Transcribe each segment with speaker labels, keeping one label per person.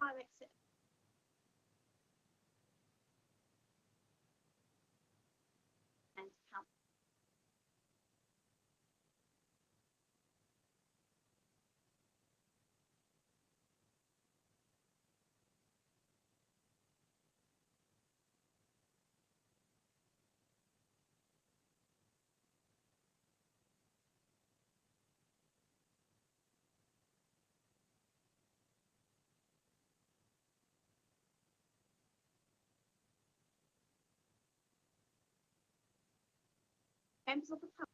Speaker 1: fire exit and count. Members of the public.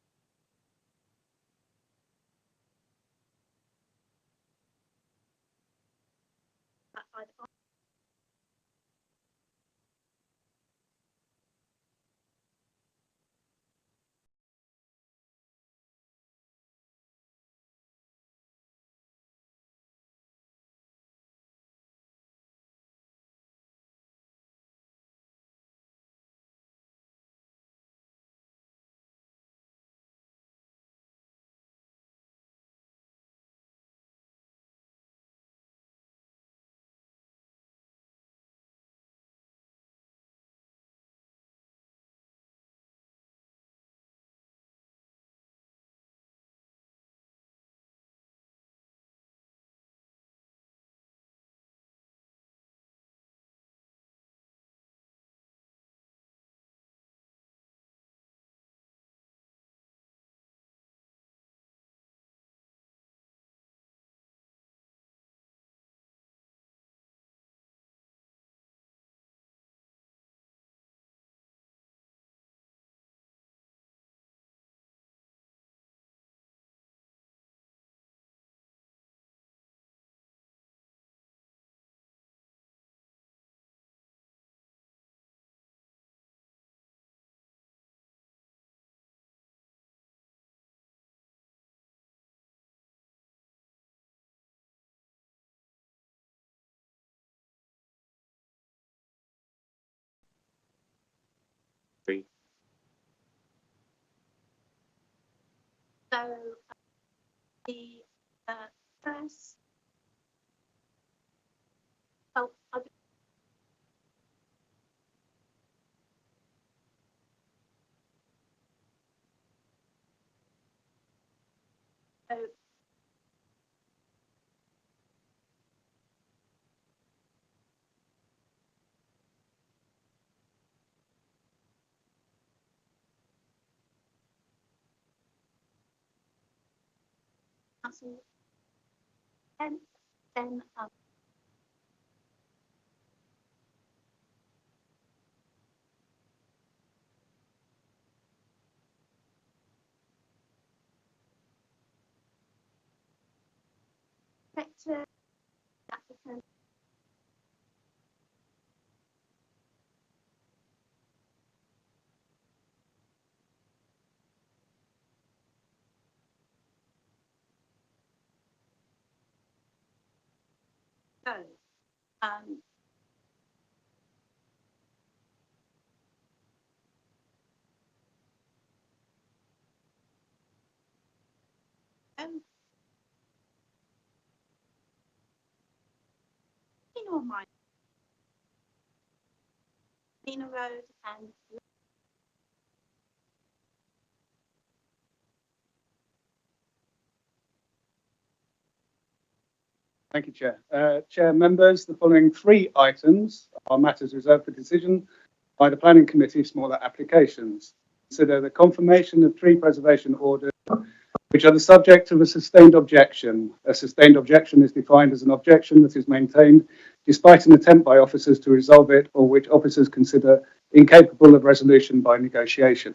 Speaker 1: Either so the first. Oh, Council, and then Inspector applicant. So, um, um, in or mind, Lena Road and
Speaker 2: Thank you, Chair. Chair, members, the following 3 items are matters reserved for decision by the Planning Committee, smaller applications. Consider the confirmation of tree preservation orders, which are the subject of a sustained objection. A sustained objection is defined as an objection that is maintained despite an attempt by officers to resolve it, or which officers consider incapable of resolution by negotiation.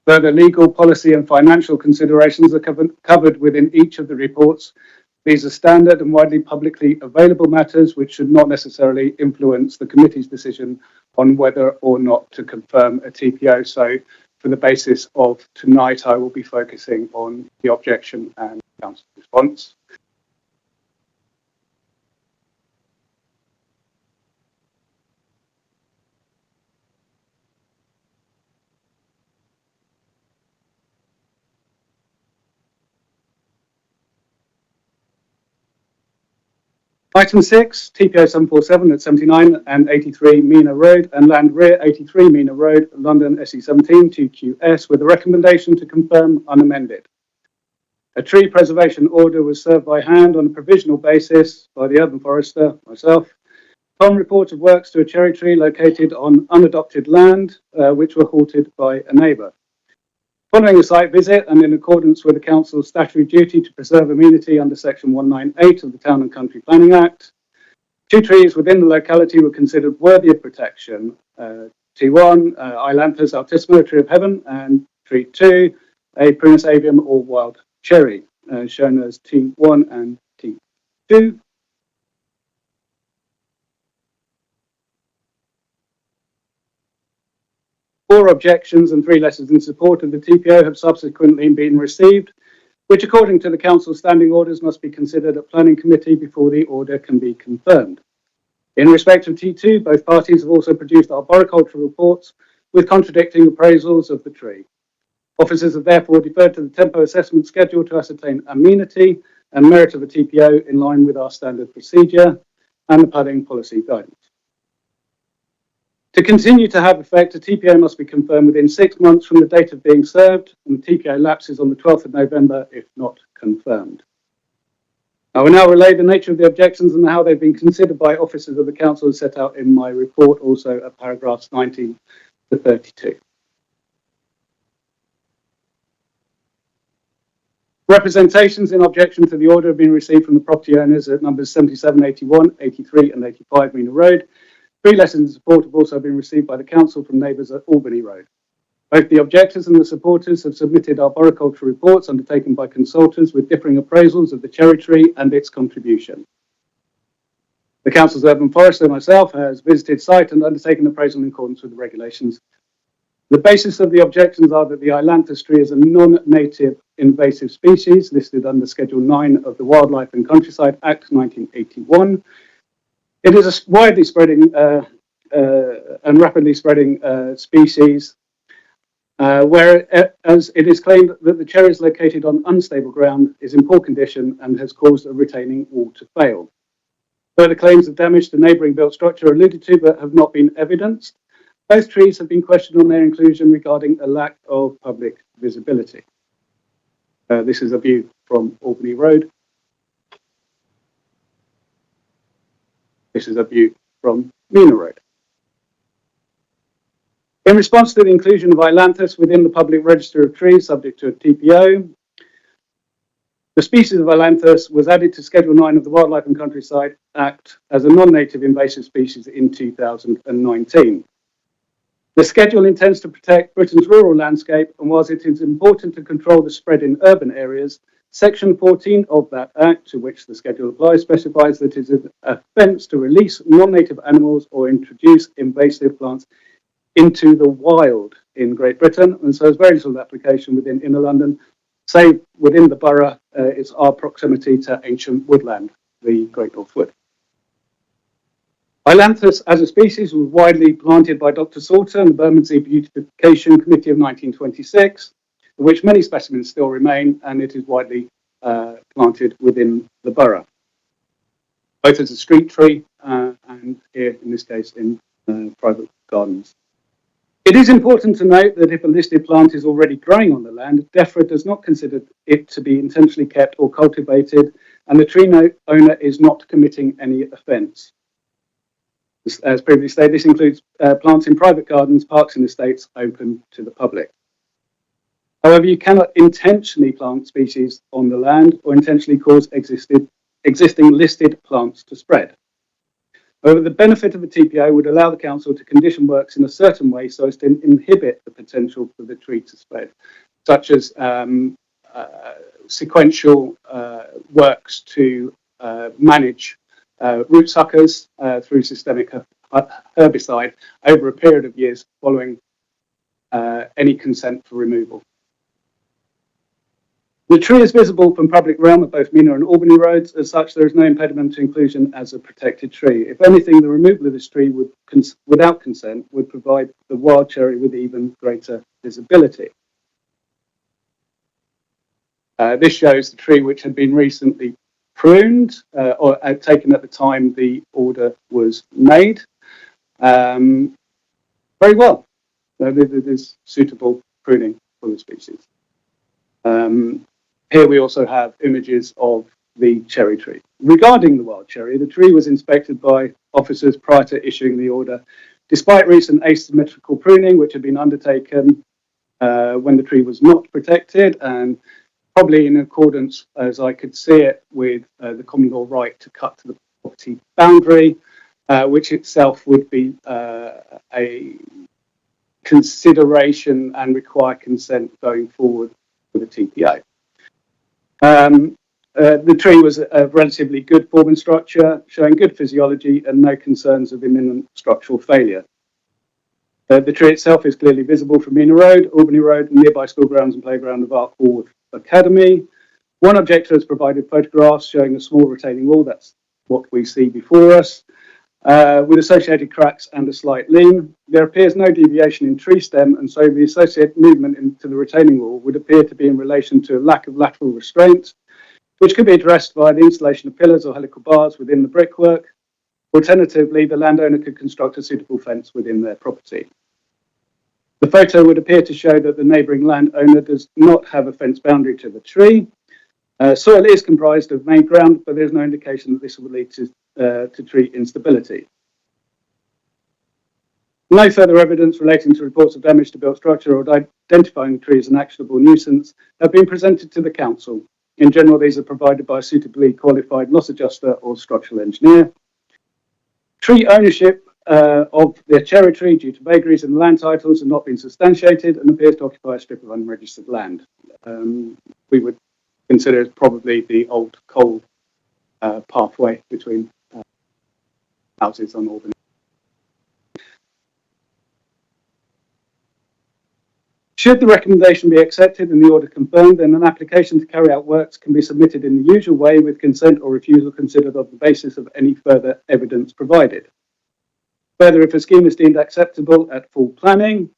Speaker 2: Further legal, policy and financial considerations are covered within each of the reports. These are standard and widely publicly available matters which should not necessarily influence the committee's decision on whether or not to confirm a TPO. So for the basis of tonight, I will be focusing on the objection and council response. Item 6, TPO 747 at 79 and 83 Mina Road and Land Rear 83 Mina Road, London SE17 2QS, with a recommendation to confirm unamended. A tree preservation order was served by hand on a provisional basis by the urban forester, myself, upon report of works to a cherry tree located on unadopted land, which were halted by a neighbour. Following a site visit and in accordance with the Council's statutory duty to preserve amenity under Section 198 of the Town and Country Planning Act, 2 trees within the locality were considered worthy of protection. T1, Ailanthus altissima, tree of heaven, and tree 2, a Prunus avium or wild cherry, shown as T1 and T2. Four objections and 3 letters in support of the TPO have subsequently been received, which according to the Council's standing orders must be considered at Planning Committee before the order can be confirmed. In respect of T2, both parties have also produced arboricultural reports with contradicting appraisals of the tree. Officers have therefore deferred to the tempo assessment schedule to ascertain amenity and merit of the TPO in line with our standard procedure and the planning policy guidance. To continue to have effect, a TPO must be confirmed within 6 months from the date of being served, and the TPO lapses on the 12th of November if not confirmed. I will now relay the nature of the objections and how they've been considered by officers of the Council as set out in my report, also at paragraphs 19 to 32. Representations in objection to the order have been received from the property owners at numbers 77, 81, 83 and 85 Mina Road. 3 letters in support have also been received by the Council from neighbours at Albany Road. Both the objectors and the supporters have submitted arboricultural reports undertaken by consultants with differing appraisals of the cherry tree and its contribution. The Council's urban forester, myself, has visited site and undertaken appraisal in accordance with the regulations. The basis of the objections are that the Ailanthus tree is a non-native invasive species listed under Schedule 9 of the Wildlife and Countryside Act 1981. It is a widely spreading and rapidly spreading species, whereas it is claimed that the cherry is located on unstable ground, is in poor condition, and has caused a retaining wall to fail. Further claims of damage to neighbouring built structure are alluded to but have not been evidenced. Both trees have been questioned on their inclusion regarding a lack of public visibility. This is a view from Albany Road. This is a view from Mina Road. In response to the inclusion of Ailanthus within the public register of trees subject to a TPO, the species of Ailanthus was added to Schedule 9 of the Wildlife and Countryside Act as a non-native invasive species in 2019. The schedule intends to protect Britain's rural landscape, and whilst it is important to control the spread in urban areas, Section 14 of that Act, to which the schedule applies, specifies that it is an offence to release non-native animals or introduce invasive plants into the wild in Great Britain, and so there's very little application within Inner London, save within the borough, it's our proximity to ancient woodland, the Great North Wood. Ailanthus as a species was widely planted by Dr. Salter and the Bermondsey Beautification Committee of 1926, of which many specimens still remain, and it is widely planted within the borough, both as a street tree and here, in this case, in private gardens. It is important to note that if a listed plant is already growing on the land, DEFRA does not consider it to be intentionally kept or cultivated, and the tree owner is not committing any offence. As previously stated, this includes plants in private gardens, parks and estates open to the public. However, you cannot intentionally plant species on the land or intentionally cause existing listed plants to spread. However, the benefit of the TPO would allow the council to condition works in a certain way so as to inhibit the potential for the tree to spread, such as sequential works to manage root suckers through systemic herbicide over a period of years following any consent for removal. The tree is visible from public realm at both Mina and Albany roads. As such, there is no impediment to inclusion as a protected tree. If anything, the removal of this tree without consent would provide the wild cherry with even greater visibility. This shows the tree which had been recently pruned or taken at the time the order was made. Very well. There's suitable pruning for the species. Here we also have images of the cherry tree. Regarding the wild cherry, the tree was inspected by officers prior to issuing the order, despite recent asymmetrical pruning which had been undertaken when the tree was not protected, and probably in accordance, as I could see it, with the common law right to cut to the property boundary, which itself would be a consideration and require consent going forward with the TPO. The tree was a relatively good form and structure, showing good physiology and no concerns of imminent structural failure. The tree itself is clearly visible from Mina Road, Albany Road, and nearby school grounds and playground of Arkwood Academy. One objector has provided photographs showing a small retaining wall, that's what we see before us, with associated cracks and a slight lean. There appears no deviation in tree stem, and so the associated movement into the retaining wall would appear to be in relation to a lack of lateral restraint, which could be addressed by the installation of pillars or helical bars within the brickwork. Alternatively, the landowner could construct a suitable fence within their property. The photo would appear to show that the neighbouring landowner does not have a fence boundary to the tree. Soil is comprised of main ground, but there's no indication that this will lead to tree instability. No further evidence relating to reports of damage to built structure or identifying the tree as an actionable nuisance have been presented to the council. In general, these are provided by a suitably qualified loss adjuster or structural engineer. Tree ownership of the cherry tree due to vagaries in the land titles have not been substantiated and appears to occupy a strip of unregistered land. We would consider it probably the old coal pathway between houses on Albany. Should the recommendation be accepted and the order confirmed, then an application to carry out works can be submitted in the usual way with consent or refusal considered on the basis of any further evidence provided. Further, if a scheme is deemed acceptable at full planning,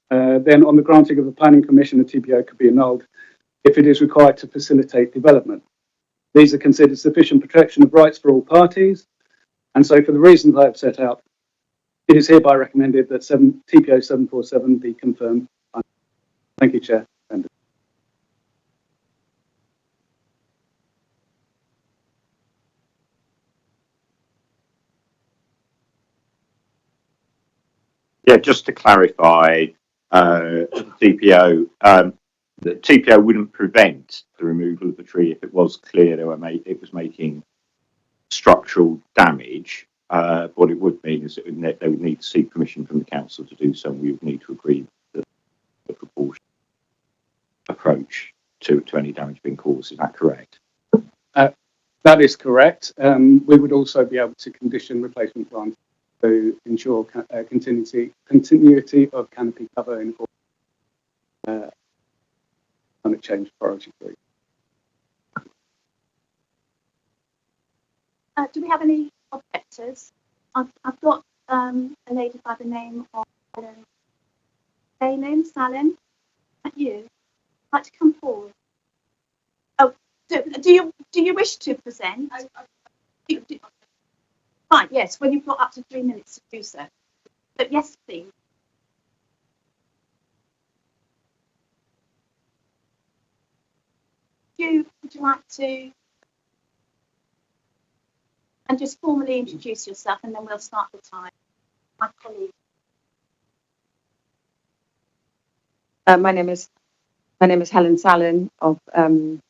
Speaker 2: then on the granting of the planning permission, a TPO could be annulled if it is required to facilitate development. These are considered sufficient protection of rights for all parties, and so for the reasons I have set out, it is hereby recommended that TPO 747 be confirmed. Thank you, Chair.
Speaker 3: Yeah, just to clarify, TPO, the TPO wouldn't prevent the removal of the tree if it was clear it was making structural damage. What it would mean is that they would need to seek permission from the council to do so, and we would need to agree the proportion approach to any damage being caused. Is that correct?
Speaker 2: That is correct. We would also be able to condition replacement plants to ensure continuity of canopy cover in climate change priority 3.
Speaker 1: Do we have any objectors? I've got a lady by the name of Salin. Is that you? Like to come forward? Oh, do you wish to present? Fine. Yes. Well, you've got up to 3 minutes to do so. But yes, please. Would you like to? And just formally introduce yourself, and then we'll start the time. My colleague.
Speaker 4: My name is Helen Salin of I'm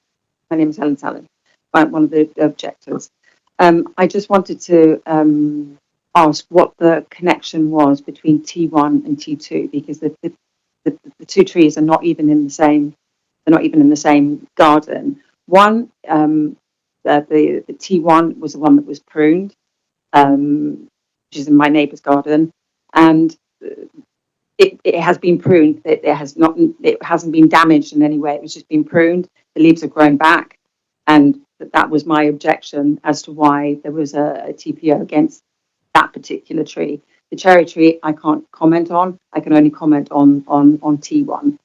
Speaker 4: one of the objectors. I just wanted to ask what the connection was between T1 and T2, because the two trees are not even in the same. They're not even in the same garden. One, the T1 was the one that was pruned, which is in my neighbour's garden, and it has been pruned. It hasn't been damaged in any way. It was just been pruned. The leaves have grown back, and that was my objection as to why there was a TPO against that particular tree. The cherry tree I can't comment on. I can only comment on T1.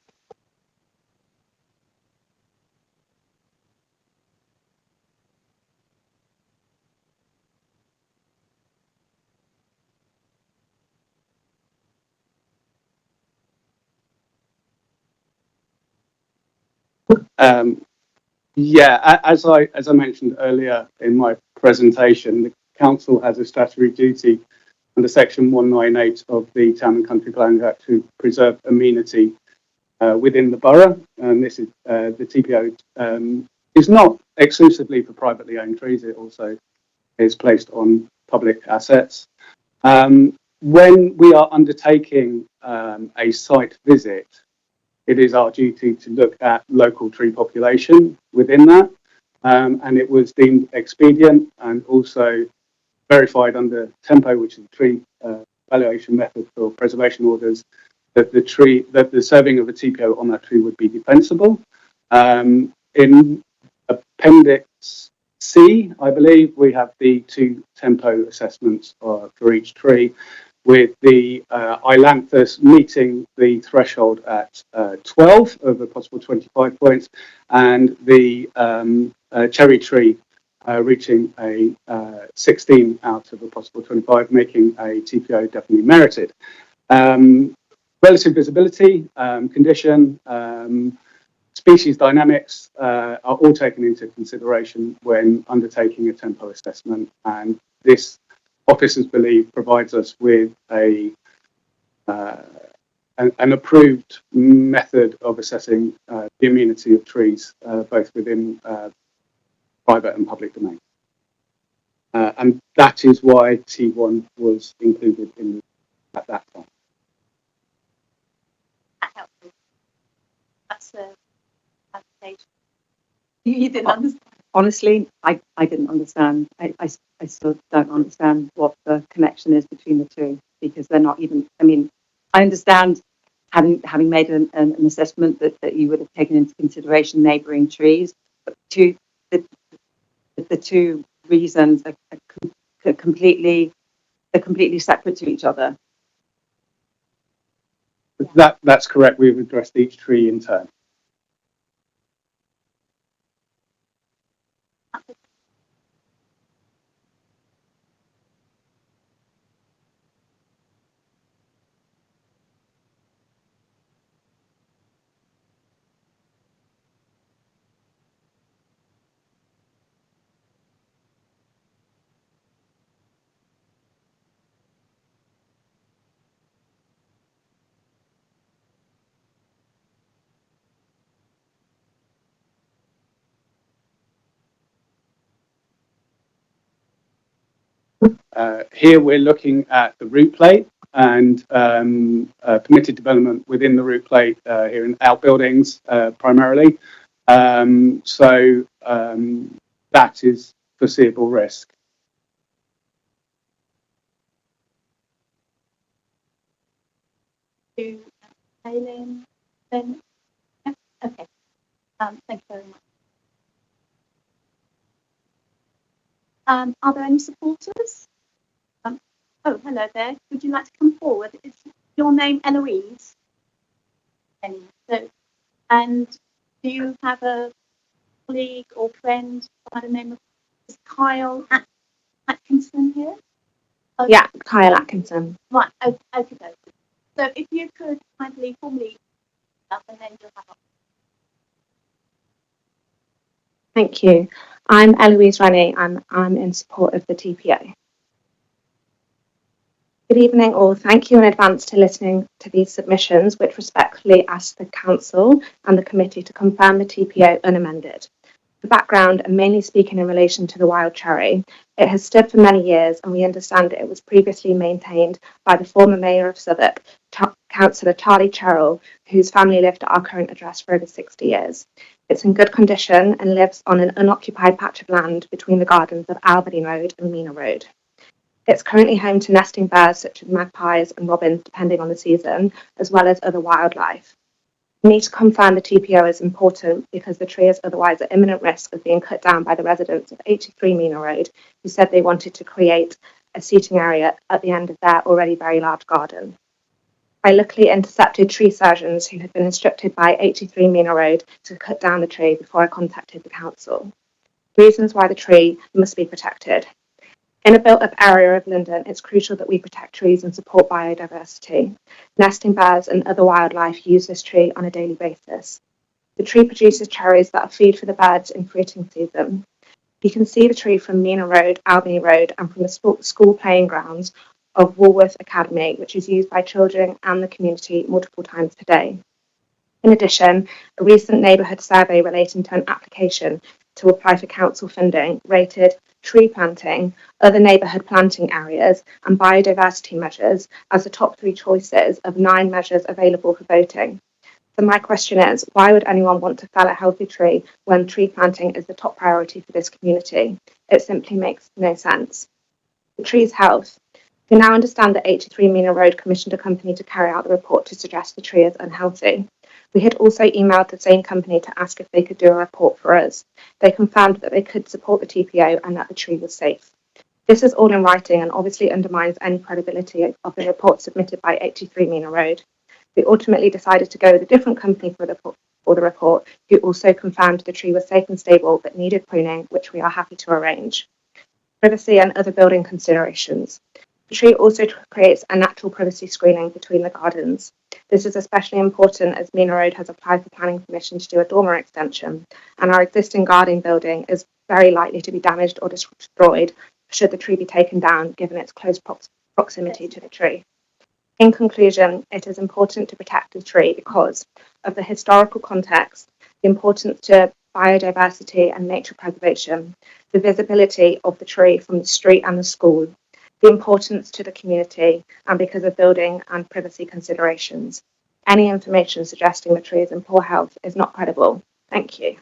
Speaker 2: As I mentioned earlier in my presentation, the council has a statutory duty under section 198 of the Town and Country Planning Act to preserve amenity within the borough, and this is the TPO is not exclusively for privately owned trees; it also is placed on public assets. When we are undertaking a site visit, it is our duty to look at local tree population within that, and it was deemed expedient and also verified under TEMPO, which is the tree valuation method for preservation orders, that the serving of a TPO on that tree would be defensible. In Appendix C, I believe, we have the 2 TEMPO assessments for each tree, with the Ailanthus meeting the threshold at 12 of a possible 25 points, and the cherry tree reaching a 16 out of a possible 25, making a TPO definitely merited. Relative visibility, condition, species dynamics are all taken into consideration when undertaking a TEMPO assessment, and this, officers believe, provides us with an approved method of assessing the amenity of trees, both within private and public domain. And that is why T1 was included at that time.
Speaker 1: That's a application. You didn't understand.
Speaker 4: Honestly, I didn't understand. I still don't understand what the connection is between the two, because they're not even, I mean, I understand having made an assessment that you would have taken into consideration neighbouring trees, but the two reasons are completely separate to each other.
Speaker 2: That's correct. We've addressed each tree in turn. Here we're looking at the route plate and permitted development within the route plate here in outbuildings primarily. So that is foreseeable risk.
Speaker 1: Aileen, then, yeah, okay. Thank you very much. Are there any supporters? Oh, hello there. Would you like to come forward? Is your name Eloise? So, and do you have a colleague or friend by the name of Kyle Atkinson here? Okay.
Speaker 5: Yeah, Kyle Atkinson.
Speaker 1: Right, okay. So if you could kindly formally up and then you'll have.
Speaker 5: Thank you. I'm Eloise Rennie and I'm in support of the TPO. Good evening all. Thank you in advance to listening to these submissions, which respectfully ask the Council and the Committee to confirm the TPO unamended. For background, and mainly speaking in relation to the wild cherry, it has stood for many years and we understand it was previously maintained by the former Mayor of Southwark, Councillor Charlie Cherrill, whose family lived at our current address for over 60 years. It's in good condition and lives on an unoccupied patch of land between the gardens of Alberley Road and Mina Road. It's currently home to nesting birds such as magpies and robins, depending on the season, as well as other wildlife. We need to confirm the TPO is important because the tree is otherwise at imminent risk of being cut down by the residents of 83 Mina Road, who said they wanted to create a seating area at the end of their already very large garden. I luckily intercepted tree surgeons who had been instructed by 83 Mina Road to cut down the tree before I contacted the council. Reasons why the tree must be protected. In a built-up area of London, it's crucial that we protect trees and support biodiversity. Nesting birds and other wildlife use this tree on a daily basis. The tree produces cherries that are food for the birds in fruiting season. You can see the tree from Mina Road, Albany Road, and from the school playing grounds of Woolworth Academy, which is used by children and the community multiple times per day. In addition, a recent neighbourhood survey relating to an application to apply for council funding rated tree planting, other neighbourhood planting areas, and biodiversity measures as the top 3 choices of 9 measures available for voting. So my question is, why would anyone want to fell a healthy tree when tree planting is the top priority for this community? It simply makes no sense. The tree's health. We now understand that 83 Mina Road commissioned a company to carry out the report to suggest the tree is unhealthy. We had also emailed the same company to ask if they could do a report for us. They confirmed that they could support the TPO and that the tree was safe. This is all in writing and obviously undermines any credibility of the report submitted by 83 Mina Road. We ultimately decided to go with a different company for the report, who also confirmed the tree was safe and stable but needed pruning, which we are happy to arrange. Privacy and other building considerations. The tree also creates a natural privacy screening between the gardens. This is especially important as Mina Road has applied for planning permission to do a dormer extension, and our existing garden building is very likely to be damaged or destroyed should the tree be taken down, given its close proximity to the tree. In conclusion, it is important to protect the tree because of the historical context, the importance to biodiversity and nature preservation, the visibility of the tree from the street and the school, the importance to the community, and because of building and privacy considerations. Any information suggesting the tree is in poor health is not credible. Thank you.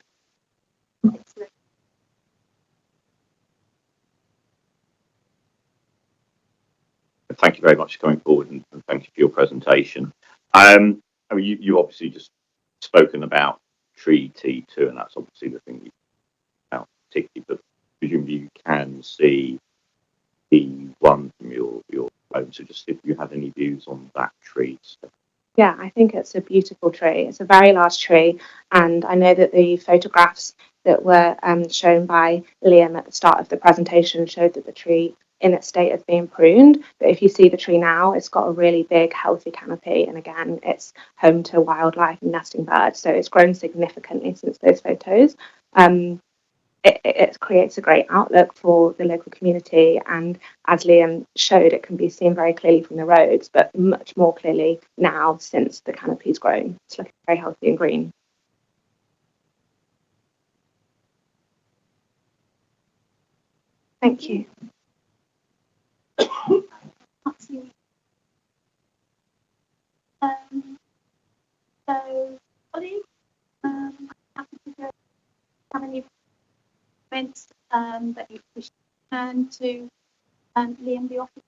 Speaker 1: Excellent.
Speaker 3: Thank you very much for coming forward and thank you for your presentation. You obviously just spoken about tree T2, and that's obviously the thing you about particularly, but presumably you can see T1 from your home. So just if you have any views on that tree.
Speaker 5: Yeah, I think it's a beautiful tree. It's a very large tree, and I know that the photographs that were shown by Liam at the start of the presentation showed that the tree in its state of being pruned. But if you see the tree now, it's got a really big, healthy canopy, and again, it's home to wildlife and nesting birds. So it's grown significantly since those photos. It creates a great outlook for the local community, and as Liam showed, it can be seen very clearly from the roads, but much more clearly now since the canopy's grown. It's looking very healthy and green. Thank you.
Speaker 1: So, Ollie, I'm happy to have any comments that you wish to turn to Liam, the officer.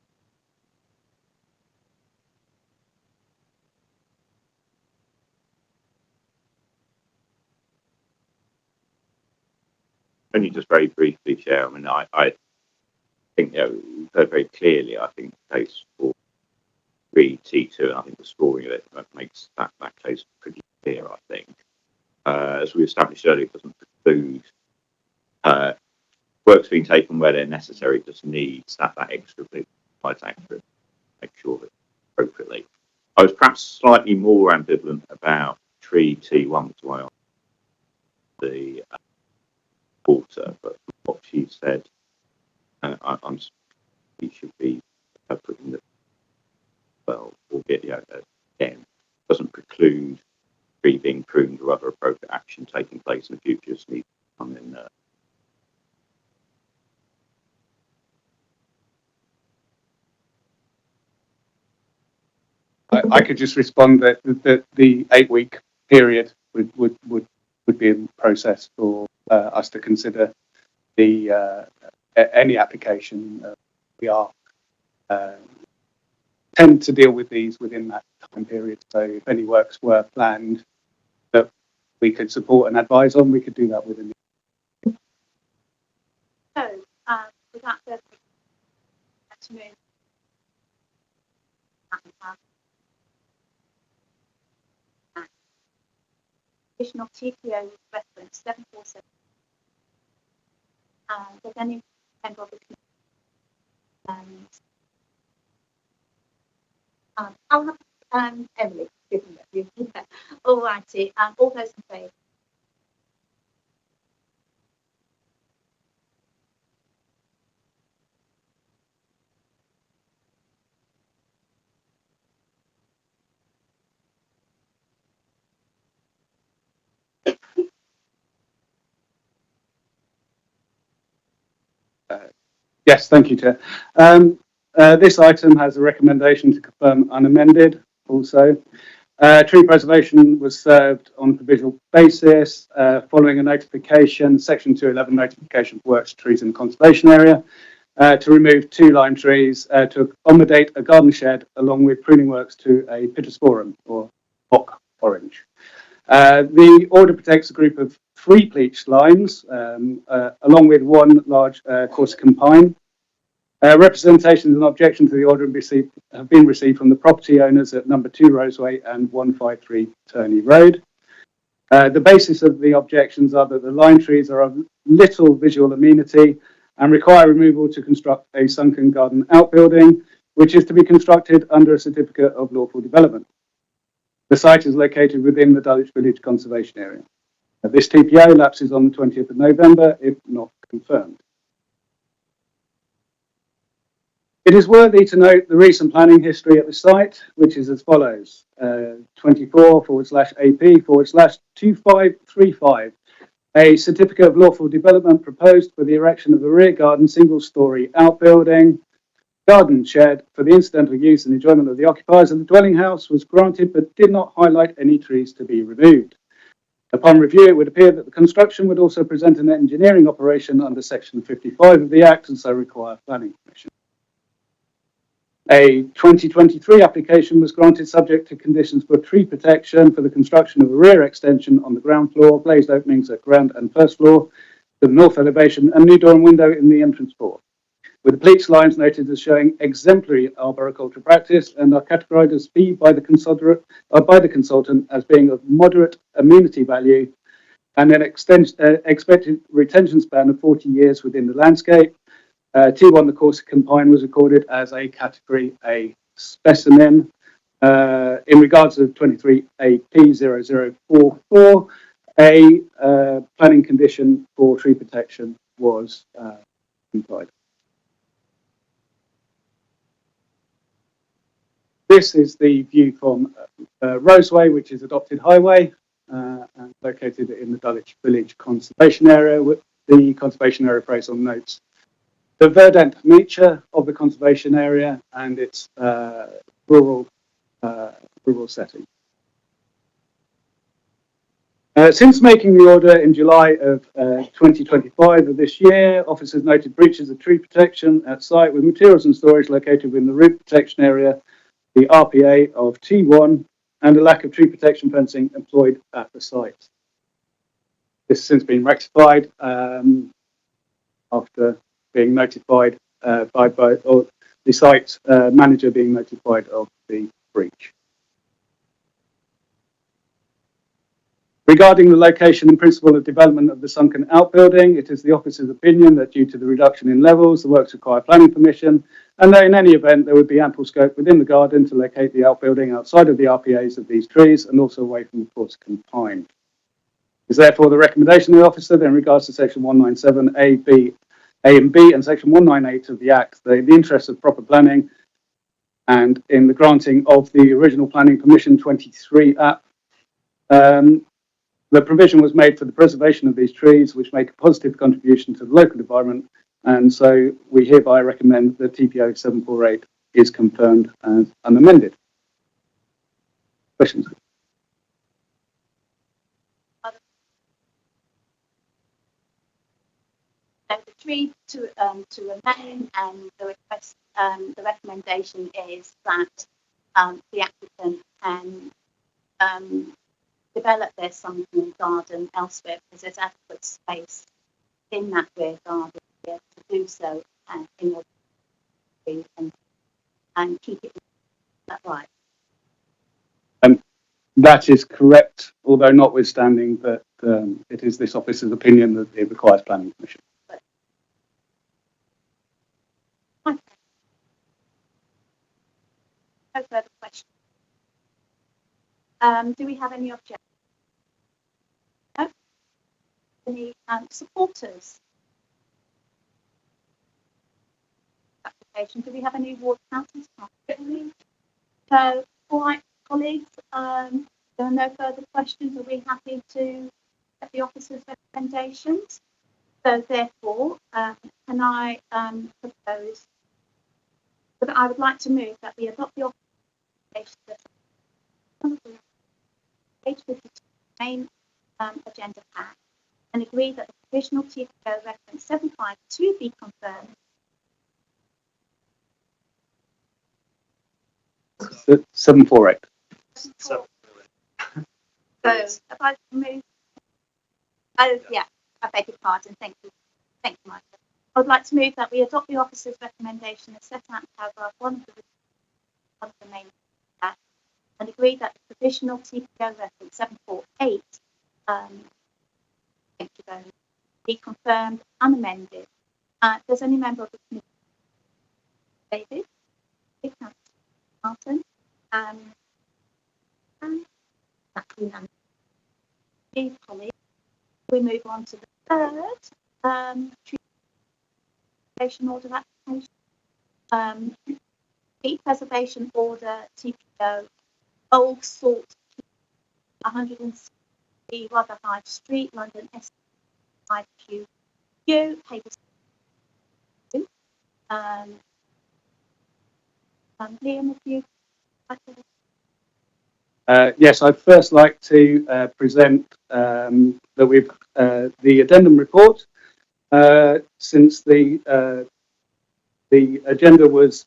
Speaker 3: Only just very briefly, Chair. I mean, I think we've heard very clearly. I think the case for 3T2, and I think the scoring of it makes that case pretty clear. I think, as we established earlier, it doesn't preclude work's being taken where they're necessary. It just needs that extra bit, extra, make sure that appropriately. I was perhaps slightly more ambivalent about tree T1, so I asked the water, but what she said, I'm he should be putting the again, doesn't preclude tree being pruned or other appropriate action taking place in the future. Just needs to come in there.
Speaker 2: I could just respond that the 8-week period would be in process for us to consider the any application. We are tend to deal with these within that time period. So if any works were planned that we could support and advise on, we could do that within.
Speaker 1: So, without further ado, additional TPO reference 747. Does any member of the committee I'll have Emily. All righty. All those in favour.
Speaker 2: Yes, thank you, Chair. This item has a recommendation to confirm unamended also. Tree preservation was served on a provisional basis following a notification, Section 211 notification for works trees in the conservation area, to remove 2 lime trees to accommodate a garden shed along with pruning works to a Pittosporum or bock orange. The order protects a group of 3 bleached limes along with 1 large Corsican pine. Representations and objection to the order have been received from the property owners at number 2 Roseway and 153 Turney Road. The basis of the objections are that the lime trees are of little visual amenity and require removal to construct a sunken garden outbuilding, which is to be constructed under a certificate of lawful development. The site is located within the Dulwich Village Conservation Area. This TPO lapses on the 20th of November, if not confirmed. It is worthy to note the recent planning history at the site, which is as follows: 24/AP/2535, a certificate of lawful development proposed for the erection of a rear garden single-storey outbuilding. Garden shed for the incidental use and enjoyment of the occupiers of the dwelling house was granted but did not highlight any trees to be removed. Upon review, it would appear that the construction would also present an engineering operation under Section 55 of the Act and so require planning permission. A 2023 application was granted subject to conditions for tree protection for the construction of a rear extension on the ground floor, glazed openings at ground and first floor to the north elevation, and new door and window in the entrance door, with the bleached limes noted as showing exemplary arboriculture practice and are categorised as B by the consultant as being of moderate amenity value and an expected retention span of 40 years within the landscape. T1, the Corsican pine, was recorded as a Category A specimen. In regards to 23AP0044, a planning condition for tree protection was implied. This is the view from Roseway, which is adopted highway, and located in the Dulwich Village Conservation Area, with the conservation area appraisal notes the verdant nature of the conservation area and its rural setting. Since making the order in July of 2025 of this year, officers noted breaches of tree protection at site with materials and storage located within the root protection area, the RPA of T1, and a lack of tree protection fencing employed at the site. This has since been rectified after being notified by the site manager being notified of the breach. Regarding the location and principle of development of the sunken outbuilding, it is the officer's opinion that due to the reduction in levels, the works require planning permission, and that in any event there would be ample scope within the garden to locate the outbuilding outside of the RPAs of these trees and also away from the Corsican pine. It is therefore the recommendation of the officer that in regards to Section 197A and B and Section 198 of the Act, the interests of proper planning and in the granting of the original planning permission 23 app, the provision was made for the preservation of these trees, which make a positive contribution to the local environment, and so we hereby recommend that TPO 748 is confirmed as unamended. Questions?
Speaker 1: So the tree to remain, and the request, the recommendation is that the applicant can develop their sunken garden elsewhere because there's adequate space in that rear garden to be able to do so in order to and keep it. Is that right?
Speaker 2: That is correct, although notwithstanding that it is this officer's opinion that it requires planning permission.
Speaker 1: Okay. No further questions. Do we have any objections? No? Any supporters? Application. Do we have any ward councillors? So, all right, colleagues, there are no further questions. Are we happy to get the officer's recommendations? So therefore, can I propose that I would like to move that we adopt the authorization page 52 main agenda pack and agree that the provisional TPO reference 75 to be confirmed.
Speaker 2: 748.
Speaker 1: So if I move, oh yeah, I beg your pardon. Thank you, Michael. I would like to move that we adopt the officer's recommendation as set out in paragraph 1 of the main act and agree that the provisional TPO reference 748 thank you very much, be confirmed unamended. Does any member of the committee, David, Martin, and colleagues, we move on to the third tree order application. Tree preservation order TPO Old Salt 160 Rotherhithe Street, London S5QU, paper. Liam, if you
Speaker 2: Yes, I'd first like to present that we've the addendum report. Since the agenda was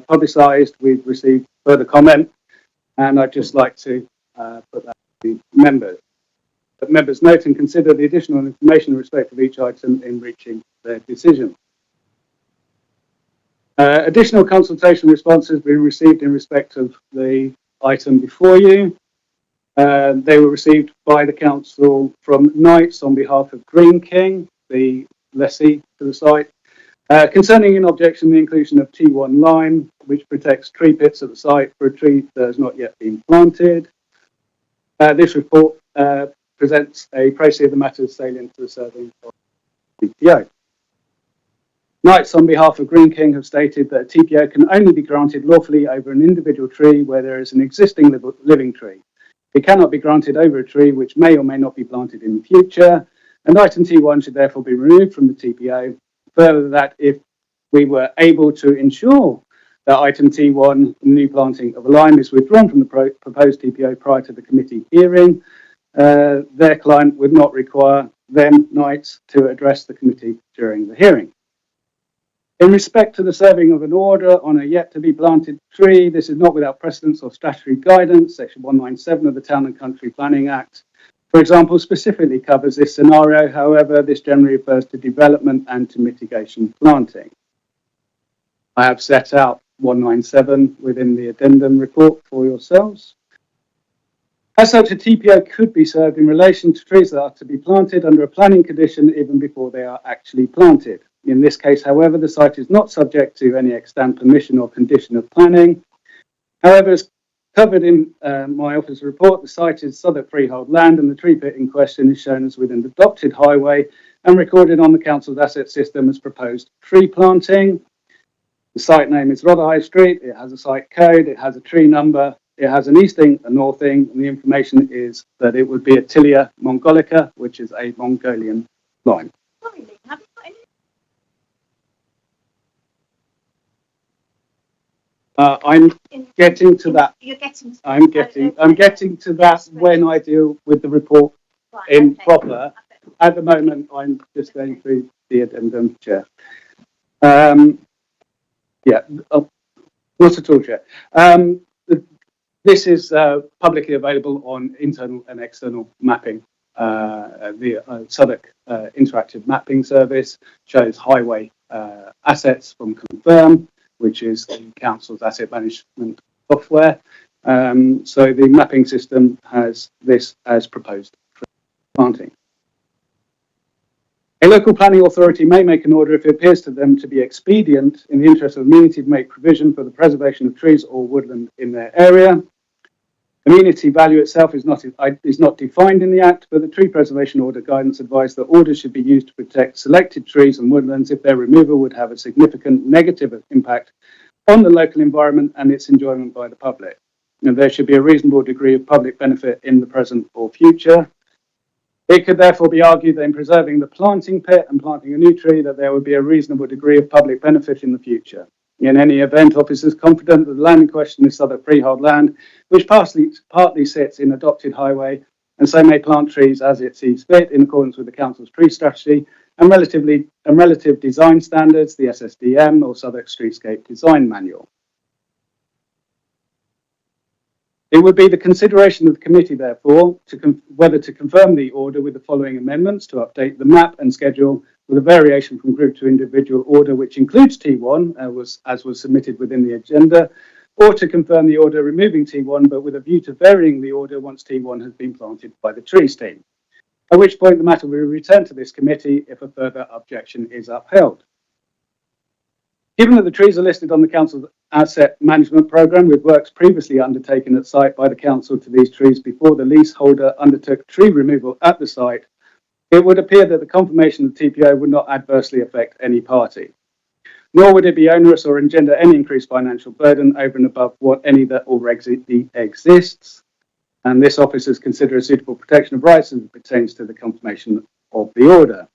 Speaker 2: publicised, we've received further comment, and I'd just like to put that to members. That members note and consider the additional information in respect of each item in reaching their decision. Additional consultation responses have been received in respect of the item before you. They were received by the council from Knights on behalf of Green King, the lessee to the site, concerning in objection the inclusion of T1 line, which protects tree pits at the site for a tree that has not yet been planted. This report presents a précis of the matters salient to the serving of TPO. Knights on behalf of Green King have stated that a TPO can only be granted lawfully over an individual tree where there is an existing living tree. It cannot be granted over a tree which may or may not be planted in the future, and item T1 should therefore be removed from the TPO. Further, that if we were able to ensure that item T1, new planting of a lime, is withdrawn from the proposed TPO prior to the committee hearing, their client would not require them, Knights, to address the committee during the hearing. In respect to the serving of an order on a yet-to-be planted tree, this is not without precedence or statutory guidance. Section 197 of the Town and Country Planning Act, for example, specifically covers this scenario. However, this generally refers to development and to mitigation planting. I have set out 197 within the addendum report for yourselves. As such, a TPO could be served in relation to trees that are to be planted under a planning condition even before they are actually planted. In this case, however, the site is not subject to any extant permission or condition of planning. However, as covered in my office report, the site is Southwark freehold land and the tree pit in question is shown as within the adopted highway and recorded on the council's asset system as proposed tree planting. The site name is Rotherhithe Street, it has a site code, it has a tree number, it has an easting, a northing, and the information is that it would be a Tilia mongolica, which is a Mongolian lime.
Speaker 1: sorry, Liam, have you got any?
Speaker 2: I'm getting to that.
Speaker 1: You're getting to
Speaker 2: I'm getting to that when I deal with the report
Speaker 1: right,
Speaker 2: in
Speaker 1: okay.
Speaker 2: proper. At the moment, I'm just going through the addendum, Chair. Yeah, not at all, Chair. This is publicly available on internal and external mapping. The Southwark Interactive Mapping Service shows highway assets from Confirm, which is the council's asset management software. So the mapping system has this as proposed for planting. A local planning authority may make an order if it appears to them to be expedient in the interest of the community to make provision for the preservation of trees or woodland in their area. Amenity value itself is not defined in the Act, but the tree preservation order guidance advised that orders should be used to protect selected trees and woodlands if their removal would have a significant negative impact on the local environment and its enjoyment by the public. And there should be a reasonable degree of public benefit in the present or future. It could therefore be argued that in preserving the planting pit and planting a new tree, that there would be a reasonable degree of public benefit in the future. In any event, officers confident that the land in question is Southwark freehold land, which partly sits in adopted highway, and so may plant trees as it sees fit in accordance with the council's tree strategy and relative design standards, the SSDM or Southwark Streetscape Design Manual. It would be the consideration of the committee, therefore, whether to confirm the order with the following amendments to update the map and schedule with a variation from group to individual order, which includes T1, as was submitted within the agenda, or to confirm the order removing T1, but with a view to varying the order once T1 has been planted by the trees team, at which point the matter will return to this committee if a further objection is upheld. Given that the trees are listed on the council's asset management programme, with works previously undertaken at site by the council to these trees before the leaseholder undertook tree removal at the site, it would appear that the confirmation of the TPO would not adversely affect any party, nor would it be onerous or engender any increased financial burden over and above what any that already exists. And this officers consider a suitable protection of rights as it pertains to the confirmation of the order.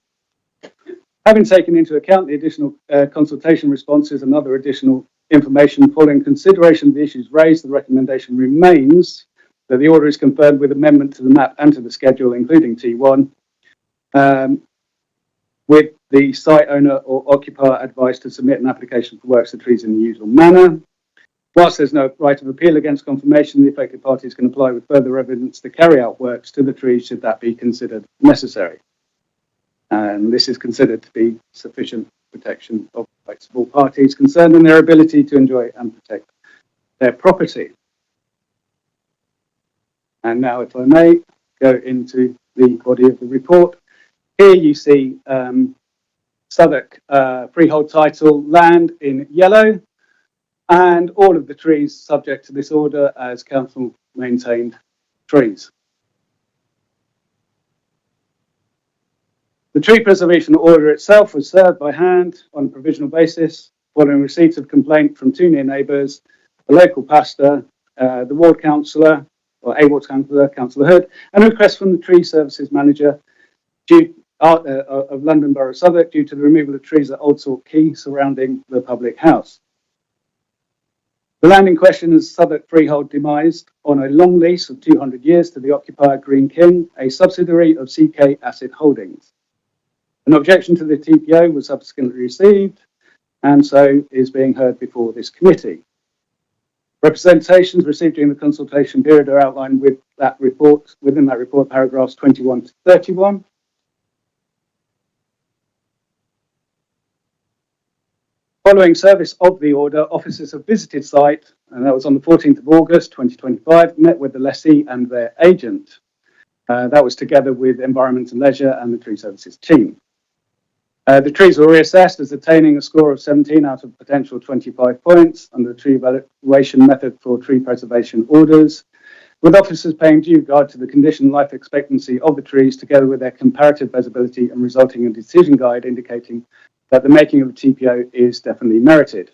Speaker 2: Having taken into account the additional consultation responses and other additional information following consideration of the issues raised, the recommendation remains that the order is confirmed with amendment to the map and to the schedule, including T1, with the site owner or occupier advised to submit an application for works to trees in the usual manner. Whilst there's no right of appeal against confirmation, the affected parties can apply with further evidence to carry out works to the trees should that be considered necessary. And this is considered to be sufficient protection of the rights of all parties concerned and their ability to enjoy and protect their property. And now, if I may, go into the body of the report. Here you see Southwark freehold title land in yellow, and all of the trees subject to this order as council maintained trees. The tree preservation order itself was served by hand on a provisional basis following receipt of complaint from two near neighbours, the local pastor, the ward councillor, or a ward councillor, Councillor Hood, and a request from the tree services manager of London Borough of Southwark due to the removal of trees at Old Salt Quay surrounding the public house. The land in question is Southwark freehold demised on a long lease of 200 years to the occupier Green King, a subsidiary of CK Asset Holdings. An objection to the TPO was subsequently received and so is being heard before this committee. Representations received during the consultation period are outlined within that report, paragraphs 21 to 31. Following service of the order, officers have visited site, and that was on the 14th of August 2025, met with the lessee and their agent. That was together with Environment and Leisure and the Tree Services team. The trees were reassessed as attaining a score of 17 out of potential 25 points under the tree evaluation method for tree preservation orders, with officers paying due regard to the condition and life expectancy of the trees together with their comparative visibility and resulting in a decision guide indicating that the making of a TPO is definitely merited.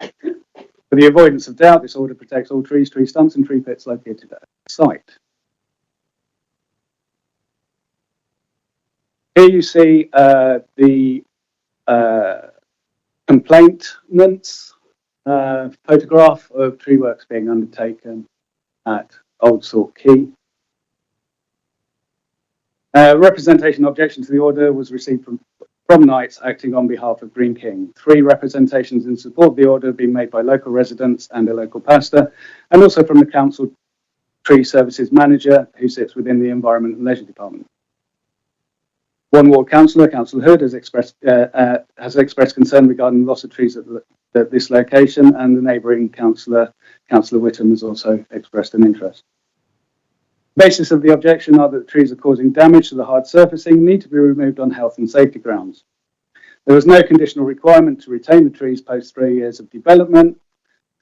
Speaker 2: For the avoidance of doubt, this order protects all trees, tree stumps and tree pits located at the site. Here you see the complainant's photograph of tree works being undertaken at Old Salt Quay. Representation objection to the order was received from Knights acting on behalf of Green King. 3 representations in support of the order have been made by local residents and a local pastor, and also from the council tree services manager who sits within the Environment and Leisure Department. One ward councillor, Councillor Hood, has expressed concern regarding the loss of trees at this location, and the neighbouring councillor, Councillor Whittam, has also expressed an interest. The basis of the objection are that the trees are causing damage to the hard surfacing and need to be removed on health and safety grounds. There was no conditional requirement to retain the trees post 3 years of development,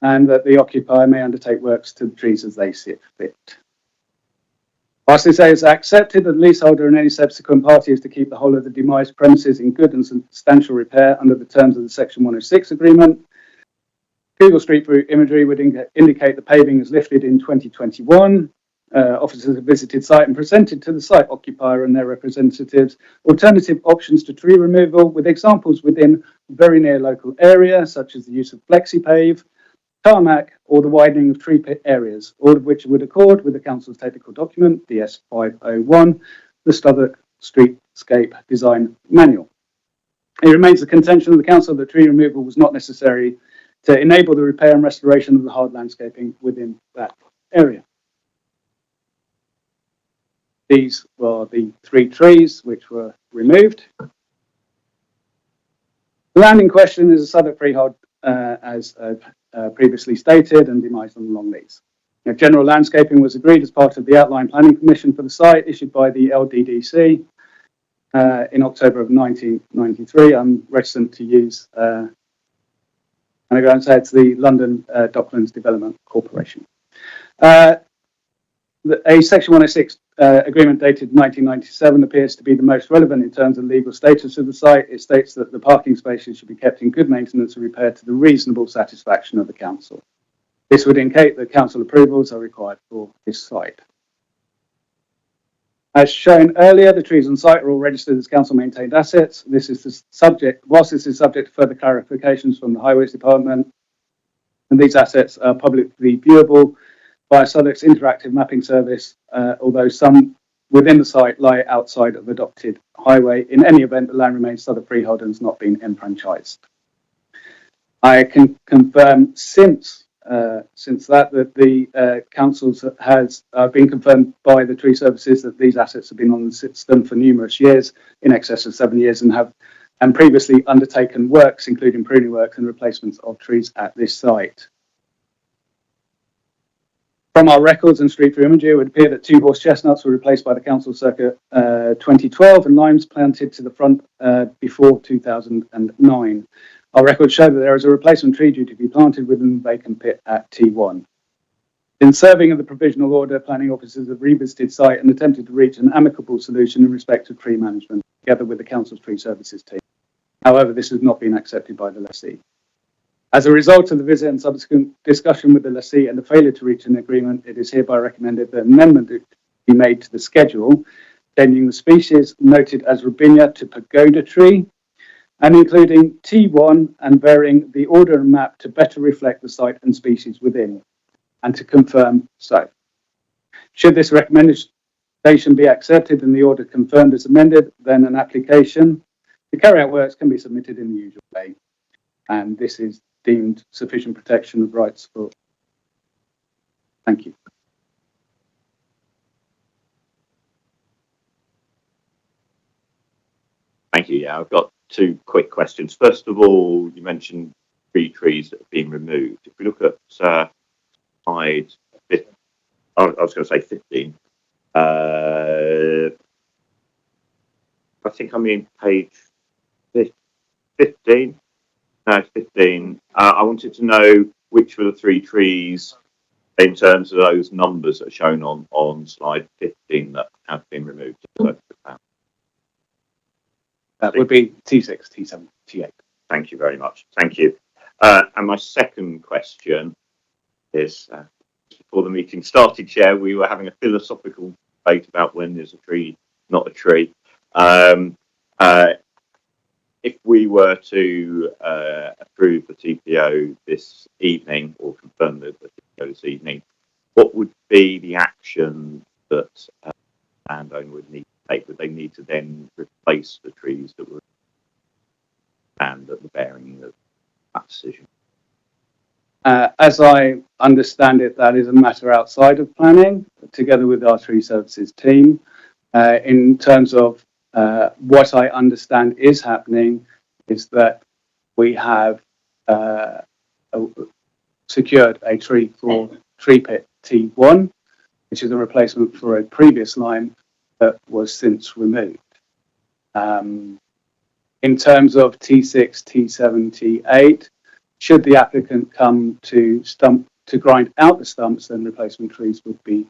Speaker 2: and that the occupier may undertake works to the trees as they see fit. Whilst this is accepted, the leaseholder and any subsequent party is to keep the whole of the demised premises in good and substantial repair under the terms of the Section 106 agreement. Google Street View imagery would indicate the paving is lifted in 2021. Officers have visited site and presented to the site occupier and their representatives alternative options to tree removal, with examples within very near local area, such as the use of flexi-pave, tarmac, or the widening of tree pit areas, all of which would accord with the Council's technical document, DS 501, the Southwark Streetscape Design Manual. It remains the contention of the Council that tree removal was not necessary to enable the repair and restoration of the hard landscaping within that area. These were the 3 trees which were removed. The land in question is a Southwark freehold, as previously stated, and demised on the long lease. General landscaping was agreed as part of the outline planning permission for the site issued by the LDDC in October of 1993. I'm reticent to use, and I go and say it's the London Docklands Development Corporation. A Section 106 agreement dated 1997 appears to be the most relevant in terms of legal status of the site. It states that the parking spaces should be kept in good maintenance and repaired to the reasonable satisfaction of the council. This would indicate that council approvals are required for this site. As shown earlier, the trees on site are all registered as council maintained assets. This is the subject, whilst this is subject to further clarifications from the Highways Department, and these assets are publicly viewable via Southwark's interactive mapping service, although some within the site lie outside of adopted highway. In any event, the land remains Southwark freehold and has not been enfranchised. I can confirm since that the councils has been confirmed by the tree services that these assets have been on the system for numerous years, in excess of 7 years, and previously undertaken works, including pruning work and replacements of trees at this site. From our records and street view imagery, it would appear that 2 horse chestnuts were replaced by the council circa 2012 and limes planted to the front before 2009. Our records show that there is a replacement tree due to be planted within the vacant pit at T1. In serving of the provisional order, planning officers have revisited site and attempted to reach an amicable solution in respect of tree management, together with the council's tree services team. However, this has not been accepted by the lessee. As a result of the visit and subsequent discussion with the lessee and the failure to reach an agreement, it is hereby recommended that an amendment be made to the schedule, changing the species noted as Robinia to pagoda tree, and including T1 and varying the order and map to better reflect the site and species within, and to confirm so. Should this recommendation be accepted and the order confirmed as amended, then an application to carry out works can be submitted in the usual way. And this is deemed sufficient protection of rights for. Thank you.
Speaker 3: Thank you. Yeah, I've got 2 quick questions. First of all, you mentioned 3 trees that have been removed. If we look at slide, I was going to say 15. I think I mean page 15. No, 15. I wanted to know which were the 3 trees in terms of those numbers that are shown on slide 15 that have been removed. So,
Speaker 2: that would be T6, T7, T8.
Speaker 3: Thank you very much. Thank you. And my second question is, before the meeting started, Chair, we were having a philosophical debate about when there's a tree, not a tree. If we were to approve the TPO this evening, or confirm the TPO this evening, what would be the action that landowner would need to take? Would they need to then replace the trees that were and at the bearing of that decision?
Speaker 2: As I understand it, that is a matter outside of planning, together with our tree services team. In terms of what I understand is happening is that we have secured a tree for tree pit T1, which is a replacement for a previous line that was since removed. In terms of T6, T7, T8, should the applicant come to grind out the stumps, then replacement trees would be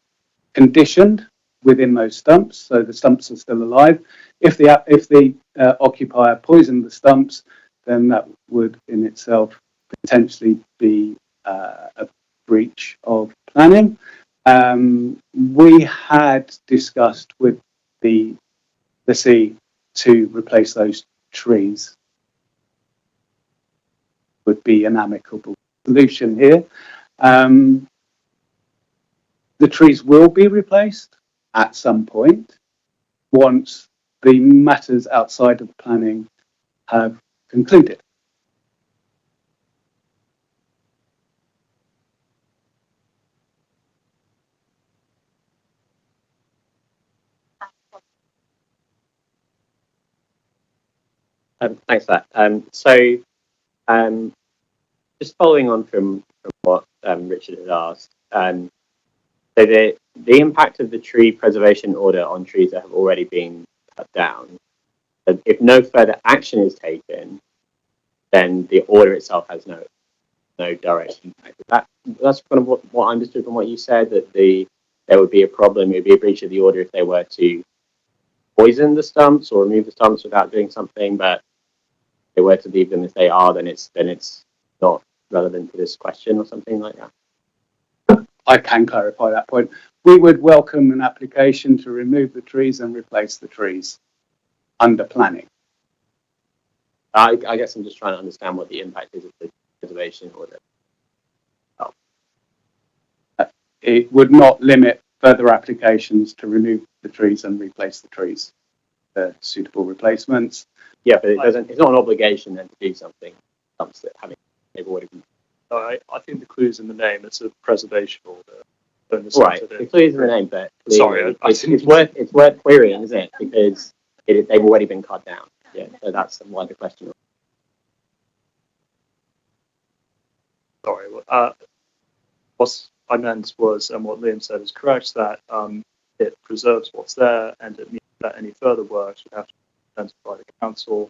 Speaker 2: conditioned within those stumps, so the stumps are still alive. If the occupier poisoned the stumps, then that would in itself potentially be a breach of planning. We had discussed with the sea to replace those trees. Would be an amicable solution here. The trees will be replaced at some point once the matters outside of planning have concluded.
Speaker 6: Thanks for that. Just following on from what Richard had asked, so the impact of the tree preservation order on trees that have already been cut down, if no further action is taken, then the order itself has no direct impact. That's kind of what I understood from what you said, that there would be a problem, it would be a breach of the order if they were to poison the stumps or remove the stumps without doing something, but if they were to leave them as they are, then it's not relevant to this question or something like that.
Speaker 2: I can clarify that point. We would welcome an application to remove the trees and replace the trees under planning.
Speaker 6: I guess I'm just trying to understand what the impact is of the preservation order.
Speaker 2: It would not limit further applications to remove the trees and replace the trees. Suitable replacements.
Speaker 6: Yeah, but it's not an obligation then to do something. They've already been.
Speaker 7: I think the clue's in the name. It's a preservation order.
Speaker 6: Right, the clue's in the name, but
Speaker 7: sorry,
Speaker 6: it's worth querying, isn't it? Because they've already been cut down. Yeah, so that's why the question.
Speaker 7: Sorry, what I meant was, and what Liam said is correct, that it preserves what's there, and it means that any further work should have to be presented by the council,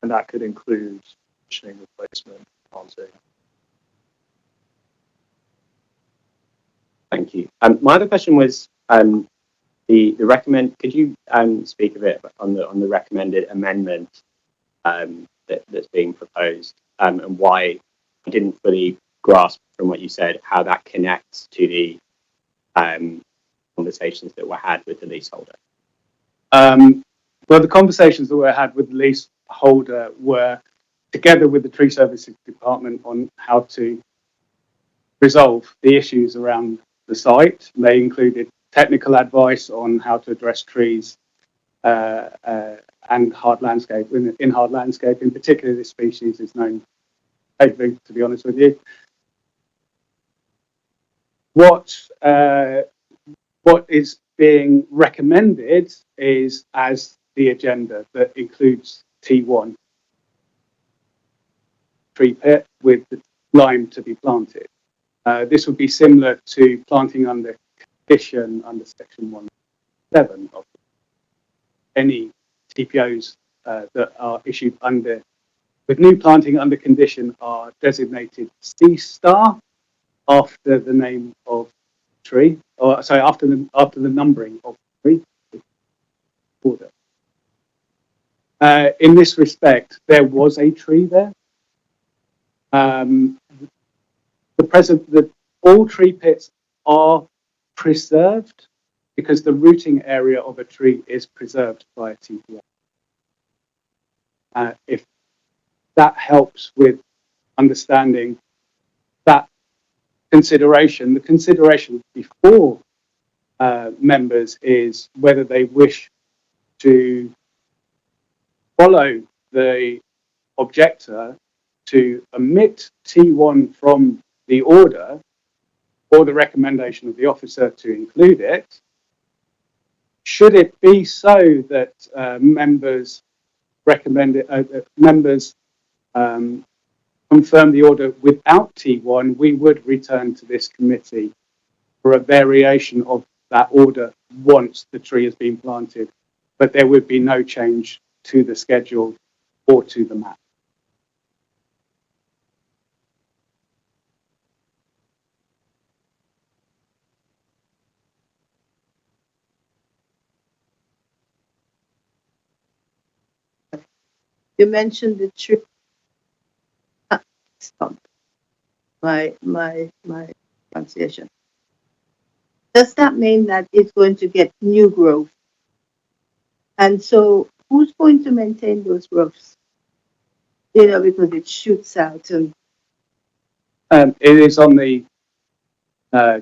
Speaker 7: and that could include commissioning, replacement, planting.
Speaker 6: Thank you. My other question was the recommend. Could you speak a bit on the recommended amendment that's being proposed, and why I didn't fully grasp from what you said how that connects to the conversations that were had with the leaseholder?
Speaker 2: Well, the conversations that were had with the leaseholder were together with the Tree Services Department on how to resolve the issues around the site. They included technical advice on how to address trees and hard landscape. In hard landscape, in particular, this species is known favorably, to be honest with you. What is being recommended is as the agenda that includes T1 tree pit with the lime to be planted. This would be similar to planting under condition under section 1.7 of any TPOs that are issued under with new planting under condition are designated C star after the name of tree, or sorry, after the numbering of tree order. In this respect, there was a tree there. All tree pits are preserved because the rooting area of a tree is preserved by a TPO. If that helps with understanding that consideration, the consideration before members is whether they wish to follow the objector to omit T1 from the order or the recommendation of the officer to include it. Should it be so that members recommend it, members confirm the order without T1, we would return to this committee for a variation of that order once the tree has been planted, but there would be no change to the schedule or to the map.
Speaker 8: You mentioned the tree. Stop. My pronunciation. does that mean that it's going to get new growth? And so who's going to maintain those growths? You know, because it shoots out and
Speaker 2: It is on the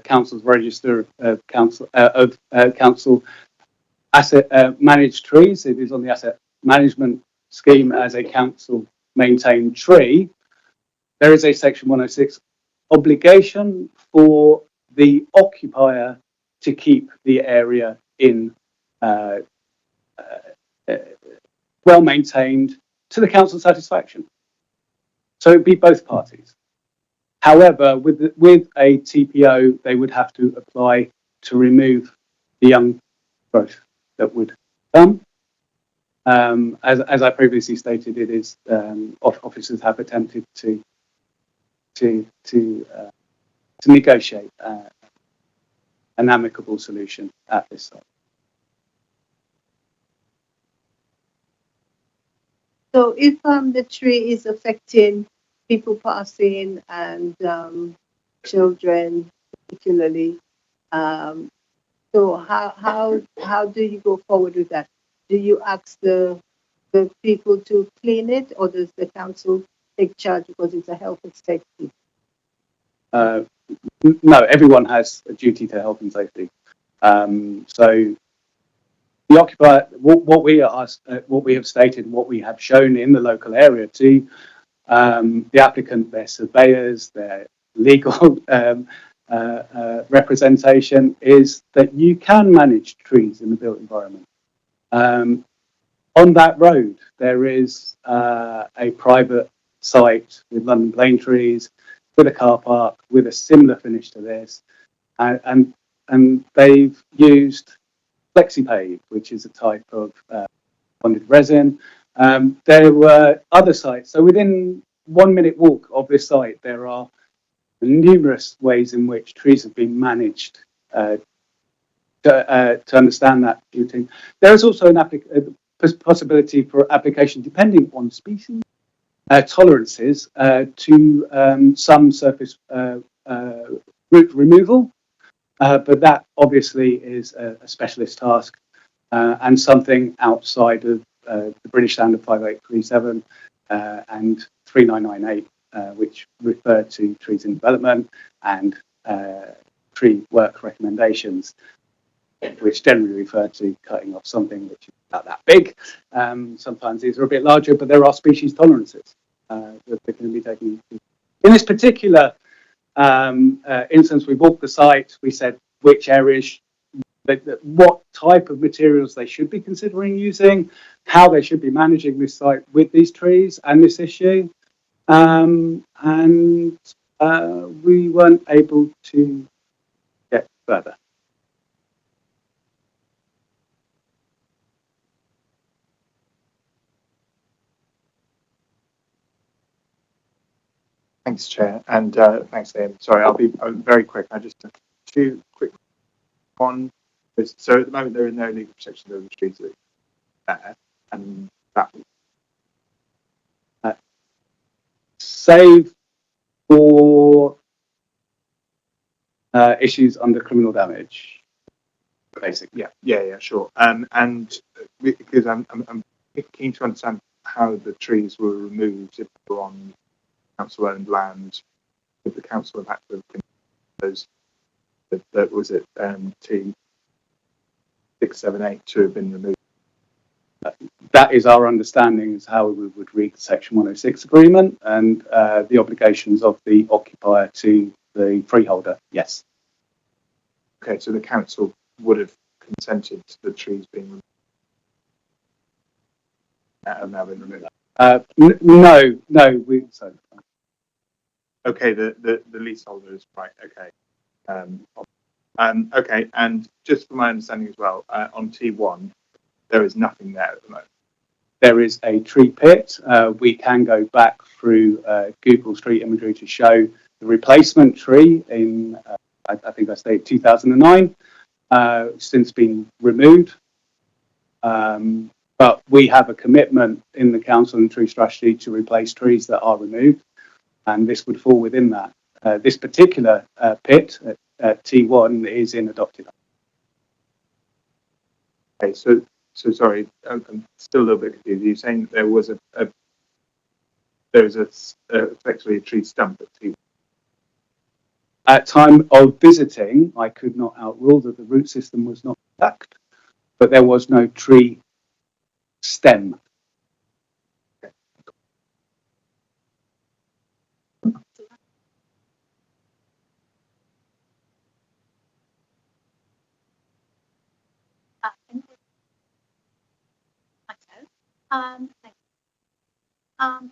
Speaker 2: council's register of council asset managed trees. It is on the asset management scheme as a council maintained tree. There is a section 106 obligation for the occupier to keep the area in well maintained to the council's satisfaction. So it'd be both parties. However, with a TPO, they would have to apply to remove the young growth that would come. As I previously stated, it is officers have attempted to negotiate an amicable solution at this site.
Speaker 8: so if the tree is affecting people passing and children particularly, so how do you go forward with that? Do you ask the people to clean it, or does the council take charge because it's a health and safety?
Speaker 2: No, everyone has a duty to health and safety. So the occupier, what we have stated, what we have shown in the local area to the applicant, their surveyors, their legal representation, is that you can manage trees in the built environment. On that road, there is a private site with London plane trees, with a car park, with a similar finish to this, and they've used FlexiPave, which is a type of bonded resin. There were other sites. So within 1 minute walk of this site, there are numerous ways in which trees have been managed to understand that shooting. There is also a possibility for application, depending on species, tolerances to some surface root removal. But that obviously is a specialist task and something outside of the British Standard 5837 and 3998, which refer to trees in development, and tree work recommendations, which generally refer to cutting off something which is about that big. Sometimes these are a bit larger, but there are species tolerances that can be taken. In this particular instance, we walked the site, we said which areas, what type of materials they should be considering using, how they should be managing this site with these trees and this issue. And we weren't able to get further.
Speaker 9: Thanks, Chair, and thanks, Liam. Sorry, I'll be very quick. I just have two quick. One, so at the moment there is no legal protection over the trees that are there, and that
Speaker 2: save for issues under criminal damage, basically.
Speaker 9: yeah, sure. And because I'm keen to understand how the trees were removed if they were on council-owned land. Would the council have had to have those? That was it. T678 to have been removed.
Speaker 2: That is our understanding, is how we would read the Section 106 agreement and the obligations of the occupier to the freeholder. Yes.
Speaker 9: Okay, so the council would have consented to the trees being removed. Have now been removed.
Speaker 2: No.
Speaker 9: Okay, the leaseholders, right? Okay. Okay, and just for my understanding as well, on T1, there is nothing there at the moment.
Speaker 2: There is a tree pit. We can go back through Google Street Imagery to show the replacement tree in, I think I stated 2009, since been removed. But we have a commitment in the council and tree strategy to replace trees that are removed, and this would fall within that. This particular pit at T1 is in adopted.
Speaker 9: Okay, so sorry, I'm still a little bit confused. You're saying that there was effectively a tree stump at T1?
Speaker 2: At time of visiting, I could not outrule that the root system was not intact, but there was no tree stem.
Speaker 1: Thank you.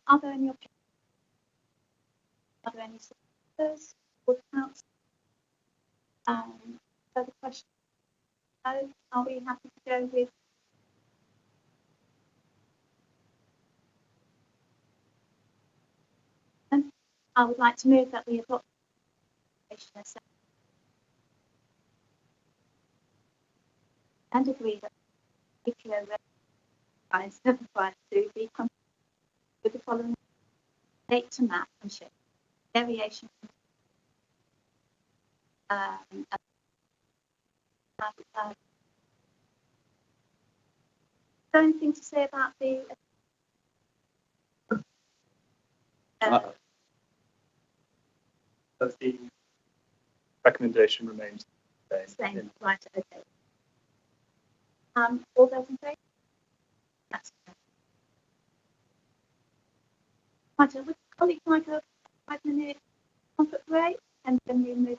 Speaker 1: Are there any objections? Are there any supporters or council? Further questions? No? Are we happy to go with? I would like to move that we adopt and agree that TPO guidelines required to be completed with the following date to map and shape variation. Anything to say about the
Speaker 7: That the recommendation remains the
Speaker 1: same? Right, okay. All those in favour? That's okay. Michael, would colleagues like a 5-minute comfort break and then we move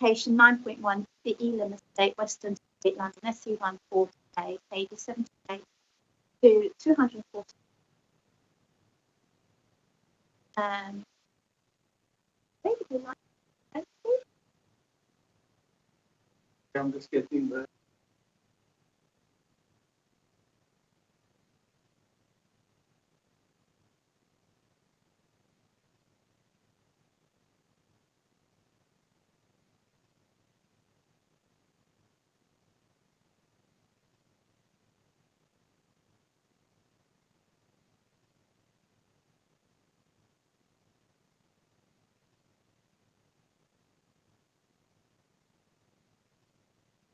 Speaker 1: application 9.1, the Elam Estate, Western Street, London, SC1 4A, pages 78 to 240. Maybe we like that.
Speaker 2: I'm just getting the.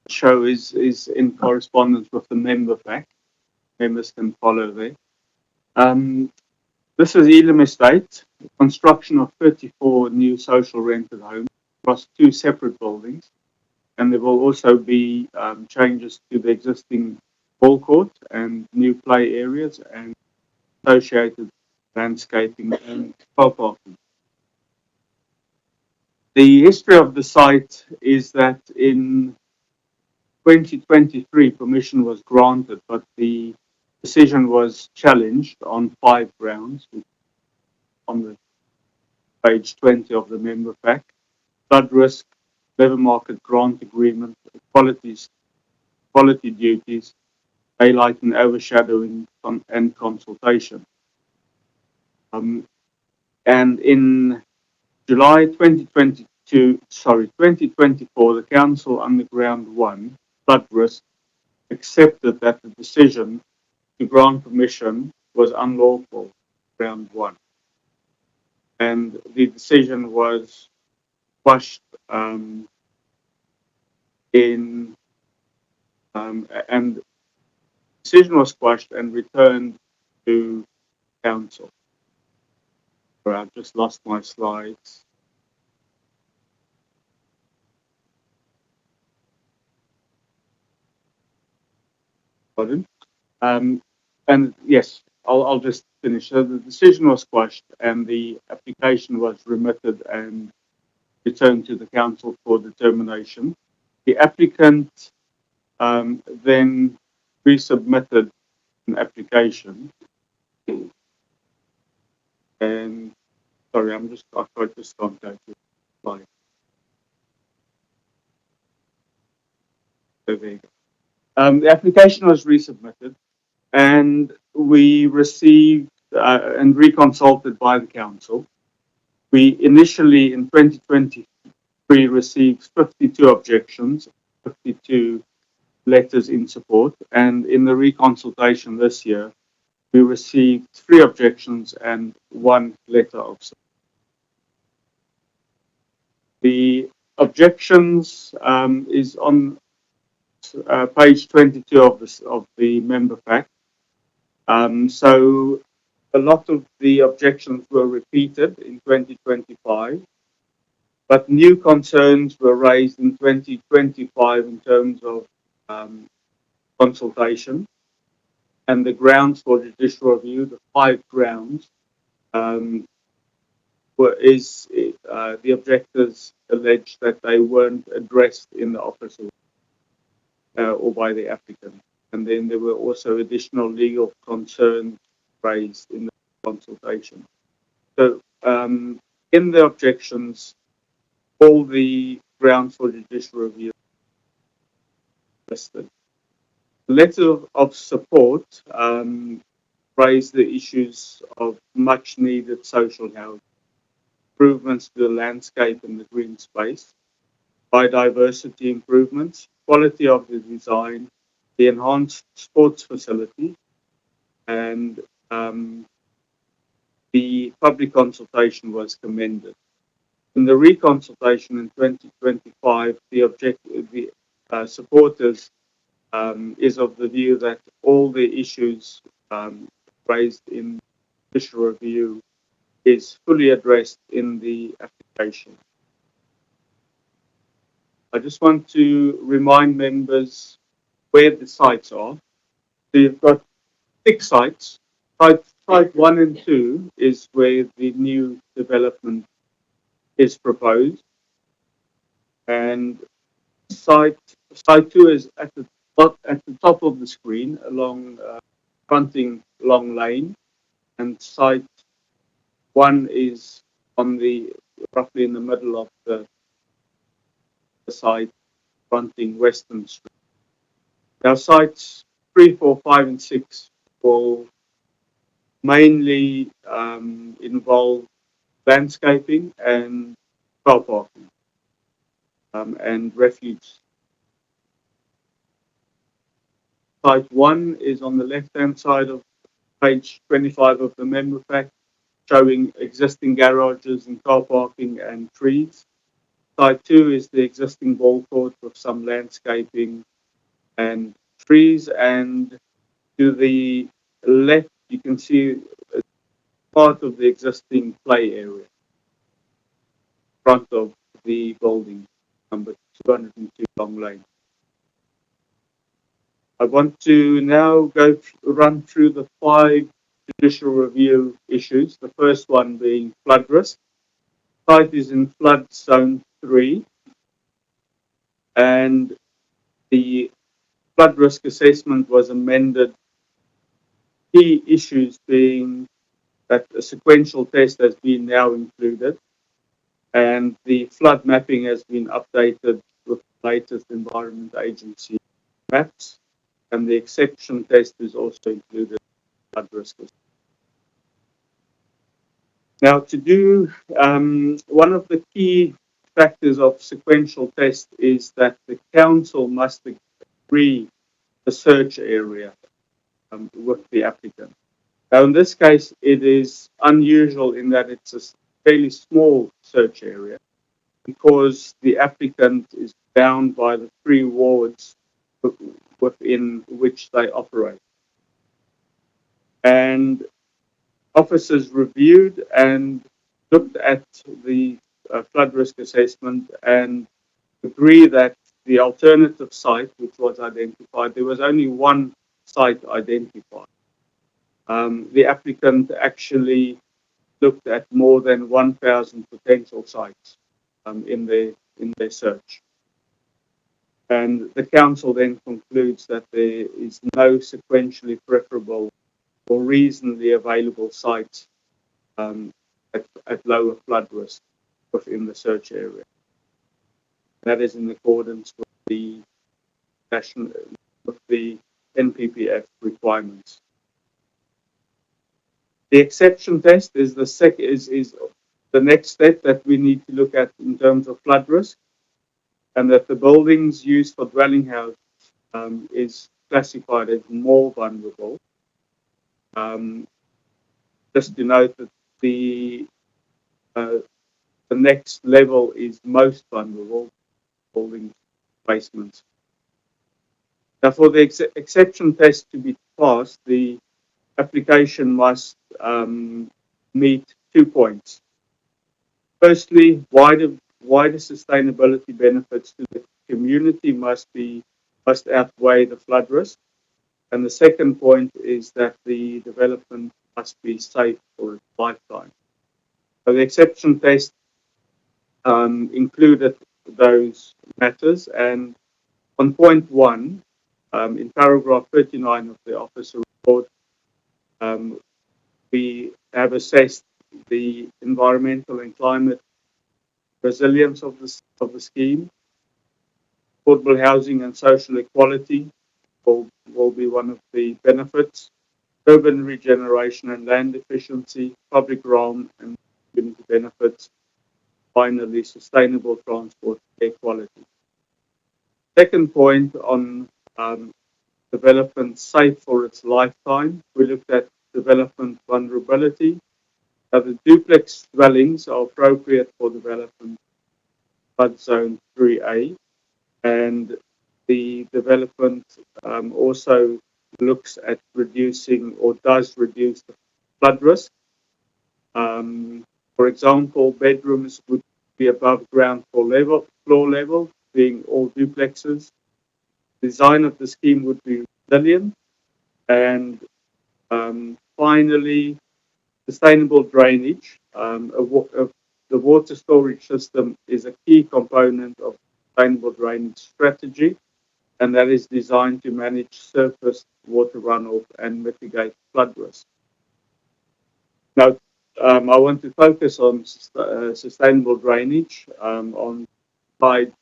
Speaker 2: Show is in correspondence with the member pack. Members can follow there. This is Elam Estate, construction of 34 new social rented homes across 2 separate buildings, and there will also be changes to the existing ball court and new play areas and associated landscaping and car parking. The history of the site is that in 2023 permission was granted, but the decision was challenged on 5 grounds on the page 20 of the member pack: flood risk, level market grant agreement, quality duties, daylight and overshadowing, and consultation. And in July 2024, the Council under Ground 1, flood risk, accepted that the decision to grant permission was unlawful, Ground 1. And the decision was quashed and decision was quashed and returned to Council. Sorry, I've just lost my slides. Pardon? And yes, I'll just finish. So the decision was quashed and the application was remitted and returned to the Council for determination. The applicant then resubmitted an application. And sorry, I tried to stop that slide. So there you go. The application was resubmitted, and we received and reconsulted by the Council. We initially, in 2023, received 52 objections, 52 letters in support, and in the reconsultation this year, we received 3 objections and 1 letter of support. The objections is on page 22 of the member pack. So a lot of the objections were repeated in 2025, but new concerns were raised in 2025 in terms of consultation. And the grounds for judicial review, the 5 grounds, the objectors alleged that they weren't addressed in the office or by the applicant. And then there were also additional legal concerns raised in the consultation. So in the objections, all the grounds for judicial review listed. The letter of support raised the issues of much needed social housing, improvements to the landscape and the green space, biodiversity improvements, quality of the design, the enhanced sports facility, and the public consultation was commended. In the reconsultation in 2025, the supporters is of the view that all the issues raised in judicial review is fully addressed in the application. I just want to remind members where the sites are. So you've got 6 sites. Site 1 and 2 is where the new development is proposed.
Speaker 10: And site 2 is at the top of the screen along fronting Long Lane, and site 1 is on the roughly in the middle of the site fronting Western Street. Now sites 3, 4, 5 and 6 will mainly involve landscaping and car parking and refuge. Site 1 is on the left-hand side of page 25 of the member pack, showing existing garages and car parking and trees. Site 2 is the existing ball court with some landscaping and trees, and to the left you can see part of the existing play area in front of the building number 202 Long Lane. I want to now run through the 5 judicial review issues. The first one being flood risk. Site is in flood zone 3, and the flood risk assessment was amended. Key issues being that a sequential test has been now included, and the flood mapping has been updated with the latest Environment Agency maps, and the exception test is also included in flood risk assessment. Now, to do one of the key factors of sequential test is that the council must agree the search area with the applicant. Now, in this case, it is unusual in that it's a fairly small search area because the applicant is bound by the 3 wards within which they operate. And officers reviewed and looked at the flood risk assessment and agree that the alternative site, which was identified, there was only one site identified. The applicant actually looked at more than 1,000 potential sites in their search. And the council then concludes that there is no sequentially preferable or reasonably available sites at lower flood risk within the search area. That is in accordance with the NPPF requirements. The exception test is the next step that we need to look at in terms of flood risk, and that the buildings used for dwelling houses is classified as more vulnerable. Just to note that the next level is most vulnerable, building basements. Now, for the exception test to be passed, the application must meet 2 points. Firstly, wider sustainability benefits to the community must outweigh the flood risk. And the second point is that the development must be safe for its lifetime. So the exception test included those matters, and on point 1, in paragraph 39 of the officer report, we have assessed the environmental and climate resilience of the scheme. Affordable housing and social equality will be one of the benefits. Urban regeneration and land efficiency, public realm and community benefits. Finally, sustainable transport, air quality. Second point on development safe for its lifetime, we looked at development vulnerability. The duplex dwellings are appropriate for development flood zone 3A, and the development also looks at reducing or does reduce the flood risk. For example, bedrooms would be above ground floor level, being all duplexes. Design of the scheme would be resilient, and finally, sustainable drainage. The water storage system is a key component of sustainable drainage strategy, and that is designed to manage surface water runoff and mitigate flood risk. Now, I want to focus on sustainable drainage on slide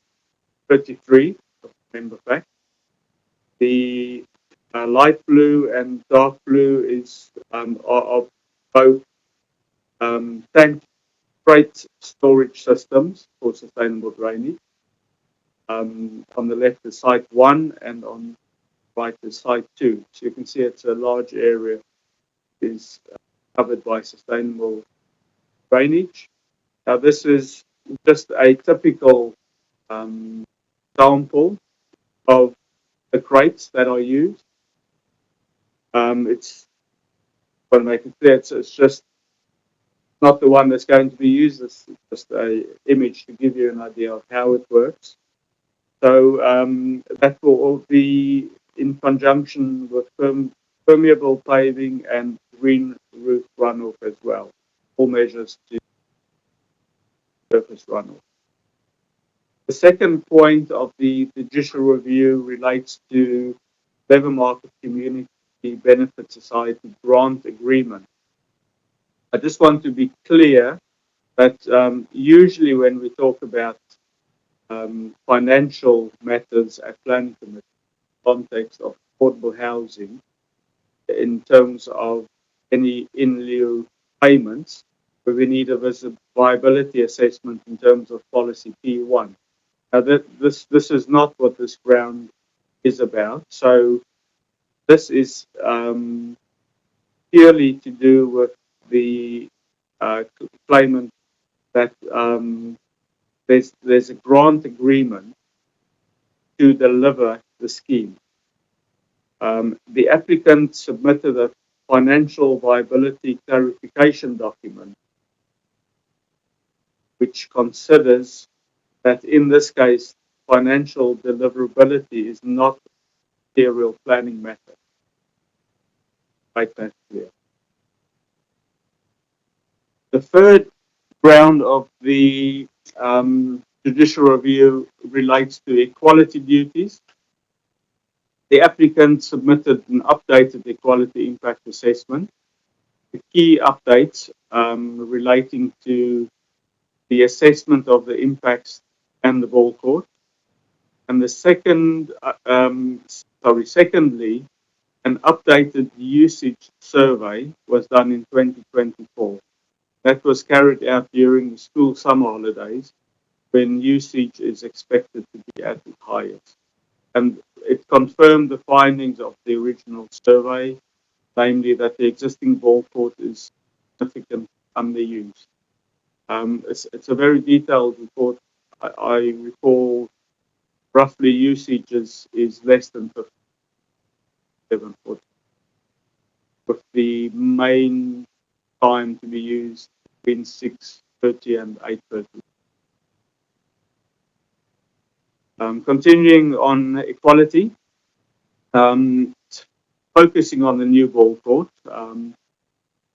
Speaker 10: 33 of the member fact. The light blue and dark blue is are both tank freight storage systems for sustainable drainage. On the left is site 1 and on the right is site 2. So you can see it's a large area is covered by sustainable drainage. Now this is just a typical sample of the crates that are used. It's want to make it clear, it's just not the one that's going to be used. It's just an image to give you an idea of how it works. So that will all be in conjunction with permeable paving and green roof runoff as well. All measures to surface runoff. The second point of the judicial review relates to Labour Market Community Benefit Society grant agreement. I just want to be clear that usually when we talk about financial matters at planning committee, context of affordable housing, in terms of any in lieu payments, where we need a viability assessment in terms of policy P1. Now, this is not what this grant is about. So this is purely to do with the claimant that there's a grant agreement to deliver the scheme. The applicant submitted a financial viability clarification document, which considers that in this case, financial deliverability is not a material planning matter. Make that clear. The third ground of the judicial review relates to equality duties. The applicant submitted an updated equality impact assessment. The key updates relating to the assessment of the impacts and the ball court. And the secondly, an updated usage survey was done in 2024. That was carried out during the school summer holidays when usage is expected to be at its highest. And it confirmed the findings of the original survey, namely that the existing ball court is significantly underused. It's a very detailed report. I recall roughly usage is less than 57, with the main time to be used between 6:30 and 8:30. Continuing on equality, focusing on the new ball court,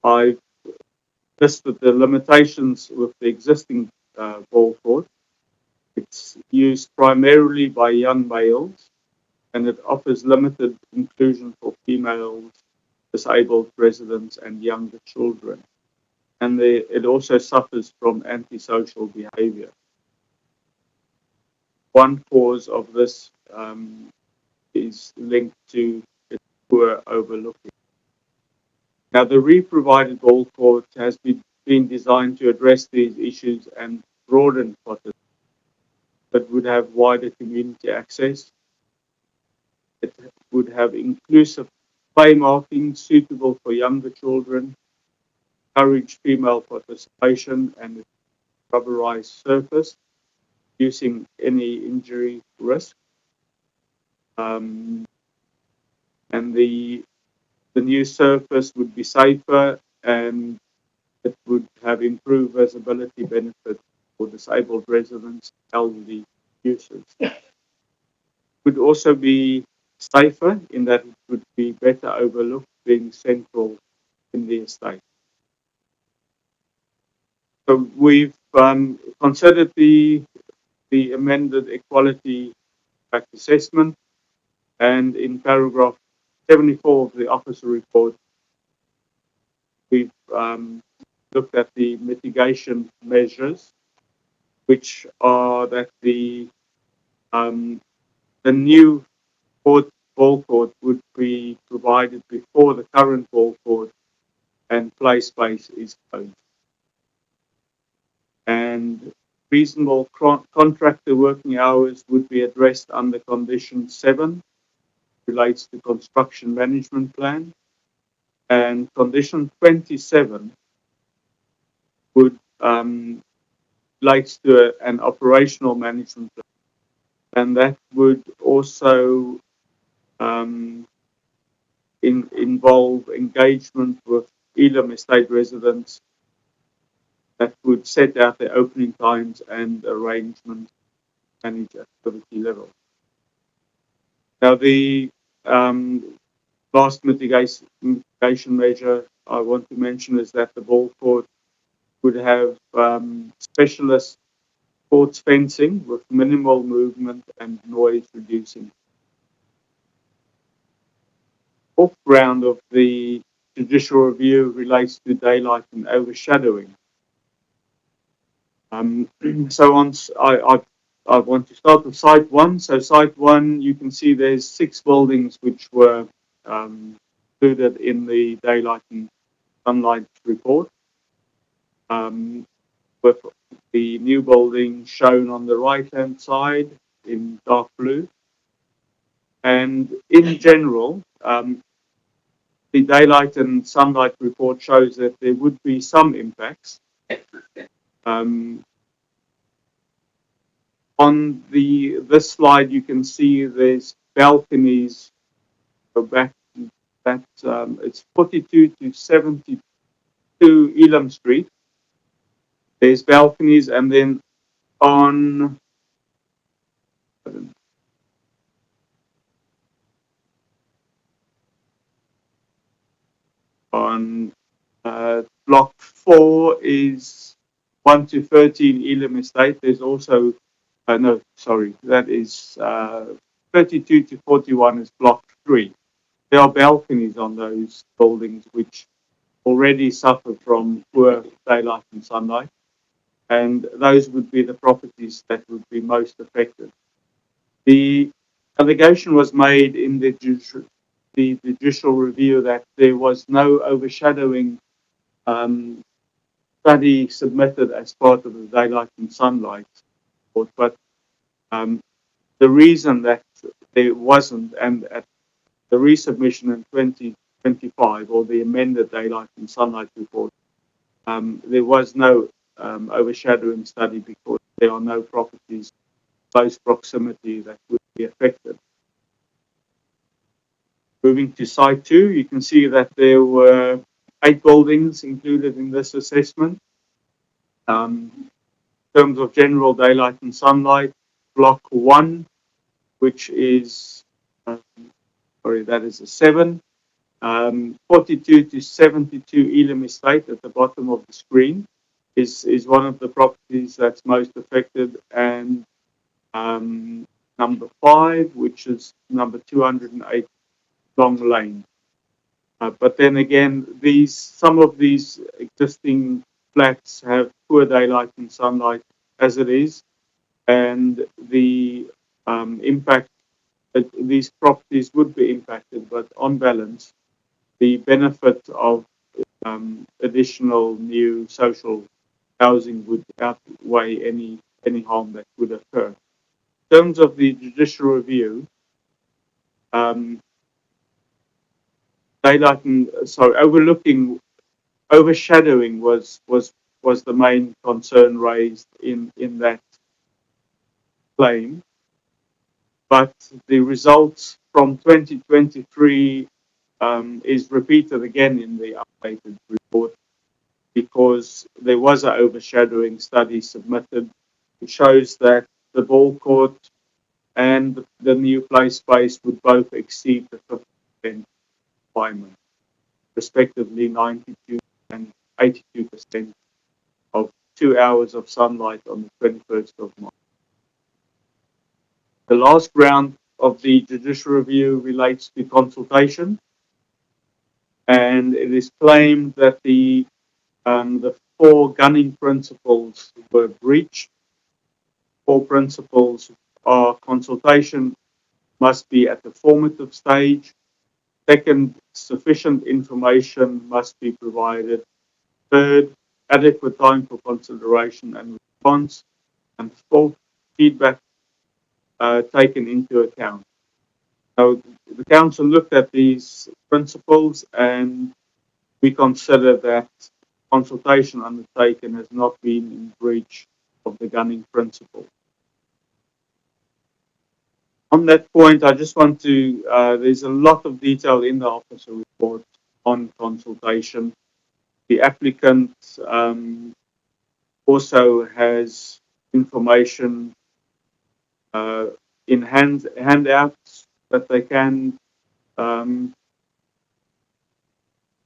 Speaker 10: I've listed the limitations with the existing ball court. It's used primarily by young males, and it offers limited inclusion for females, disabled residents, and younger children. And it also suffers from antisocial behavior. One cause of this is linked to poor overlooking. Now, the re-provided ball court has been designed to address these issues and broaden participation, but would have wider community access. It would have inclusive play marking suitable for younger children, encourage female participation, and a rubberized surface, reducing any injury risk. And the new surface would be safer, and it would have improved visibility benefits for disabled residents, elderly users. It would also be safer in that it would be better overlooked, being central in the estate. So we've considered the the amended equality impact assessment, and in paragraph 74 of the officer report, we've looked at the mitigation measures, which are that the new ball court would be provided before the current ball court and play space is closed. And reasonable contractor working hours would be addressed under condition 7, relates to construction management plan. And condition 27 would relates to an operational management plan. And that would also involve engagement with Elam Estate residents that would set out their opening times and arrangements, manage activity level. Now, the last mitigation measure I want to mention is that the ball court would have specialist sports fencing with minimal movement and noise reducing. Fourth round of the judicial review relates to daylight and overshadowing. So I want to start with site 1. So site 1, you can see there's 6 buildings which were included in the daylight and sunlight report, with the new building shown on the right-hand side in dark blue. And in general, the daylight and sunlight report shows that there would be some impacts. On this slide, you can see there's balconies. Go back. It's 42 to 72 Elam Street. There's balconies, and then on block 4 is 1 to 13 Elam Estate. There's also no, sorry, that is 32 to 41 is block 3. There are balconies on those buildings which already suffer from poor daylight and sunlight, and those would be the properties that would be most affected. The allegation was made in the judicial review that there was no overshadowing study submitted as part of the daylight and sunlight report, but the reason that there wasn't, and at the resubmission in 2025, or the amended daylight and sunlight report, there was no overshadowing study because there are no properties close proximity that would be affected. Moving to site 2, you can see that there were 8 buildings included in this assessment. In terms of general daylight and sunlight, block 1, which is, that is a 7, 42 to 72 Elam Estate at the bottom of the screen is one of the properties that's most affected, and number 5, which is number 208 Long Lane. But then again, some of these existing flats have poor daylight and sunlight as it is, and the impact that these properties would be impacted, but on balance, the benefit of additional new social housing would outweigh any harm that would occur. In terms of the judicial review, overshadowing was the main concern raised in that claim. But the results from 2023 is repeated again in the updated report, because there was an overshadowing study submitted which shows that the ball court and the new play space would both exceed the 50% requirement, respectively 92 and 82% of 2 hours of sunlight on the 21st of March. The last round of the judicial review relates to consultation, and it is claimed that the 4 gunning principles were breached. 4 principles are: consultation must be at the formative stage. Second, sufficient information must be provided. Third, adequate time for consideration and response. And fourth, feedback taken into account. So the council looked at these principles, and we consider that consultation undertaken has not been in breach of the gunning principle. On that point, I just want to, there's a lot of detail in the officer report on consultation. The applicant also has information in handouts that they can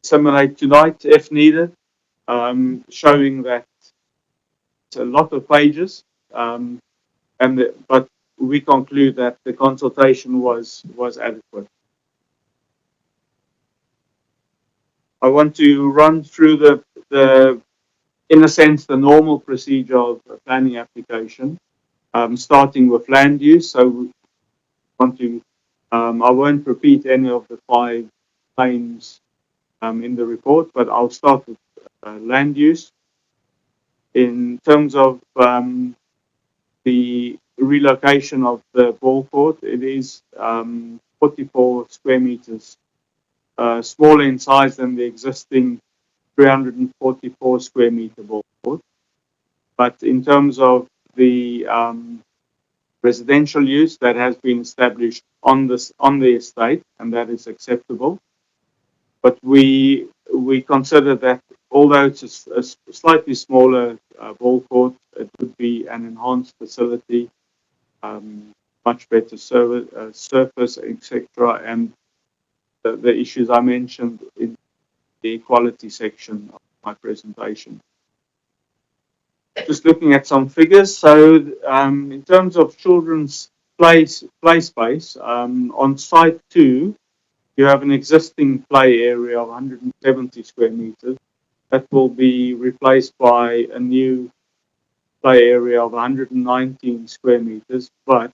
Speaker 10: disseminate tonight if needed, showing that it's a lot of pages, but we conclude that the consultation was adequate. I want to run through the in a sense, the normal procedure of a planning application, starting with land use. So I won't repeat any of the 5 claims in the report, but I'll start with land use. In terms of the relocation of the ball court, it is 44 square meters smaller in size than the existing 344 square meter ball court. But in terms of the residential use that has been established on the estate, and that is acceptable. But we consider that although it's a slightly smaller ball court, it would be an enhanced facility, much better surface, etc. And the issues I mentioned in the equality section of my presentation. Just looking at some figures. So in terms of children's play space, on site 2, you have an existing play area of 170 square meters that will be replaced by a new play area of 119 square meters, but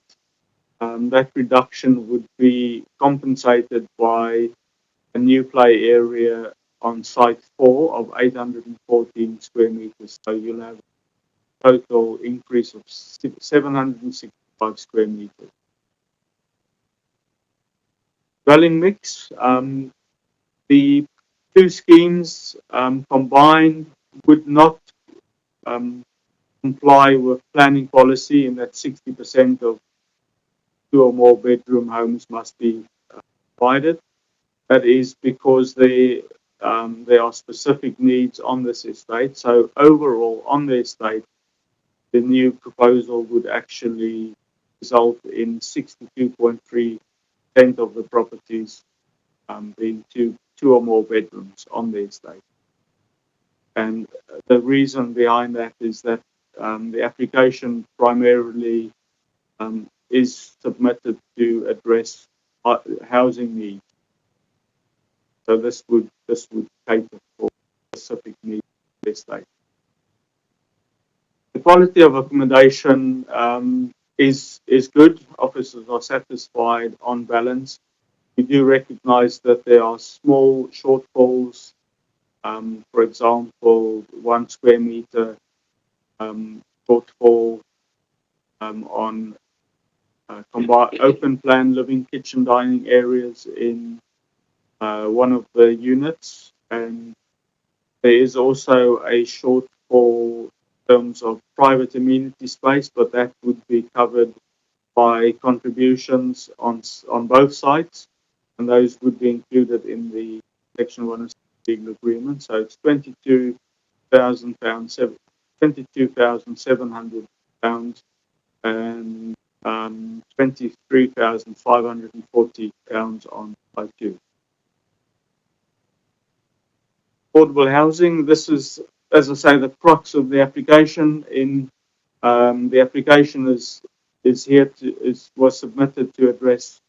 Speaker 10: that reduction would be compensated by a new play area on site 4 of 814 square meters. So you'll have a total increase of 765 square meters. Dwelling mix, the 2 schemes combined would not comply with planning policy in that 60% of 2 or more bedroom homes must be provided. That is because there are specific needs on this estate. So overall, on the estate, the new proposal would actually result in 62.3% of the properties being 2 or more bedrooms on the estate. And the reason behind that is that the application primarily is submitted to address housing needs. So this would cater for specific needs of the estate. The quality of accommodation is good. Officers are satisfied on balance. We do recognize that there are small shortfalls. For example, 1 square meter shortfall on open plan living, kitchen, dining areas in one of the units, and there is also a shortfall in terms of private amenity space, but that would be covered by contributions on both sites, and those would be included in the Section 106 legal agreement. So it's £22,000, £22,700, and £23,540 on site 2. Affordable housing, this is, as I say, the crux of the application. The application is was submitted to address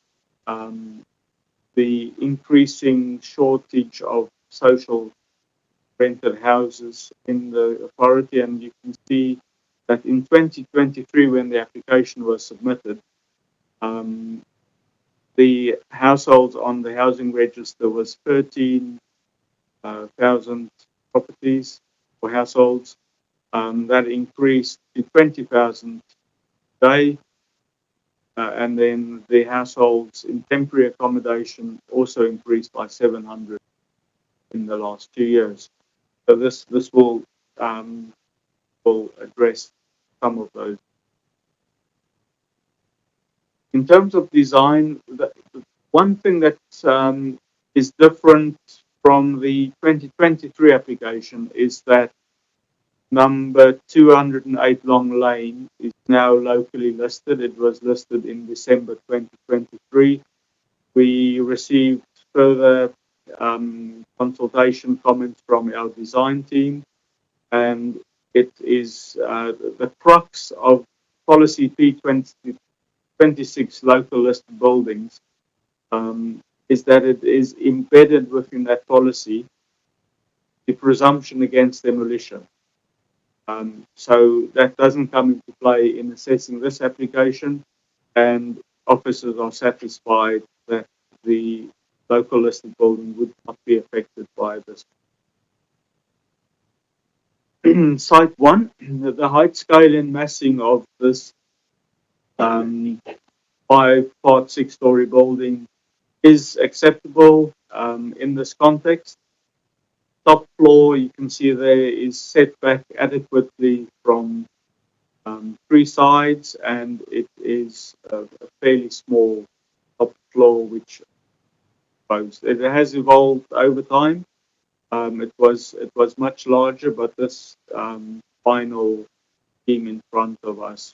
Speaker 10: the increasing shortage of social rented houses in the authority, and you can see that in 2023, when the application was submitted, the households on the housing register was 13,000 properties or households. That increased to 20,000 today. And then the households in temporary accommodation also increased by 700 in the last 2 years. So this will address some of those. In terms of design, one thing that is different from the 2023 application is that number 208 Long Lane is now locally listed. It was listed in December 2023. We received further consultation comments from our design team, and it is the crux of policy P26 local listed buildings is that it is embedded within that policy the presumption against demolition. So that doesn't come into play in assessing this application, and officers are satisfied that the local listed building would not be affected by this. Site 1, the height, scale and massing of this 5-part 6-story building is acceptable in this context. Top floor, you can see there is set back adequately from 3 sides, and it is a fairly small top floor, which it has evolved over time. It was much larger, but this final scheme in front of us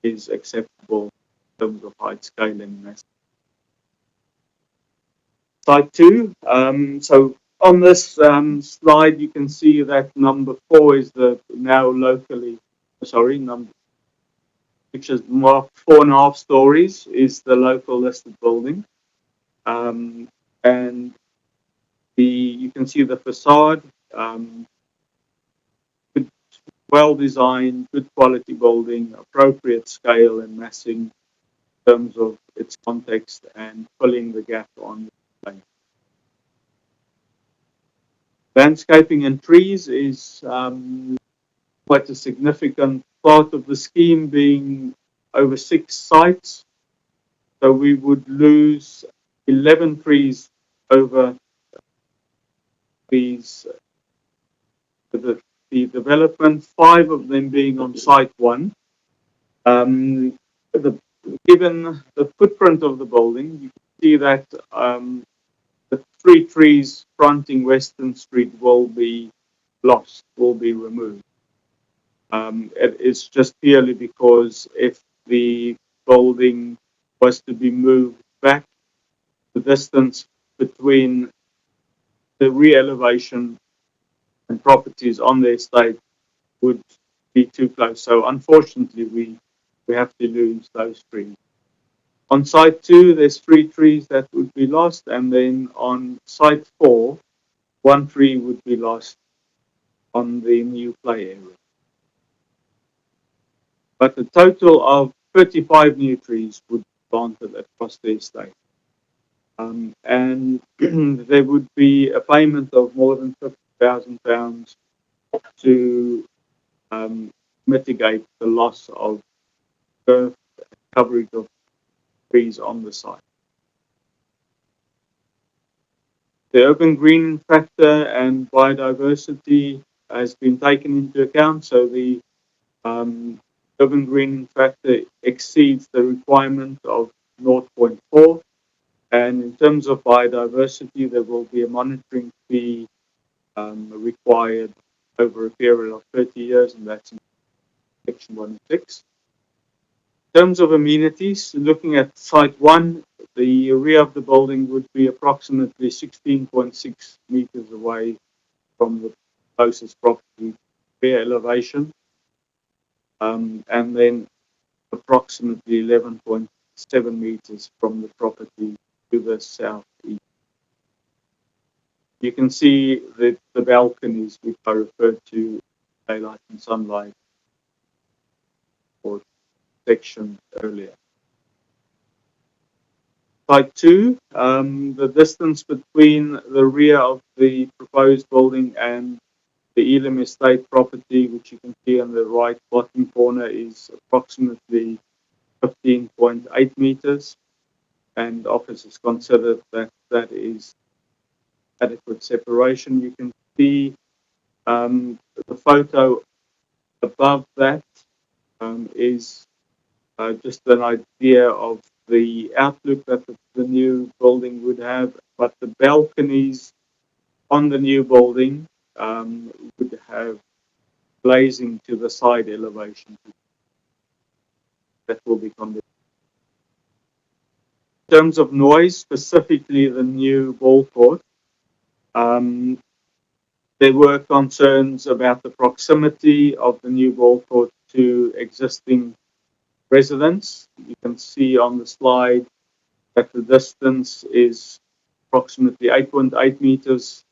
Speaker 10: is acceptable in terms of height, scale, and mass. Site 2. So on this slide, you can see that number 4 is the now locally, which is more 4.5 stories, is the local listed building. And you can see the facade, well designed, good quality building, appropriate scale and massing in terms of its context, and filling the gap on the plane. Landscaping and trees is quite a significant part of the scheme, being over 6 sites. So we would lose 11 trees over the development, 5 of them being on site 1. Given the footprint of the building, you can see that the 3 trees fronting Western Street will be lost, will be removed. It is just purely because if the building was to be moved back, the distance between the re-elevation and properties on the estate would be too close. So unfortunately, we have to lose those trees. On site 2, there's 3 trees that would be lost, and then on site 4, 1 tree would be lost on the new play area. But a total of 35 new trees would be planted across the estate. And there would be a payment of more than £50,000 to mitigate the loss of earth coverage of trees on the site. The urban green factor and biodiversity has been taken into account, so the urban green factor exceeds the requirement of 0.4. And in terms of biodiversity, there will be a monitoring fee required over a period of 30 years, and that's in section 106. In terms of amenities, looking at site 1, the rear of the building would be approximately 16.6 meters away from the closest property rear elevation. And then the approximately 11.7 meters from the property to the southeast. You can see the balconies which I referred to, daylight and sunlight, or section earlier. Site 2, the distance between the rear of the proposed building and the Elam Estate property, which you can see on the right bottom corner, is approximately 15.8 meters, and officers consider that that is adequate separation. You can see the photo above that is just an idea of the outlook that the new building would have, but the balconies on the new building would have glazing to the side elevation. That will be conditioned. In terms of noise, specifically the new ball court, there were concerns about the proximity of the new ball court to existing residents. You can see on the slide that the distance is approximately 8.8 meters.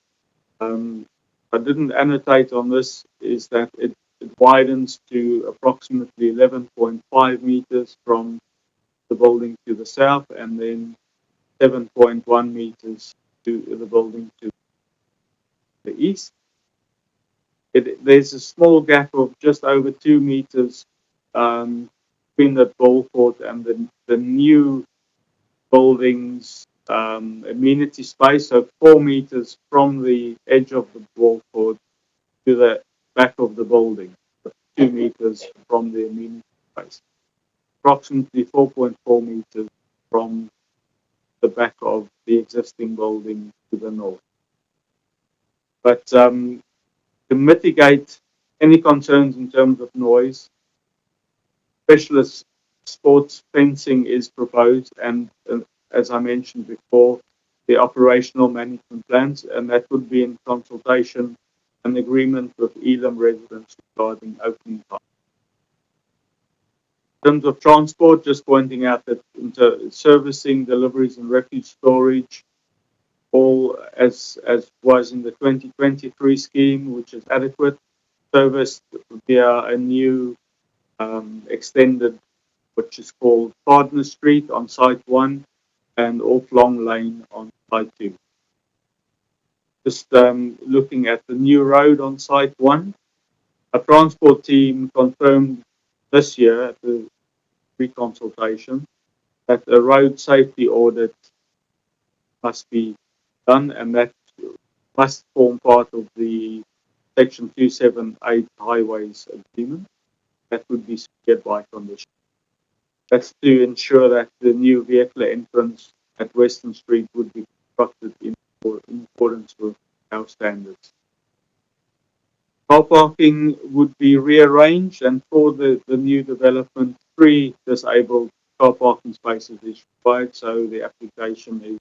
Speaker 10: I didn't annotate on this is that it widens to approximately 11.5 meters from the building to the south, and then 7.1 meters to the building to the east. There's a small gap of just over 2 meters between the ball court and the new building's amenity space, so 4 meters from the edge of the ball court to the back of the building, 2 meters from the amenity space. Approximately 4.4 meters from the back of the existing building to the north. But to mitigate any concerns in terms of noise, specialist sports fencing is proposed, and as I mentioned before, the operational management plans, and that would be in consultation and agreement with Elam residents regarding opening time. In terms of transport, just pointing out that servicing, deliveries and refuge storage, all as was in the 2023 scheme, which is adequate, serviced via a new extended, which is called Partner Street on Site 1 and off Long Lane on Site 2. Just looking at the new road on Site 1, a transport team confirmed this year at the pre-consultation that a road safety audit must be done, and that must form part of the Section 278 Highways Agreement. That would be secured by condition. That's to ensure that the new vehicle entrance at Western Street would be constructed in accordance with our standards. Car parking would be rearranged, and for the new development, 3 disabled car parking spaces is required, so the application is in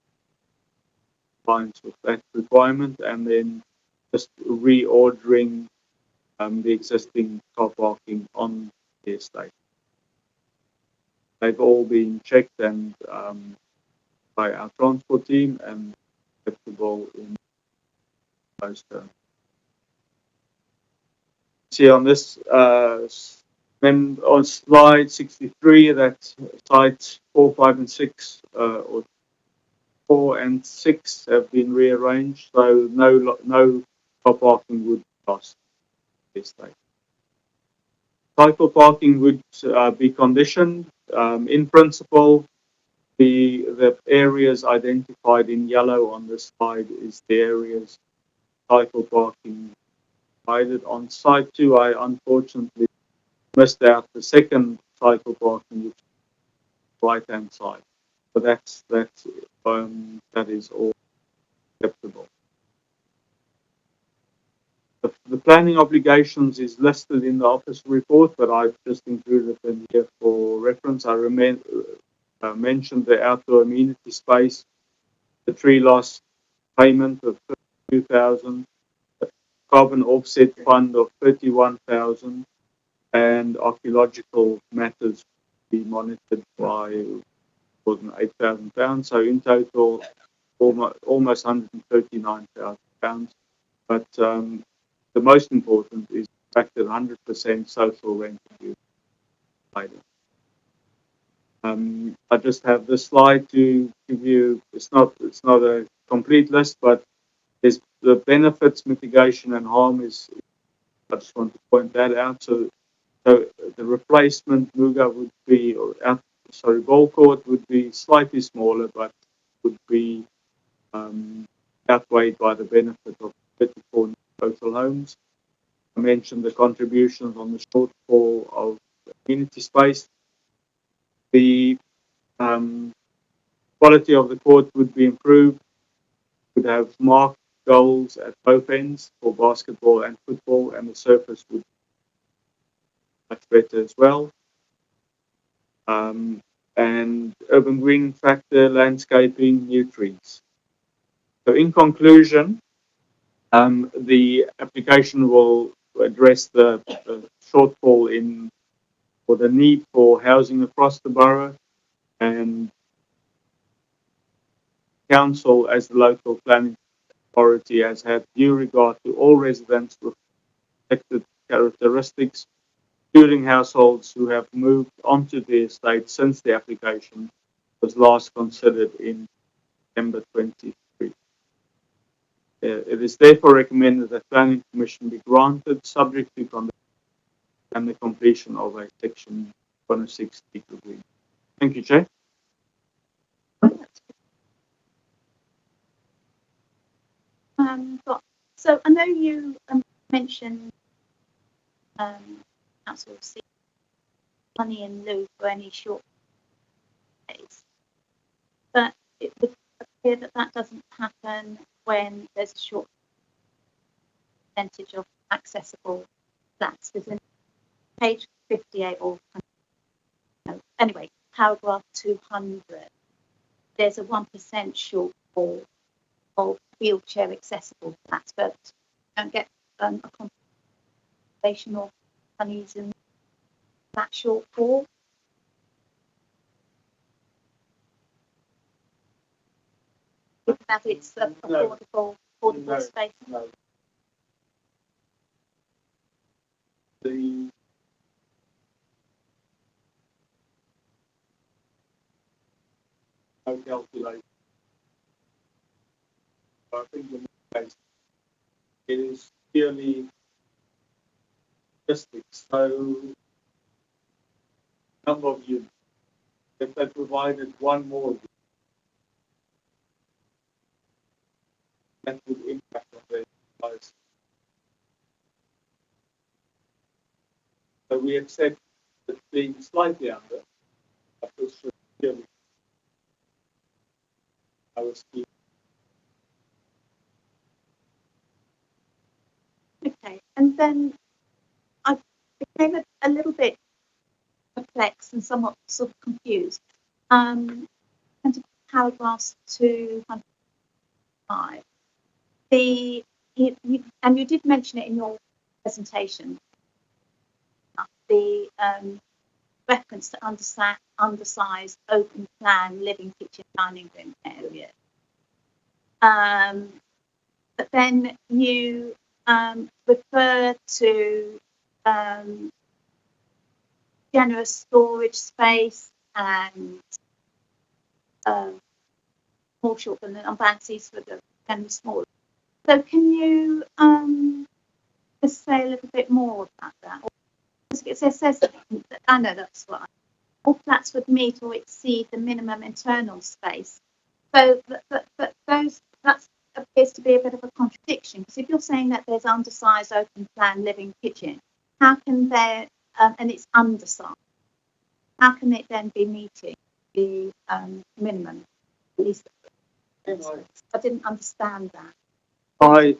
Speaker 10: compliance with that requirement, and then just reordering the existing car parking on the estate. They've all been checked and by our transport team and acceptable in those terms. See on this, then on slide 63, that sites 4, 5, and 6, or 4 and 6 have been rearranged, so no car parking would be lost this estate. Cycle parking would be conditioned. In principle, the areas identified in yellow on this slide is the areas cycle parking provided. On Site 2, I unfortunately missed out the second cycle parking, which is right-hand side. But that is all acceptable. The planning obligations is listed in the office report, but I've just included them here for reference. I mentioned the outdoor amenity space, the tree loss payment of 32,000, the carbon offset fund of 31,000, and archaeological matters be monitored by more than £8,000. So in total, almost £139,000. But the most important is the fact that 100% social rent is provided. I just have this slide to give you. It's not a complete list, but there's the benefits, mitigation, and harm is. I just want to point that out. So the replacement Muga would be, ball court would be slightly smaller, but would be outweighed by the benefit of 34 total homes. I mentioned the contributions on the shortfall of community space. The quality of the court would be improved. Would have marked goals at both ends for basketball and football, and the surface would be much better as well. And urban green factor, landscaping, new trees. So in conclusion, the application will address the shortfall or the need for housing across the borough, and council as the local planning authority has had due regard to all residents with protected characteristics, including households who have moved onto the estate since the application was last considered in September 23. It is therefore recommended that planning permission be granted subject to conditions and the completion of a section 106 agreement. Thank you, Chair.
Speaker 1: So I know you mentioned council receiving money in lieu for any short days, but it would appear that that doesn't happen when there's a short percentage of accessible flats. Within page 58 or anyway, paragraph 200, there's a 1% shortfall of wheelchair accessible flats, but don't get a compensation of monies in that shortfall. That it's affordable space.
Speaker 10: No. The no calculation. I think in this case it is purely statistics. So number of units. If they provided one more, that would impact on their price. So we accept that being slightly under, but this should purely our scheme.
Speaker 1: Okay, and then I became a little bit perplexed and somewhat sort of confused. And paragraphs 205. And you did mention it in your presentation. The reference to undersized open plan living kitchen dining room area. But then you refer to generous storage space and more short than fancies for the generous small. So can you just say a little bit more about that? It says I know that's right. All flats would meet or exceed the minimum internal space. So but that appears to be a bit of a contradiction, because if you're saying that there's undersized open plan living kitchen, how can there and it's undersized, how can it then be meeting the minimum? At least I didn't understand that.
Speaker 10: I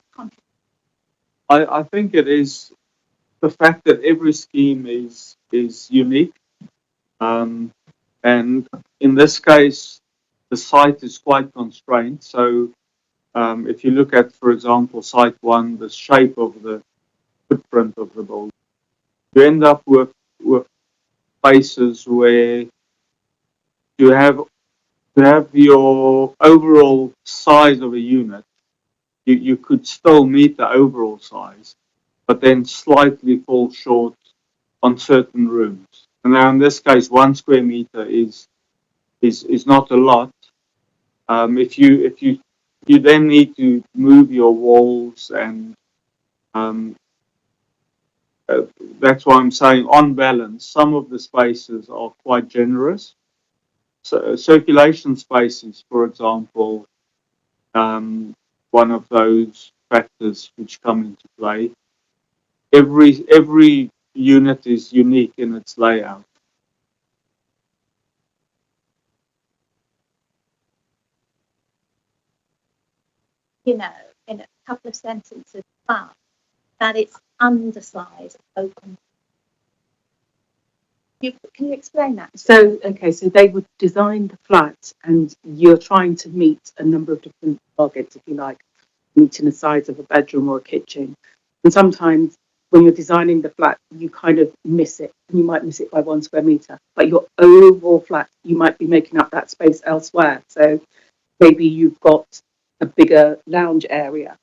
Speaker 10: think it is the fact that every scheme is unique, and in this case the site is quite constrained. So if you look at, for example, site 1, the shape of the footprint of the building, you end up with spaces where you have your overall size of a unit. You could still meet the overall size, but then slightly fall short on certain rooms. And now in this case, 1 square meter is not a lot. If you then need to move your walls, and that's why I'm saying, on balance, some of the spaces are quite generous. So circulation spaces, for example, one of those factors which come into play. Every unit is unique in its layout.
Speaker 1: You know, in a couple of sentences, but that it's undersized, open. Can you explain that?
Speaker 11: So, okay, so they would design the flat and you're trying to meet a number of different targets, if you like, meeting the size of a bedroom or a kitchen. And sometimes when you're designing the flat, you kind of miss it. And you might miss it by 1 square meter, but your overall flat, you might be making up that space elsewhere. So maybe you've got a bigger lounge area.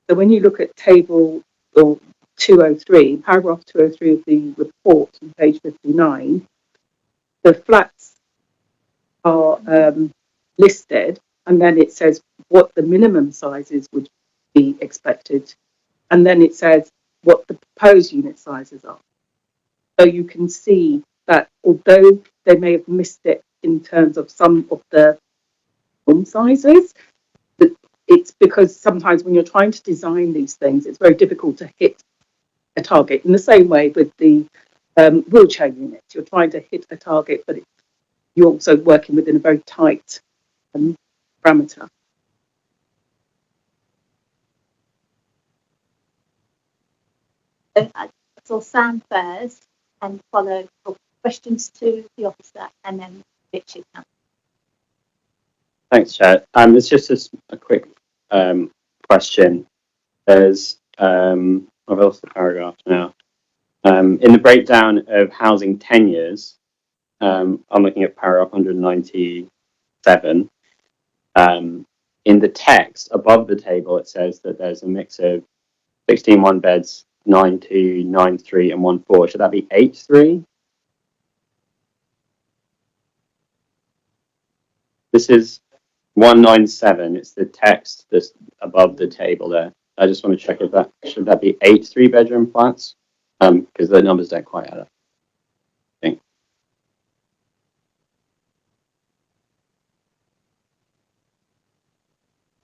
Speaker 11: So when you look at table or 203, paragraph 203 of the report on page 59, the flats are listed, and then it says what the minimum sizes would be expected, and then it says what the proposed unit sizes are. So you can see that although they may have missed it in terms of some of the room sizes, it's because sometimes when you're trying to design these things, it's very difficult to hit a target. In the same way with the wheelchair units, you're trying to hit a target, but you're also working within a very tight parameter.
Speaker 1: I saw Sam first, and follow questions to the officer, and then Richard.
Speaker 6: Thanks, Chair. It's just a quick question. There's I've lost the paragraph now. In the breakdown of housing tenures, I'm looking at paragraph 197. In the text above the table, it says that there's a mix of 16 one beds, 9 2, 9 3, and 1 4. Should that be 8 3? This is 197. It's the text that's above the table there. I just want to check if that should that be 8 3-bedroom flats, because the numbers don't quite add up. I think.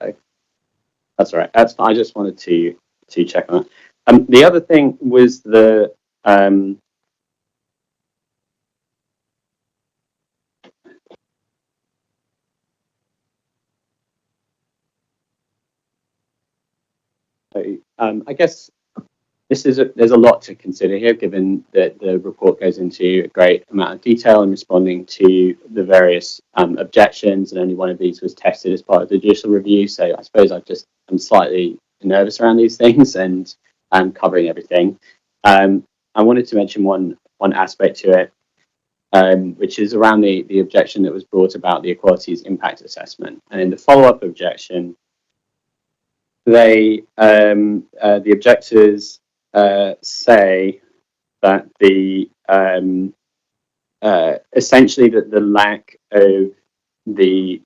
Speaker 6: Okay. That's all right. I just wanted to check on that. The other thing was the I guess there's a lot to consider here, given that the report goes into a great amount of detail in responding to the various objections, and only one of these was tested as part of the judicial review. So I suppose I'm slightly nervous around these things, and I'm covering everything. I wanted to mention one aspect to it, which is around the objection that was brought about the equalities impact assessment. And in the follow-up objection, the objectors say that the essentially that the lack of the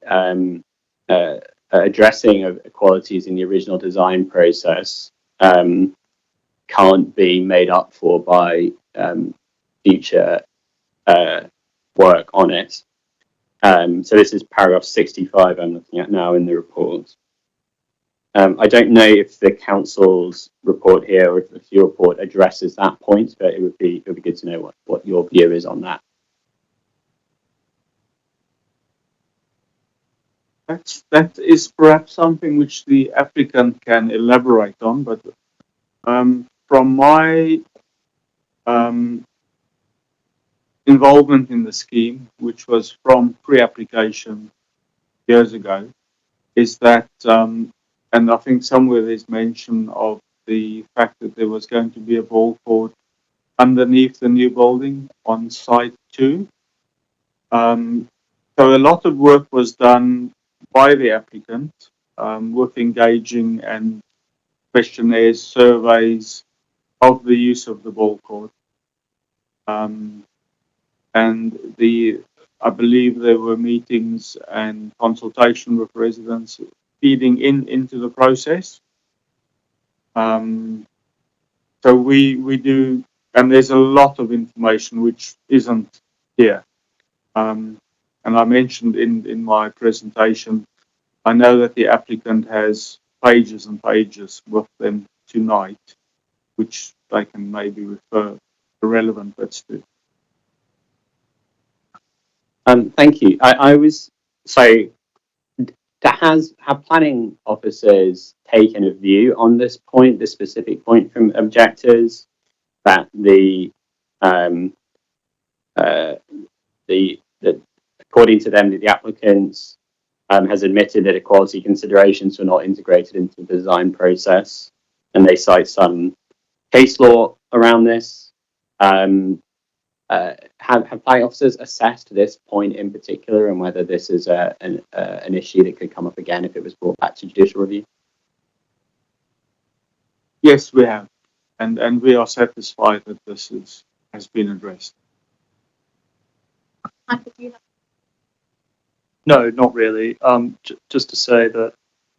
Speaker 6: addressing of equalities in the original design process can't be made up for by future work on it. So this is paragraph 65 I'm looking at now in the report. I don't know if the council's report here or if your report addresses that point, but it would be good to know what your view is on that.
Speaker 10: That is perhaps something which the applicant can elaborate on, but from my involvement in the scheme, which was from pre-application years ago, is that and I think somewhere there's mention of the fact that there was going to be a ball court underneath the new building on site T2. So a lot of work was done by the applicant with engaging and questionnaires, surveys of the use of the ball court. And I believe there were meetings and consultation with residents feeding into the process. So we do, and there's a lot of information which isn't here. And I mentioned in my presentation, I know that the applicant has pages and pages with them tonight, which they can maybe refer the relevant bits to.
Speaker 6: Thank you. I was so. Have planning officers taken a view on this point, this specific point from objectors, that according to them, the applicants has admitted that equality considerations were not integrated into the design process, and they cite some case law around this. Have planning officers assessed this point in particular, and whether this is an issue that could come up again if it was brought back to judicial review?
Speaker 10: Yes, we have, and we are satisfied that this has been addressed.
Speaker 1: Michael, do you have?
Speaker 7: No, not really. Just to say that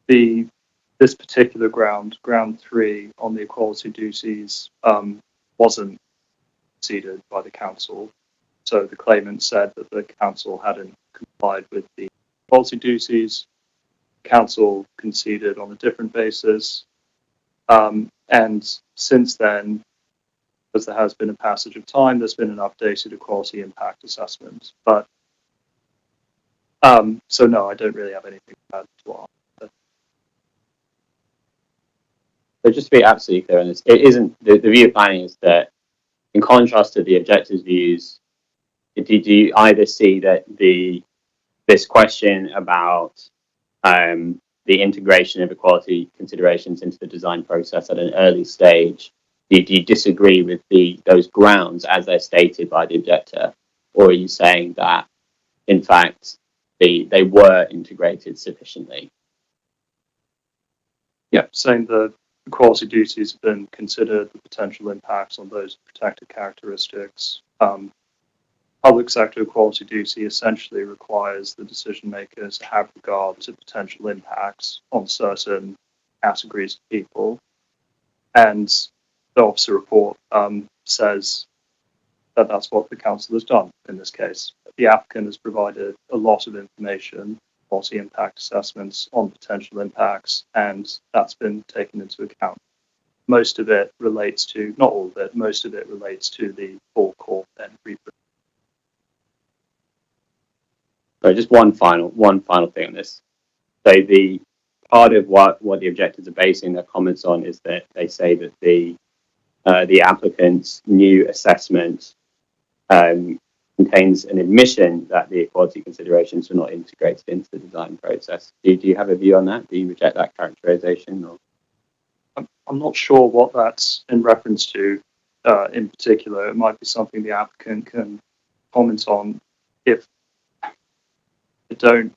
Speaker 7: this particular ground 3 on the equality duties, wasn't conceded by the council. So the claimant said that the council hadn't complied with the equality duties. Council conceded on a different basis. And since then, as there has been a passage of time, there's been an updated equality impact assessment. But so no, I don't really have anything to add to what.
Speaker 6: So just to be absolutely clear on this, it isn't the view of planning is that, in contrast to the objectives' views, do you either see that this question about the integration of equality considerations into the design process at an early stage, do you disagree with those grounds as they're stated by the objector, or are you saying that in fact they were integrated sufficiently?
Speaker 7: Yeah, saying the equality duties have been considered, the potential impacts on those protected characteristics. Public sector equality duty essentially requires the decision makers to have regard to potential impacts on certain categories of people. And the officer report says that that's what the council has done in this case. The applicant has provided a lot of information, equality impact assessments on potential impacts, and that's been taken into account. Most of it relates to, not all of it, most of it relates to the ball court and reproduction.
Speaker 6: So just one final thing on this. So the part of what the objectors are basing their comments on is that they say that the applicant's new assessment contains an admission that the equality considerations were not integrated into the design process. Do you have a view on that? Do you reject that characterization? Or?
Speaker 7: I'm not sure what that's in reference to in particular. It might be something the applicant can comment on. If I don't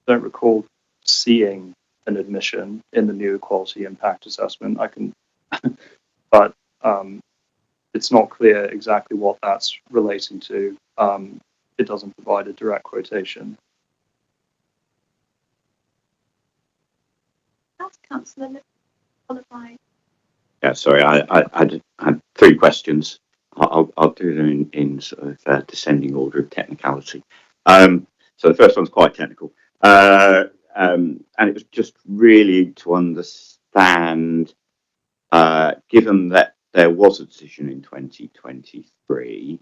Speaker 7: recall seeing an admission in the new equality impact assessment. I can, but it's not clear exactly what that's relating to. It doesn't provide a direct quotation.
Speaker 1: That's Councillor qualified.
Speaker 3: Yeah, sorry, I had 3 questions. I'll do them in sort of descending order of technicality. So the first one's quite technical, and it was just really to understand, given that there was a decision in 2023,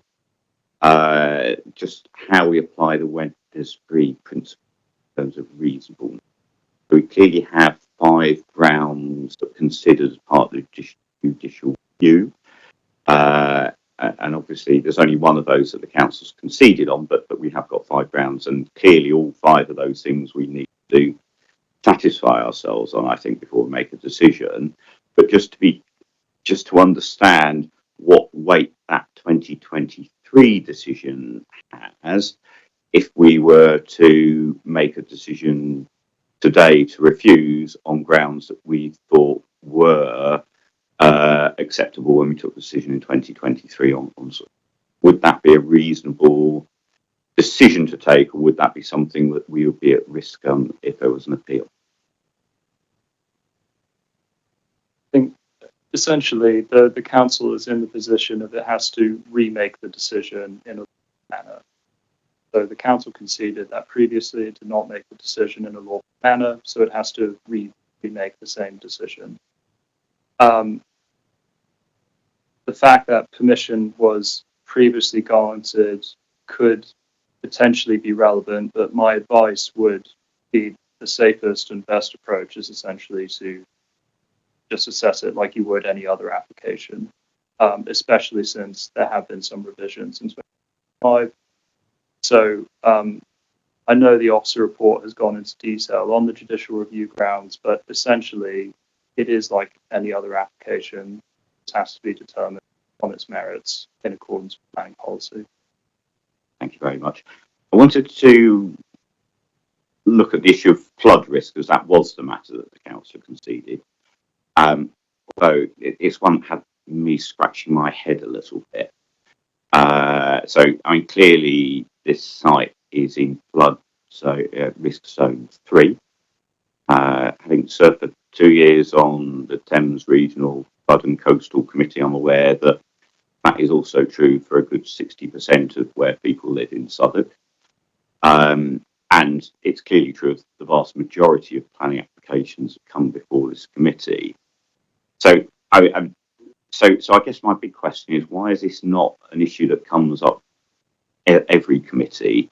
Speaker 3: just how we apply the Wednesbury principle in terms of reasonableness. So we clearly have 5 grounds that are considered as part of the judicial review. And obviously there's only one of those that the council's conceded on, but we have got 5 grounds, and clearly all 5 of those things we need to satisfy ourselves on, I think, before we make a decision. But just to understand what weight that 2023 decision has if we were to make a decision today to refuse on grounds that we thought were acceptable when we took the decision in 2023 on would that be a reasonable decision to take, or would that be something that we would be at risk if there was an appeal?
Speaker 7: I think essentially the council is in the position of it has to remake the decision in a manner. So the council conceded that previously it did not make the decision in a lawful manner, so it has to remake the same decision. The fact that permission was previously granted could potentially be relevant, but my advice would be the safest and best approach is essentially to just assess it like you would any other application, especially since there have been some revisions in 2025. So I know the officer report has gone into detail on the judicial review grounds, but essentially it is like any other application. It has to be determined on its merits in accordance with planning policy.
Speaker 3: Thank you very much. I wanted to look at the issue of flood risk, because that was the matter that the council conceded. Although it's one that had me scratching my head a little bit. So, I mean, clearly this site is in flood risk zone 3. Having served for 2 years on the Thames Regional Flood and Coastal Committee, I'm aware that that is also true for a good 60% of where people live in Southwark. And it's clearly true of the vast majority of planning applications that come before this committee. So I guess my big question is, why is this not an issue that comes up at every committee,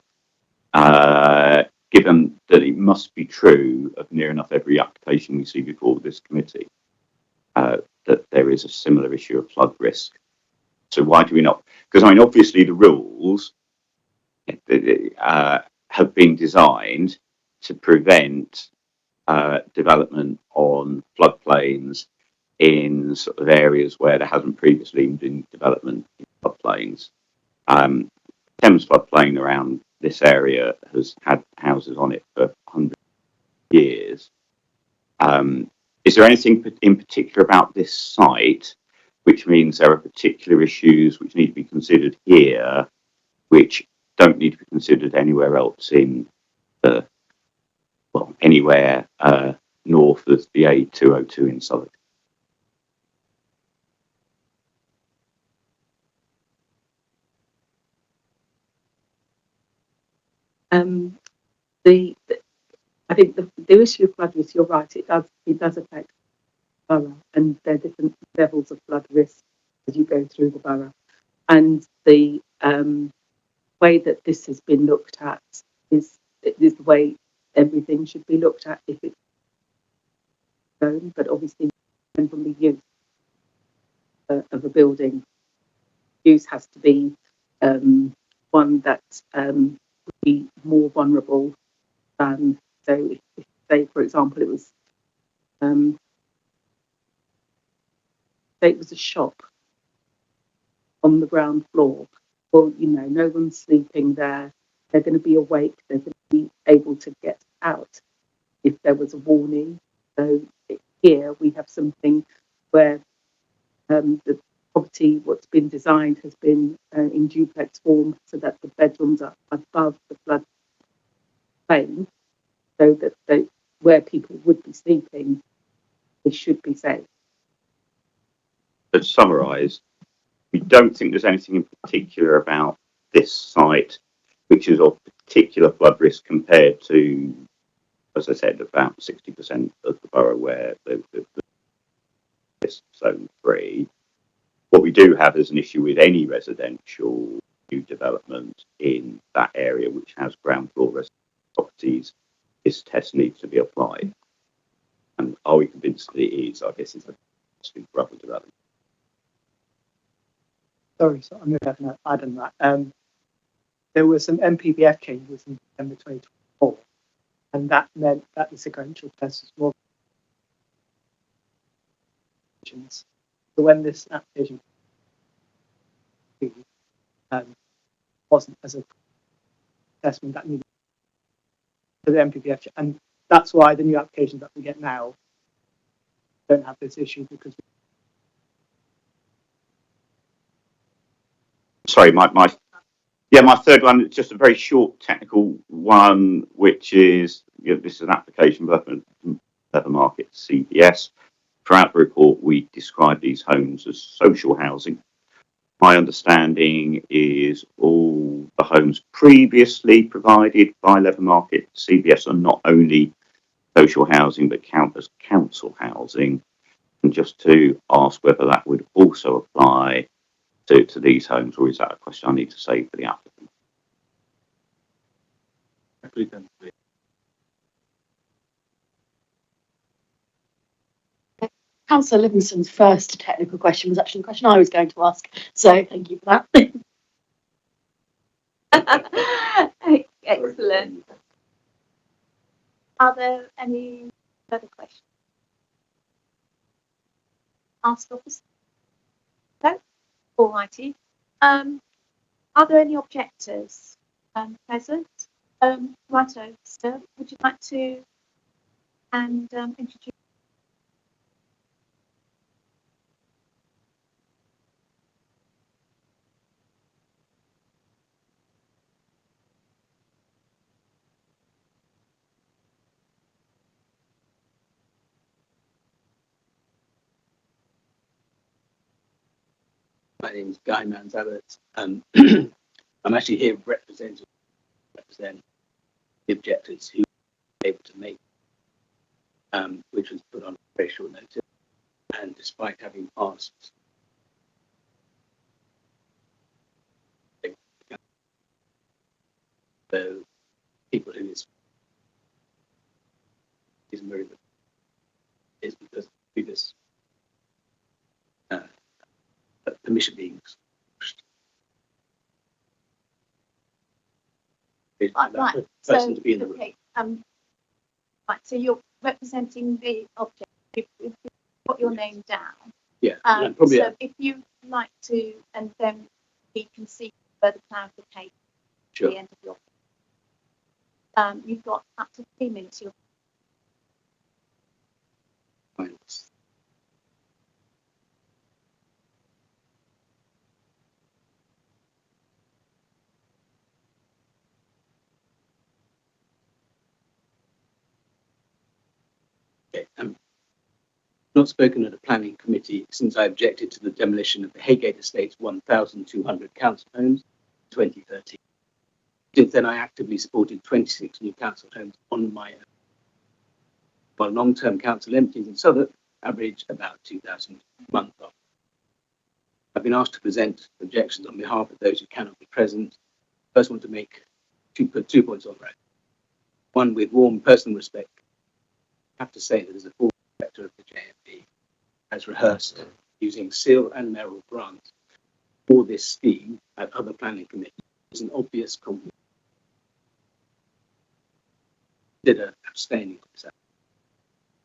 Speaker 3: given that it must be true of near enough every application we see before this committee, that there is a similar issue of flood risk? So why do we not? Because, I mean, obviously the rules have been designed to prevent development on floodplains in sort of areas where there hasn't previously been development in floodplains. Thames floodplain around this area has had houses on it for 100 years. Is there anything in particular about this site which means there are particular issues which need to be considered here, which don't need to be considered anywhere else in anywhere north of the A202 in Southwark?
Speaker 11: I think the issue of flood risk, you're right, it does affect the borough, and there are different levels of flood risk as you go through the borough. And the way that this has been looked at is the way everything should be looked at if it's known, but obviously depends on the use of a building. Use has to be one that would be more vulnerable than, so if say, for example, it was say it was a shop on the ground floor. Well, you know, no one's sleeping there. They're going to be awake. They're going to be able to get out if there was a warning. So here we have something where the property, what's been designed, has been in duplex form, so that the bedrooms are above the flood plain, so that where people would be sleeping, they should be safe.
Speaker 3: To summarise, we don't think there's anything in particular about this site which is of particular flood risk compared to, as I said, about 60% of the borough where this zone 3. What we do have is an issue with any residential new development in that area which has ground floor residential properties. This test needs to be applied. And are we convinced that it is? I guess it's a rubber development.
Speaker 12: Sorry, so I'm going to have to add on that. There were some MPBF changes in December 2024, and that meant that the sequential test was more. So when this application wasn't as a assessment that needed for the MPPF, and that's why the new applications that we get now don't have this issue, because
Speaker 3: Sorry, my third one is just a very short technical one, which is, this is an application for Leather Market CBS. Throughout the report, we describe these homes as social housing. My understanding is all the homes previously provided by Leather Market CBS are not only social housing but count as council housing. And just to ask whether that would also apply to these homes, or is that a question I need to save for the applicant?
Speaker 13: Councillor Livingston's first technical question was actually the question I was going to ask, so thank you for
Speaker 1: that. Excellent. Are there any further questions? Ask officer? No? All righty. Are there any objectors present? Righto, sir, would you like to introduce?
Speaker 14: My name is Guy Manzabbott. I'm actually here represent the objectors who were able to make, which was put on very short notice, and despite having passed the people who is because of previous permission being
Speaker 1: right.
Speaker 14: Person to be in the room.
Speaker 1: Okay. Right. So you're representing the object. You've got your name down.
Speaker 14: Yeah.
Speaker 1: Probably. So if you'd like to, and then we can see further clarification
Speaker 14: sure.
Speaker 1: at the end of your. You've got up to 3 minutes.
Speaker 14: Okay. Not spoken at a planning committee since I objected to the demolition of the Haygate Estates 1,200 council homes in 2013. Since then, I actively supported 26 new council homes on my own, while long-term council empties in Southwark average about 2,000 a month. I've been asked to present objections on behalf of those who cannot be present. First, want to put 2 points on record. One, with warm personal respect, I have to say that as a former director of the JMP, has rehearsed using SIL and mayoral grants for this scheme at other planning committees is an obvious compliment. Consider abstaining from this.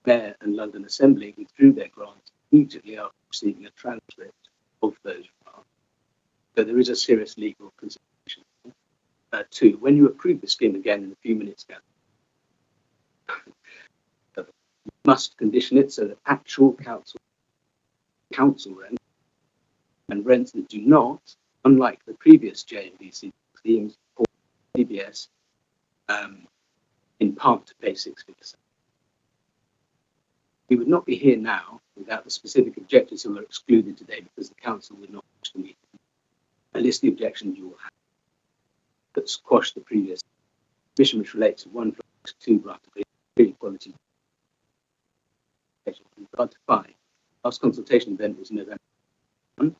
Speaker 14: Mayor and London Assembly withdrew their grants immediately after receiving a transcript of those grants. So there is a serious legal consideration. Two, when you approve the scheme again in a few minutes ago, you must condition it so that actual council rent and rents that do not, unlike the previous JMVC schemes or CBS, in part to pay 6%. We would not be here now without the specific objectors who are excluded today because the council would not watch the meeting. I list the objections you will have that squash the previous mission, which relates to 1 to 2 grant equality. Regard to 5, last consultation event was November 1.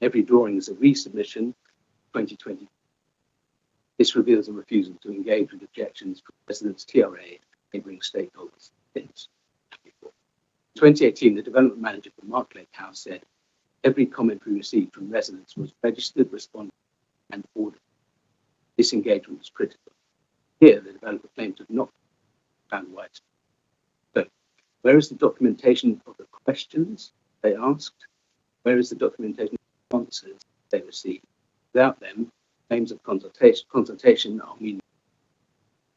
Speaker 14: Every drawing is a resubmission 2020. This reveals a refusal to engage with objections from residents, TRA, and neighbouring stakeholders. In 2018, the development manager for Marklake House said every comment we received from residents was registered, responded, and ordered. This engagement was critical. Here, the developer claimed to have not found widespread. So, where is the documentation of the questions they asked? Where is the documentation of the answers they receive. Without them, claims of consultation are meaningless.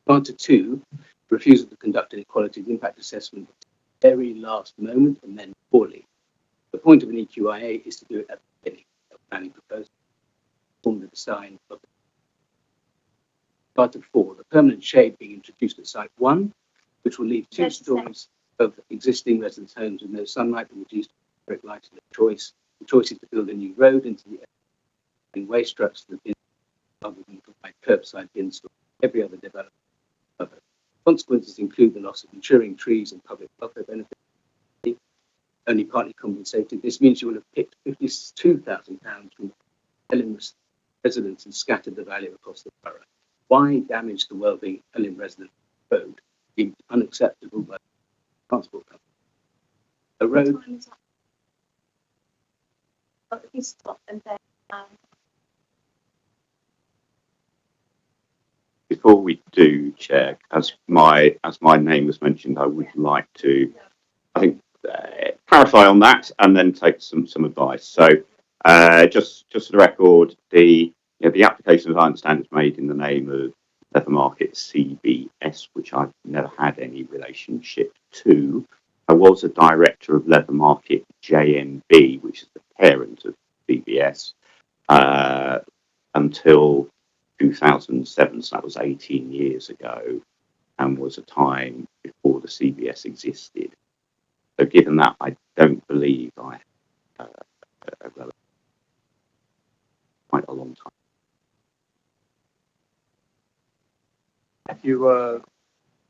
Speaker 14: Answer 2, refusal to conduct an equalities impact assessment at the very last moment and then poorly. The point of an EQIA is to do it at the beginning of planning proposal, form the design of the Part of 4, the permanent shade being introduced at site 1, which will leave 2 stories of existing residence homes with no sunlight and reduced direct lighting. The choice is to build a new road into the waste trucks to the bin rather than provide curbside bin storage. Every other development. Consequences include the loss of maturing trees and public welfare benefits, only partly compensated. This means you will have picked £52,000 from Elm residents and scattered the value across the borough. Why damage the well-being Elm resident road deemed unacceptable by the transport company? A road.
Speaker 1: If you stop and then.
Speaker 3: Before we do, Chair, as my name was mentioned, I would like to, I think, clarify on that and then take some advice. So, just for the record, the application, as I understand, is made in the name of Leather Market CBS, which I've never had any relationship to. I was a director of Leather Market JNB, which is the parent of CBS, until 2007, so that was 18 years ago, and was a time before the CBS existed. So given that, I don't believe I have quite a long time.
Speaker 7: If you were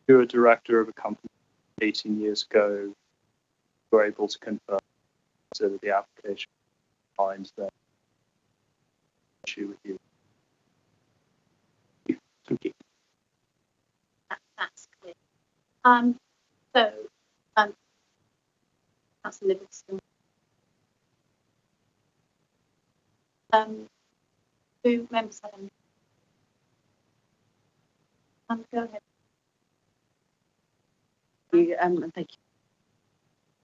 Speaker 7: a director of a company 18 years ago, you were able to confirm that the application finds that issue with you.
Speaker 3: Thank you.
Speaker 1: That's clear. Councillor Livingston. Do members have any? Go ahead.
Speaker 13: And thank you.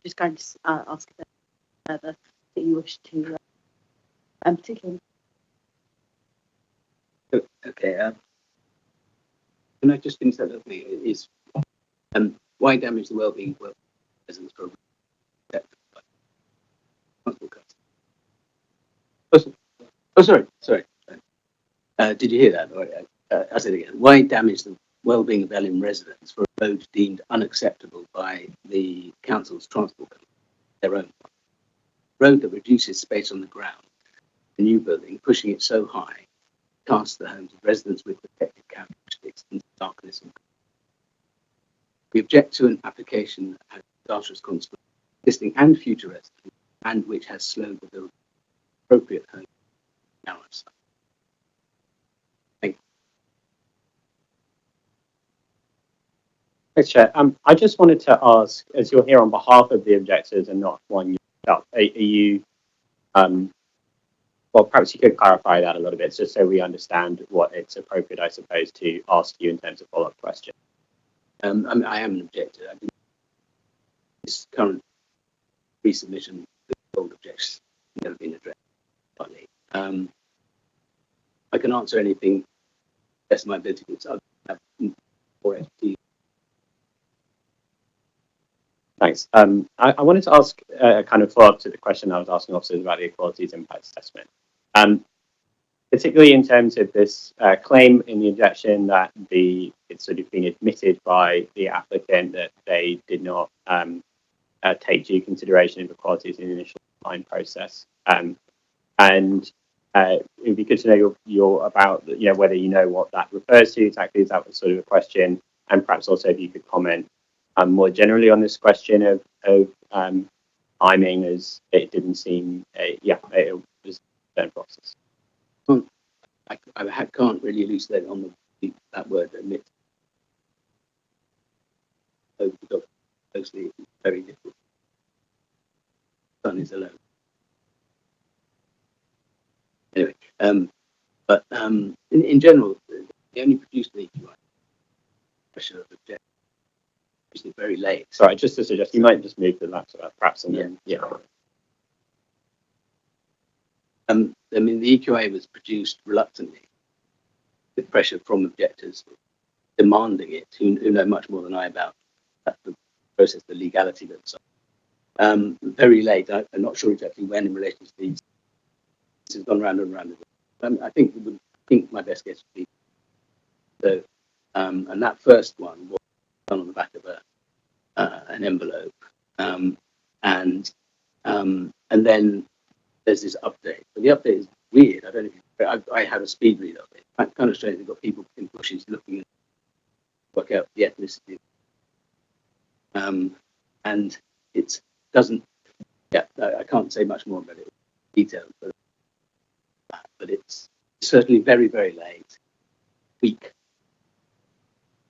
Speaker 13: Just going to ask further that you wish to, particularly.
Speaker 14: Okay. Can I just finish that with me? Is why damage the well-being of residents for transport cuts? Oh, sorry. Did you hear that? I'll say it again. Why damage the well-being of Elm residents for a road deemed unacceptable by the council's transport company, their own road that reduces space on the ground, the new building, pushing it so high, casts the homes of residents with protected characteristics into darkness and we object to an application that has disastrous consequences existing and future residents and which has slowed the build of appropriate homes now on site. Thank you.
Speaker 6: Thanks, Chair. I just wanted to ask, as you're here on behalf of the objectors and not one yourself, are you, well, perhaps you could clarify that a little bit, just so we understand what it's appropriate, I suppose, to ask you in terms of follow-up questions.
Speaker 14: I am an objector. I think this current resubmission, the old objections have never been addressed partly. I can answer anything best of my ability. I have more expertise.
Speaker 6: Thanks. I wanted to ask a kind of follow-up to the question I was asking officers about the equalities impact assessment. Particularly in terms of this claim in the objection that it's sort of been admitted by the applicant that they did not take due consideration of equalities in the initial design process. And it would be good to know your about, whether you know what that refers to exactly. Is that sort of a question? And perhaps also if you could comment more generally on this question of timing, as it didn't seem, it was a process.
Speaker 14: I can't really elucidate on that word admit. Closely, very difficult. Sun is alone. Anyway, but in general, they only produced the EQI. Pressure of object. Produced it very late.
Speaker 6: Sorry, just to suggest you might just move to that perhaps, and then
Speaker 14: I mean, the EQA was produced reluctantly, with pressure from objectors demanding it, who know much more than I about the process, the legality of it. So, very late. I'm not sure exactly when in relation to these. This has gone round and round. I think my best guess would be so. And that first one was done on the back of an envelope, and then there's this update. But the update is weird. I don't know if I had a speed read of it. It's kind of strange. They've got people in bushes looking at work out the ethnicity. And it doesn't. Yeah, I can't say much more about it. Details, but it's certainly very, very late, weak.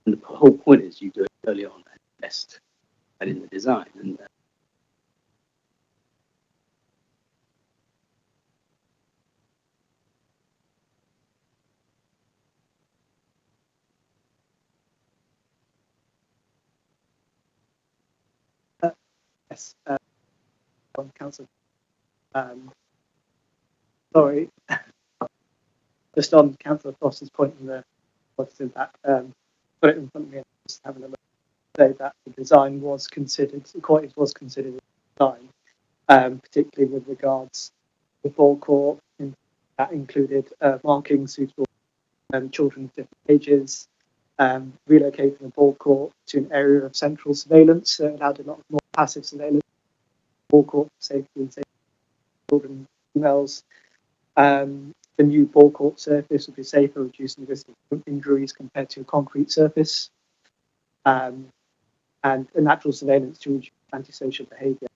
Speaker 14: And the whole point is you do it early on and best and in the design. And
Speaker 12: Yes, on council. Sorry, just on Councillor Foster's point on the what's impact. Put it in front of me and just having a look. Say that the design was considered, the quality was considered in the design, particularly with regards to the ball court. That included marking suitable children of different ages, relocating the ball court to an area of central surveillance, so it allowed a lot more passive surveillance, ball court safety and safety of children and females. The new ball court surface would be safer, reducing the risk of injuries compared to a concrete surface, and a natural surveillance to reduce antisocial behaviour.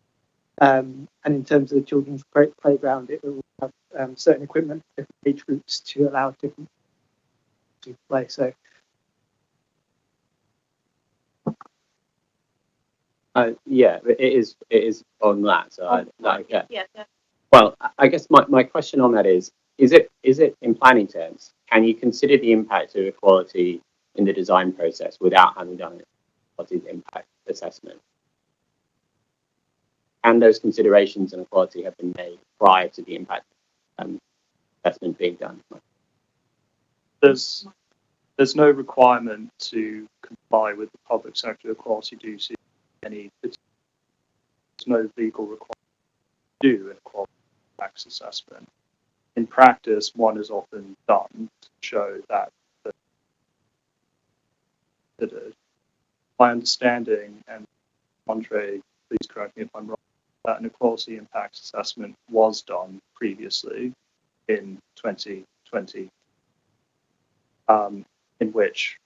Speaker 12: And in terms of the children's playground, it will have certain equipment for different age groups to allow different to play. So.
Speaker 6: Yeah, it is on that. So
Speaker 1: Yeah.
Speaker 6: Well, I guess my question on that is it in planning terms, can you consider the impact of equality in the design process without having done an equality impact assessment? Can those considerations and equality have been made prior to the impact assessment being done?
Speaker 7: There's no requirement to comply with the public sector equality duty. There's no legal requirement to do an equality impact assessment. In practice, one is often done to show that my understanding, and Andre, please correct me if I'm wrong, that an equality impact assessment was done previously in 2020, in which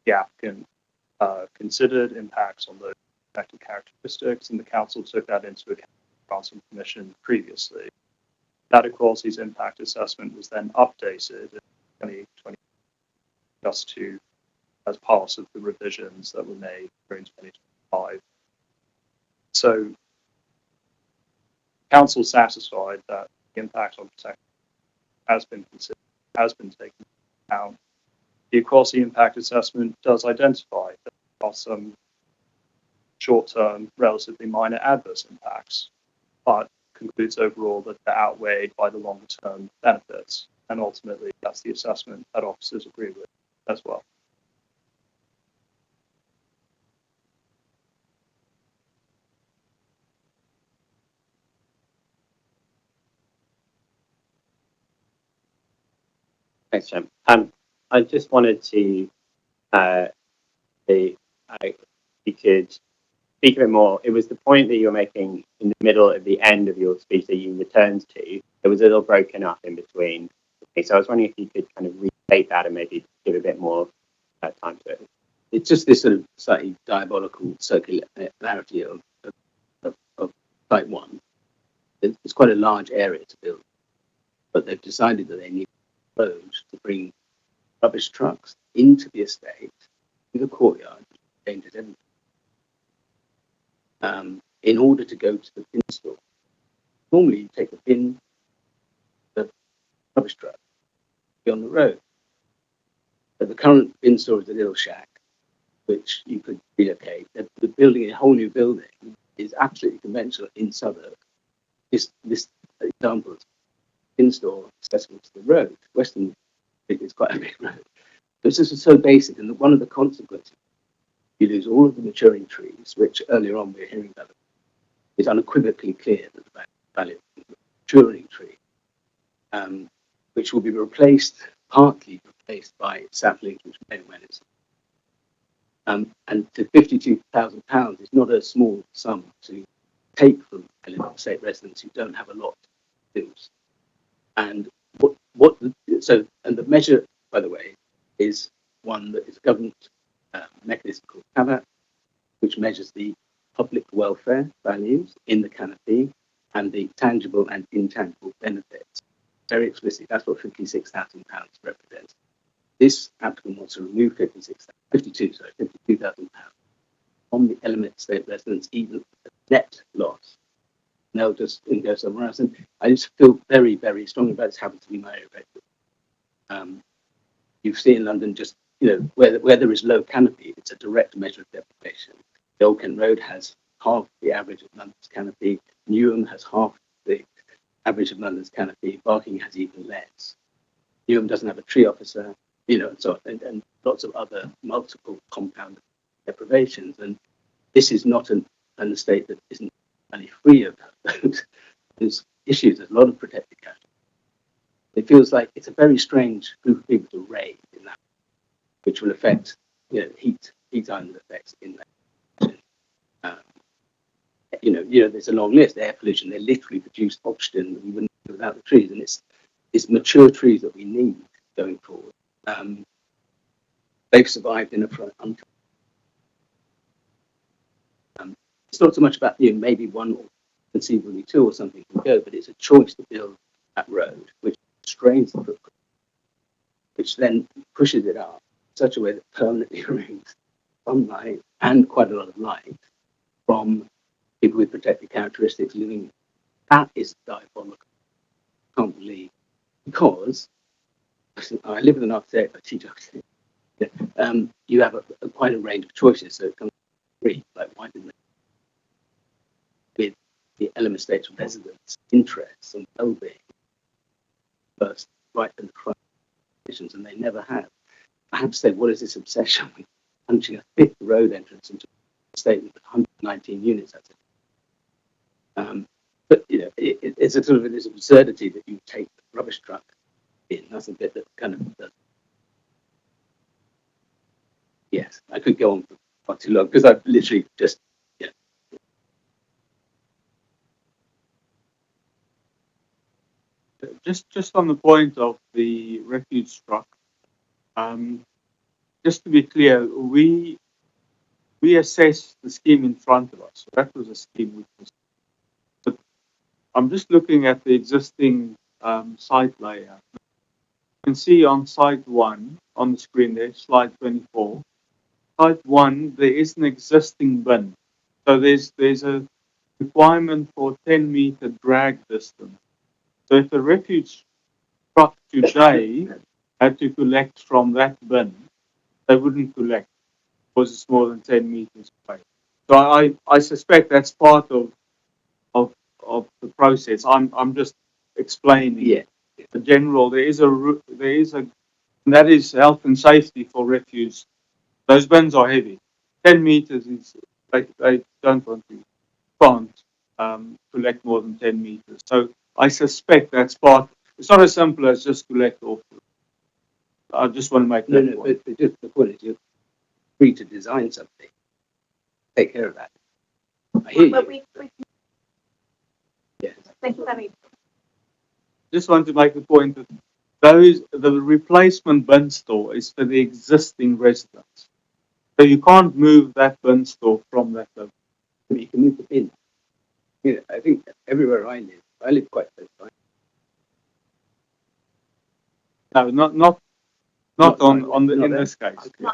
Speaker 7: the applicant considered impacts on those affected characteristics, and the council took that into account in granting permission previously. That equalities impact assessment was then updated in 2020 just to as part of the revisions that were made during 2025. So council satisfied that the impact on protection has been considered, has been taken into account. The equality impact assessment does identify that there are some short-term, relatively minor adverse impacts, but concludes overall that they're outweighed by the longer-term benefits. And ultimately, that's the assessment that officers agree with as well.
Speaker 6: Thanks, Jim. I just wanted to you could speak a bit more. It was the point that you were making in the middle at the end of your speech that you returned to. It was a little broken up in between. So I was wondering if you could kind of restate that and maybe give a bit more time to it.
Speaker 14: it's just this sort of slightly diabolical circularity of Site 1. It's quite a large area to build, but they've decided that they need roads to bring rubbish trucks into the estate, in the courtyard, dangerous everything, in order to go to the bin store. Normally, you take the rubbish truck, be on the road. But the current bin store is a little shack, which you could relocate. The building, a whole new building, is absolutely conventional in Southwark. This example in-store accessible to the road. Western is quite a big road. This is so basic, and one of the consequences, you lose all of the maturing trees, which earlier on we were hearing about. It's unequivocally clear that the value of the maturing tree, which will be partly replaced by saplings, which may or may not. And to £52,000 is not a small sum to take from Ellinor Estate residents who don't have a lot to lose. And the measure, by the way, is one that is a government mechanism called CAVAT, which measures the public welfare values in the canopy and the tangible and intangible benefits. Very explicit. That's what £56,000 represents. This applicant wants to remove £52,000 from the Ellinor Estate residents, even a net loss. And they'll just go somewhere else. And I just feel very, very strongly about this. Happens to be my area. You see in London, just where there is low canopy, it's a direct measure of deprivation. The Old Kent Road has half the average of London's canopy. Newham has half the average of London's canopy. Barking has even less. Newham doesn't have a tree officer, and so on, and lots of other multiple compound deprivations. And this is not an estate that isn't only free of those issues. There's a lot of protected categories. It feels like it's a very strange group of people to raid in that, which will affect, heat island effects in that. There's a long list. Air pollution, they literally produce oxygen that we wouldn't do without the trees, and it's mature trees that we need going forward. They've survived in a front. It's not so much about maybe one or conceivably two or something can go, but it's a choice to build that road, which strains the footprint, which then pushes it up in such a way that permanently removes sunlight and quite a lot of light from people with protected characteristics living. That is diabolical. I can't believe, because I live with an architect, I teach architecture. You have quite a range of choices, so it comes free. Like, why didn't they, with the Ellinor Estates residents' interests and well-being first right in the front positions, and they never have. I have to say, what is this obsession with punching a fifth road entrance into a state with 119 units? That's it. But it's a sort of this absurdity that you take the rubbish truck in. That's a bit that kind of does. Yes, I could go on for far too long because I've literally just
Speaker 10: Just on the point of the refuge truck, just to be clear, we assessed the scheme in front of us. So that was a scheme which was. But I'm just looking at the existing site layout. You can see on site 1 on the screen there, slide 24. Site 1, there is an existing bin. So there's a requirement for 10-meter drag distance. So if the refuge truck today had to collect from that bin, they wouldn't collect because it's more than 10 meters away. So I suspect that's part of the process. I'm just explaining.
Speaker 14: Yeah.
Speaker 10: The general, there is a, and that is health and safety for refuse. Those bins are heavy. 10 meters is, they don't want to, can't collect more than 10 meters. So I suspect that's part. It's not as simple as just collect off. I just want to make that point.
Speaker 14: But just the point is, you're free to design something. Take care of that. I hear you. Yes.
Speaker 1: Thank you very much.
Speaker 10: Just want to make the point that the replacement bin store is for the existing residents. So you can't move that bin store from that location.
Speaker 14: You can move the bin. I think everywhere I live quite close by.
Speaker 10: No, not in this case.
Speaker 14: Okay.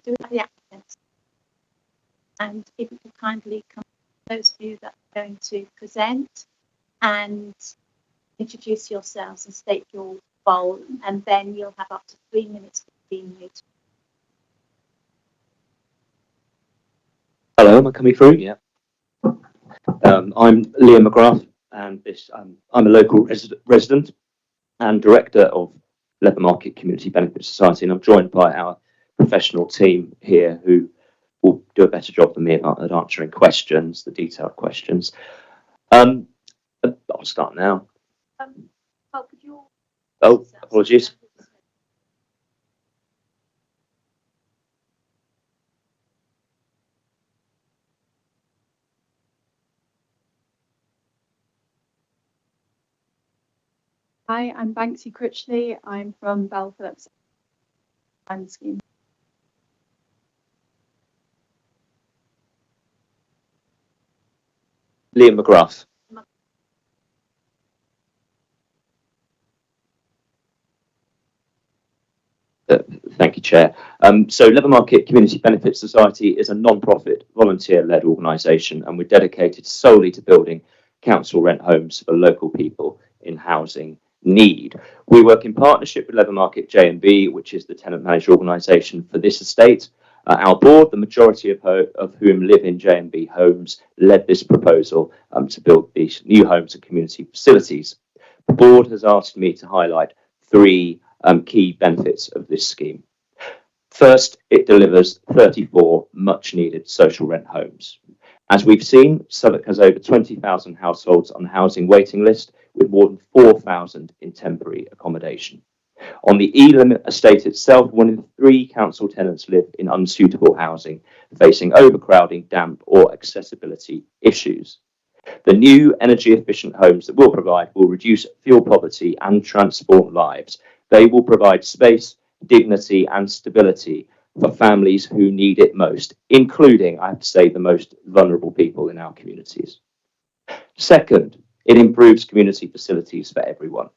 Speaker 1: Do we have the applicants? And if you could kindly come, those of you that are going to present and introduce yourselves and state your role, and then you'll have up to 3 minutes for
Speaker 13: being here.
Speaker 15: Hello, am I coming through? Yeah. I'm Liam McGrath, and I'm a local resident and director of Leather Market Community Benefit Society, and I'm joined by our professional team here who will do a better job than me at answering questions, the detailed questions. I'll start now.
Speaker 1: Could you?
Speaker 15: Oh, apologies.
Speaker 16: Hi, I'm Banksy Critchley. I'm from Bell Phillips Land Scheme.
Speaker 15: Liam McGrath. Thank you, Chair. So Leather Market Community Benefit Society is a non-profit, volunteer-led organisation, and we're dedicated solely to building council rent homes for local people in housing need. We work in partnership with Leather Market J&B, which is the tenant manager organisation for this estate. Our board, the majority of whom live in J&B homes, led this proposal to build these new homes and community facilities. The board has asked me to highlight three key benefits of this scheme. First, it delivers 34 much needed social rent homes. As we've seen, Southwark has over 20,000 households on the housing waiting list, with more than 4,000 in temporary accommodation. On the Elam estate itself, 1 in 3 council tenants live in unsuitable housing, facing overcrowding, damp or accessibility issues. The new energy efficient homes that we'll provide will reduce fuel poverty and transform lives. They will provide space, dignity and stability for families who need it most, including, I have to say, the most vulnerable people in our communities. Second, it improves community facilities for everyone.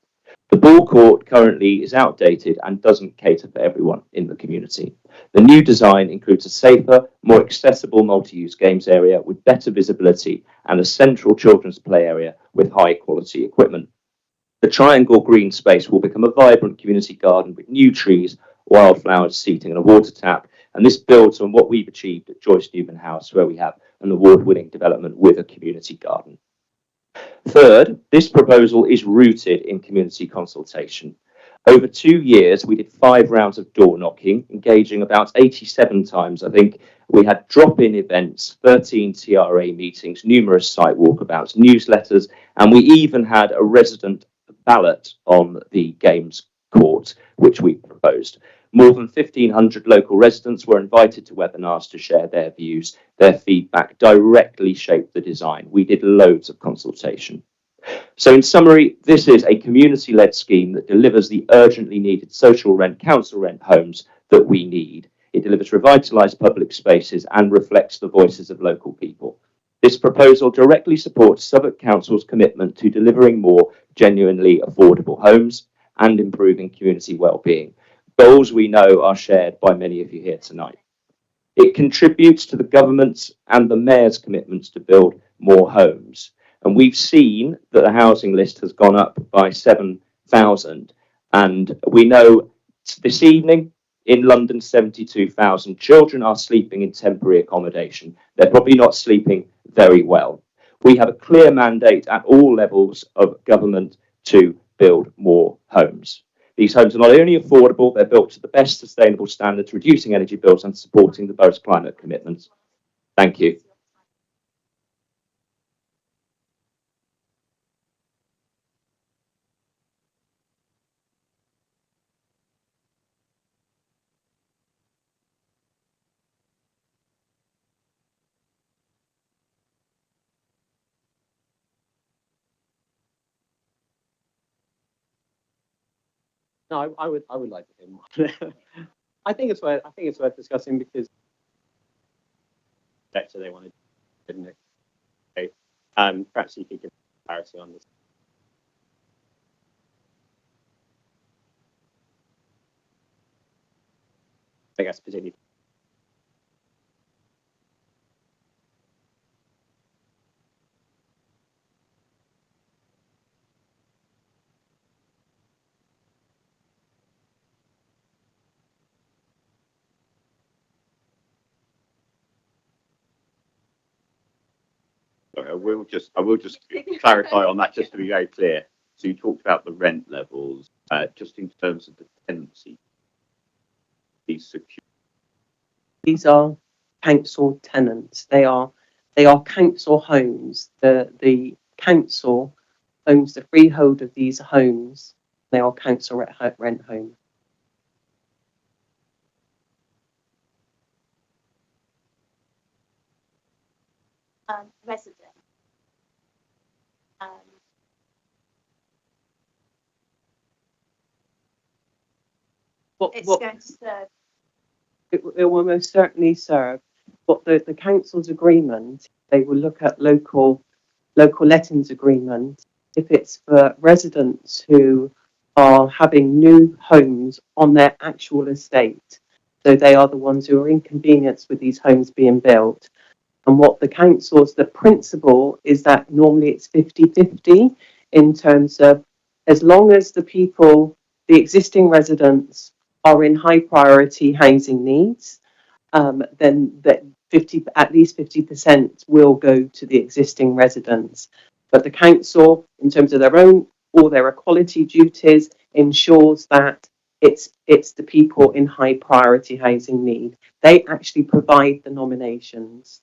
Speaker 15: The ball court currently is outdated and doesn't cater for everyone in the community. The new design includes a safer, more accessible multi-use games area with better visibility and a central children's play area with high quality equipment. The triangle green space will become a vibrant community garden with new trees, wildflowers, seating and a water tap. And this builds on what we've achieved at Joyce Newman House, where we have an award-winning development with a community garden. Third, this proposal is rooted in community consultation. Over 2 years, we did 5 rounds of door knocking, engaging about 87 times. I think we had drop-in events, 13 TRA meetings, numerous site walkabouts, newsletters, and we even had a resident ballot on the games court, which we proposed. More than 1,500 local residents were invited to webinars to share their views. Their feedback directly shaped the design. We did loads of consultation. So in summary, this is a community-led scheme that delivers the urgently needed social rent, council rent homes that we need. It delivers revitalised public spaces and reflects the voices of local people. This proposal directly supports Southwark Council's commitment to delivering more genuinely affordable homes and improving community well-being. Goals we know are shared by many of you here tonight. It contributes to the government's and the mayor's commitments to build more homes. And we've seen that the housing list has gone up by 7,000. And we know this evening in London, 72,000 children are sleeping in temporary accommodation. They're probably not sleeping very well. We have a clear mandate at all levels of government to build more homes. These homes are not only affordable, they're built to the best sustainable standards, reducing energy bills and supporting the borough's climate commitments. Thank you.
Speaker 6: No, I would like to hear more. I think it's worth discussing because sector they wanted, didn't it? So, perhaps you could give clarity on this. I guess particularly.
Speaker 3: Sorry, I will just clarify on that, just to be very clear. So you talked about the rent levels, just in terms of the tenancy.
Speaker 17: These are council tenants. They are council homes. The council owns the freehold of these homes. They are council rent homes.
Speaker 1: Resident. It's going to serve.
Speaker 17: It will most certainly serve. But the council's agreement, they will look at local lettings agreement. If it's for residents who are having new homes on their actual estate, so they are the ones who are inconvenienced with these homes being built. And what the principle is that normally it's 50-50 in terms of, as long as the existing residents are in high priority housing needs, then at least 50% will go to the existing residents. But the council, in terms of all their equality duties, ensures that it's the people in high priority housing need. They actually provide the nominations.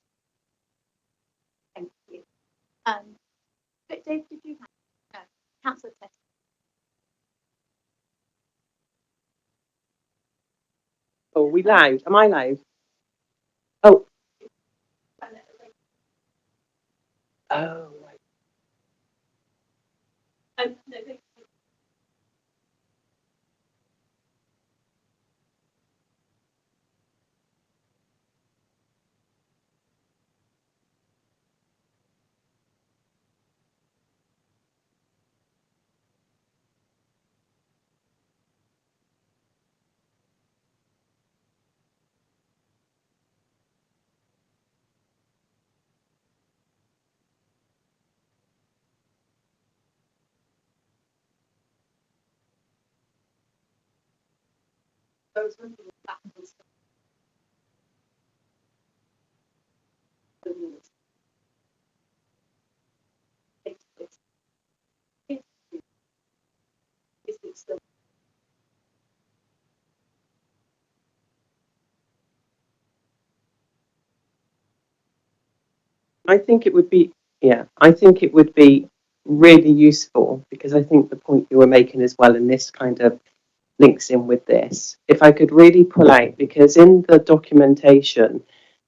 Speaker 1: Thank you. But Dave, did you have Councillor Test?
Speaker 17: Oh, are we loud? Am I loud? Oh. Oh.
Speaker 1: No,
Speaker 17: I think it would be really useful, because I think the point you were making as well, and this kind of links in with this. If I could really pull out, because in the documentation,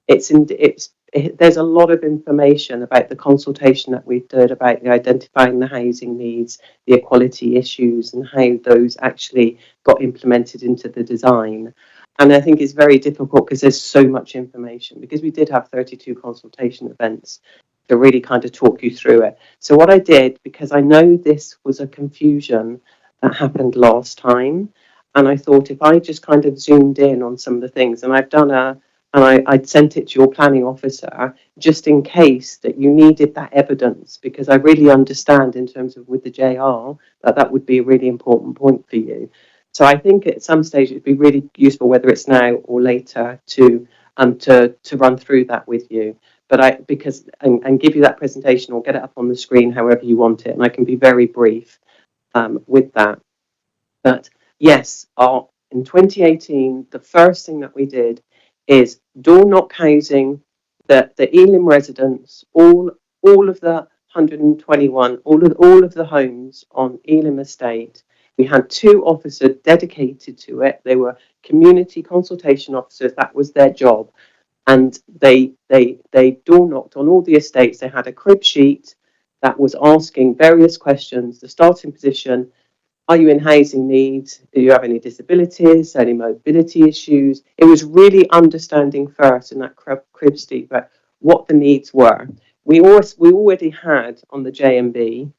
Speaker 17: there's a lot of information about the consultation that we've done about identifying the housing needs, the equality issues, and how those actually got implemented into the design. And I think it's very difficult because there's so much information, because we did have 32 consultation events to really kind of talk you through it. So what I did, because I know this was a confusion that happened last time, and I thought if I just kind of zoomed in on some of the things, and I'd sent it to your planning officer just in case that you needed that evidence, because I really understand in terms of with the JR that would be a really important point for you. So I think at some stage it'd be really useful, whether it's now or later, to run through that with you. But and give you that presentation or get it up on the screen however you want it, and I can be very brief with that. But yes, in 2018, the first thing that we did is door knock housing, that the Elim residents, all of the 121, all of the homes on Elim Estate. We had 2 officers dedicated to it. They were community consultation officers. That was their job. And they door knocked on all the estates. They had a crib sheet that was asking various questions. The starting position: are you in housing needs? Do you have any disabilities, any mobility issues? It was really understanding first in that crib sheet about what the needs were. We already had on the JMB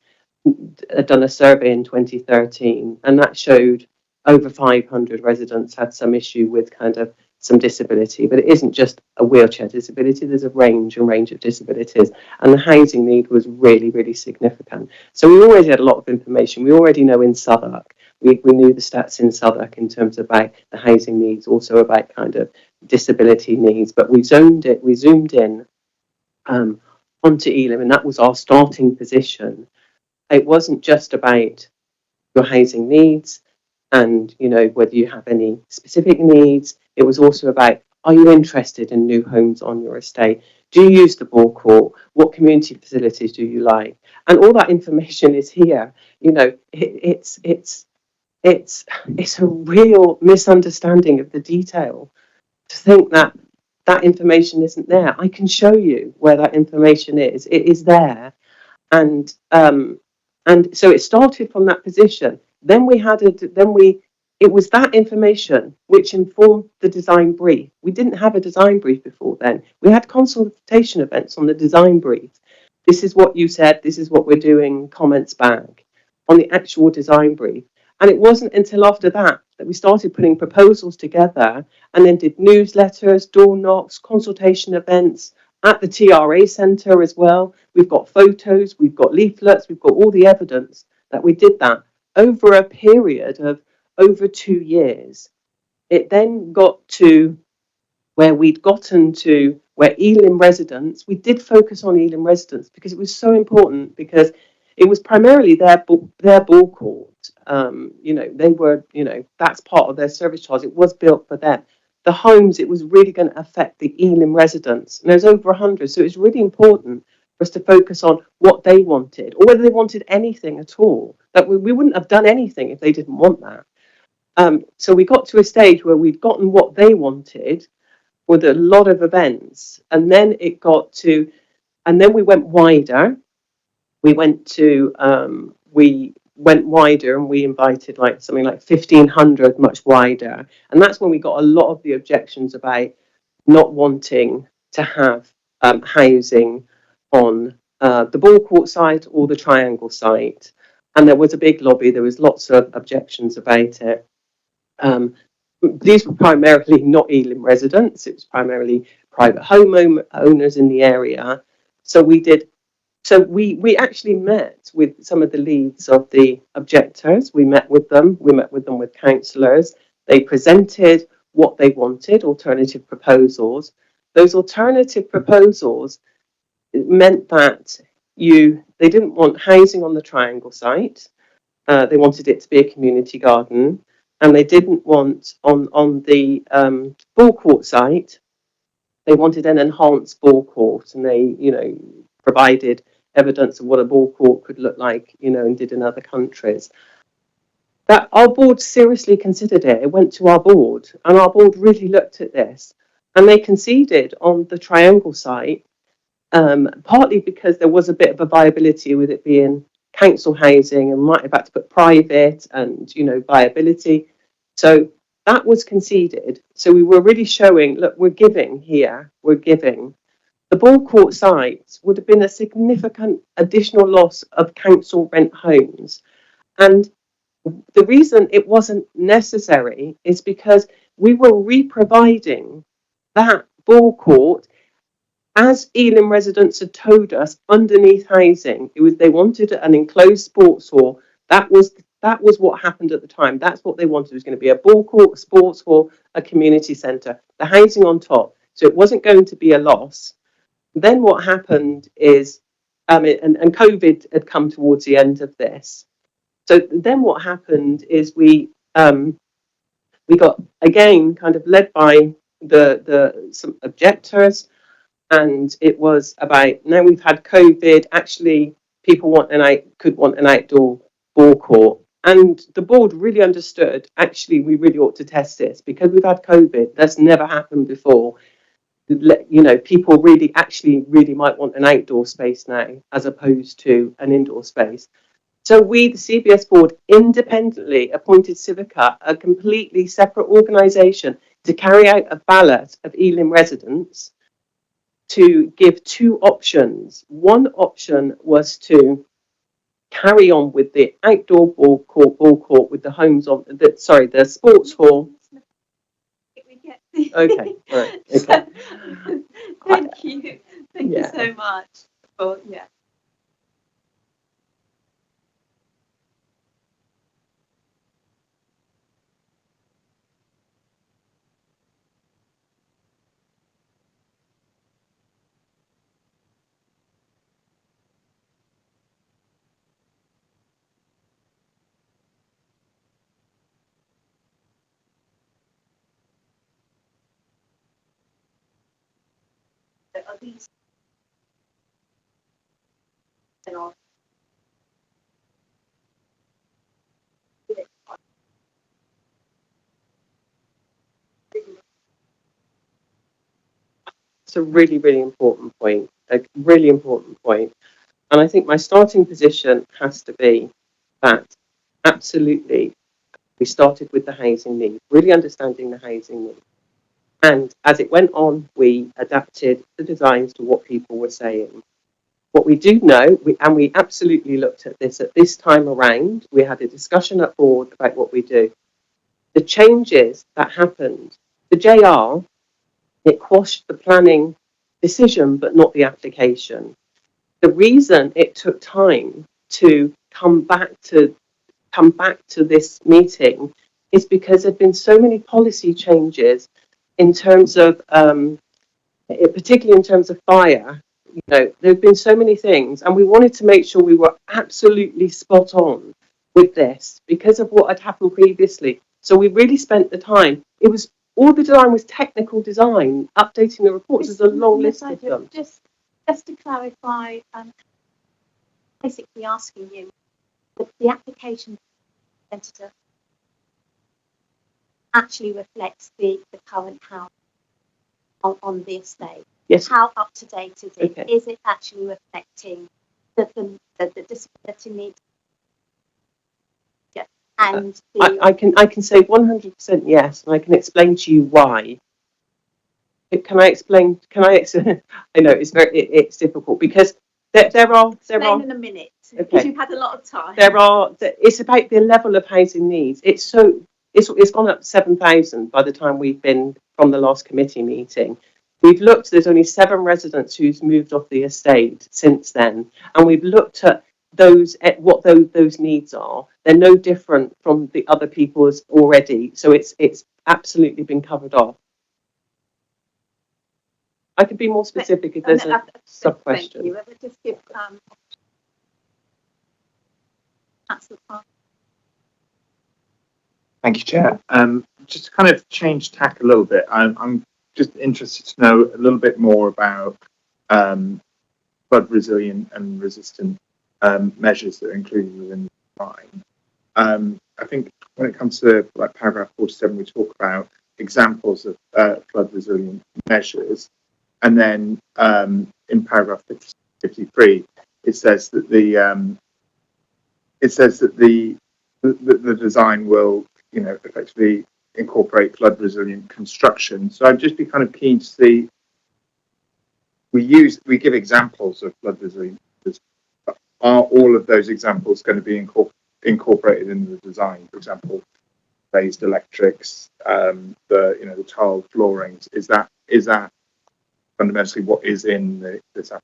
Speaker 17: done a survey in 2013, and that showed over 500 residents had some issue with kind of some disability. But it isn't just a wheelchair disability, there's a range of disabilities, and the housing need was really, really significant. So we already had a lot of information. We already know in Southwark, we knew the stats in Southwark in terms of about the housing needs, also about kind of disability needs, but we zoomed in onto Elim, and that was our starting position. It wasn't just about your housing needs and, you know, whether you have any specific needs. It was also about, are you interested in new homes on your estate? Do you use the ball court? What community facilities do you like? And all that information is here. You know, it's a real misunderstanding of the detail to think that that information isn't there. I can show you where that information is. It is there, and so it started from that position. Then we had it was that information which informed the design brief. We didn't have a design brief before then. We had consultation events on the design brief. This is what you said, this is what we're doing, comments back on the actual design brief. And it wasn't until after that that we started putting proposals together and then did newsletters, door knocks, consultation events at the TRA Centre as well. We've got photos, we've got leaflets, we've got all the evidence that we did that over a period of over 2 years. It then got to where we'd gotten to where Elim residents, we did focus on Elim residents because it was so important, because it was primarily their ball court. You know, they were, you know, that's part of their service charge. It was built for them. The homes, it was really going to affect the Elim residents. And there's over 100. So it's really important for us to focus on what they wanted, or whether they wanted anything at all. That we wouldn't have done anything if they didn't want that. So we got to a stage where we'd gotten what they wanted with a lot of events. And then it got to, and then we went wider. We went wider and we invited like something like 1,500, much wider. And that's when we got a lot of the objections about not wanting to have housing on the ball court site or the triangle site. And there was a big lobby. There was lots of objections about it. These were primarily not Elim residents. It was primarily private homeowners in the area. So we actually met with some of the leads of the objectors. We met with them with councillors. They presented what they wanted, alternative proposals. Those alternative proposals meant that they didn't want housing on the triangle site. They wanted it to be a community garden, and they didn't want on the ball court site. They wanted an enhanced ball court, and they, you know, provided evidence of what a ball court could look like, you know, and did in other countries. That our board seriously considered it. It went to our board, and our board really looked at this, and they conceded on the triangle site, partly because there was a bit of a viability with it being council housing and might have had to put private and, you know, viability. So that was conceded. So we were really showing, look, we're giving here, we're giving. The ball court sites would have been a significant additional loss of council rent homes. And the reason it wasn't necessary is because we were re-providing that ball court as Elim residents had told us underneath housing. It was, they wanted an enclosed sports hall. That was what happened at the time. That's what they wanted. It was going to be a ball court, a sports hall, a community centre, the housing on top. So it wasn't going to be a loss. Then what happened is, and COVID had come towards the end of this. So then what happened is we got, again, kind of led by some objectors, and it was about, now we've had COVID, actually people could want an outdoor ball court. And the board really understood, actually, we really ought to test this because we've had COVID. That's never happened before. You know, people really might want an outdoor space now as opposed to an indoor space. So we, the CBS board, independently appointed Civica, a completely separate organisation, to carry out a ballot of Elim residents to give two options. One option was to carry on with the outdoor ball court with the homes on the sports hall. Okay, right. Okay.
Speaker 1: Thank you. Thank you so much for please. You know,
Speaker 17: It's a really, really important point, a really important point. And I think my starting position has to be that absolutely we started with the housing need, really understanding the housing need. And as it went on, we adapted the designs to what people were saying. What we do know, we absolutely looked at this time around, we had a discussion at board about what we do. The changes that happened, the JR, it quashed the planning decision, but not the application. The reason it took time to come back to this meeting is because there've been so many policy changes in terms of, particularly in terms of fire. You know, there've been so many things, and we wanted to make sure we were absolutely spot on with this because of what had happened previously. So we really spent the time. It was all the design was technical design, updating the reports. There's a long list of them.
Speaker 1: Just to clarify, basically asking you, the application actually reflects the current house on the estate.
Speaker 17: Yes.
Speaker 1: How up to date is it?
Speaker 17: Okay.
Speaker 1: Is it actually reflecting the disability needs? Yeah. And
Speaker 17: I can say 100% yes, and I can explain to you why. Can I explain? I know it's difficult because there are
Speaker 1: explain in a minute because
Speaker 17: Okay.
Speaker 1: you've had a lot of time.
Speaker 17: It's about the level of housing needs. It's gone up 7,000 by the time we've been from the last committee meeting. We've looked, there's only 7 residents who's moved off the estate since then, and we've looked at what those needs are. They're no different from the other people's already, so it's absolutely been covered off. I could be more specific if there's a sub question.
Speaker 1: Thank you. Let me just give that's the part.
Speaker 9: Thank you, Chair. Just to kind of change tack a little bit, I'm just interested to know a little bit more about flood resilient and resistant measures that are included within the design. I think when it comes to like paragraph 47, we talk about examples of flood resilient measures, and then in paragraph 53, it says that the design will, effectively incorporate flood resilient construction. So I'd just be kind of keen to see, we give examples of flood resilient. Are all of those examples going to be incorporated in the design? For example, raised electrics, the tiled floorings. Is that fundamentally what is in this application?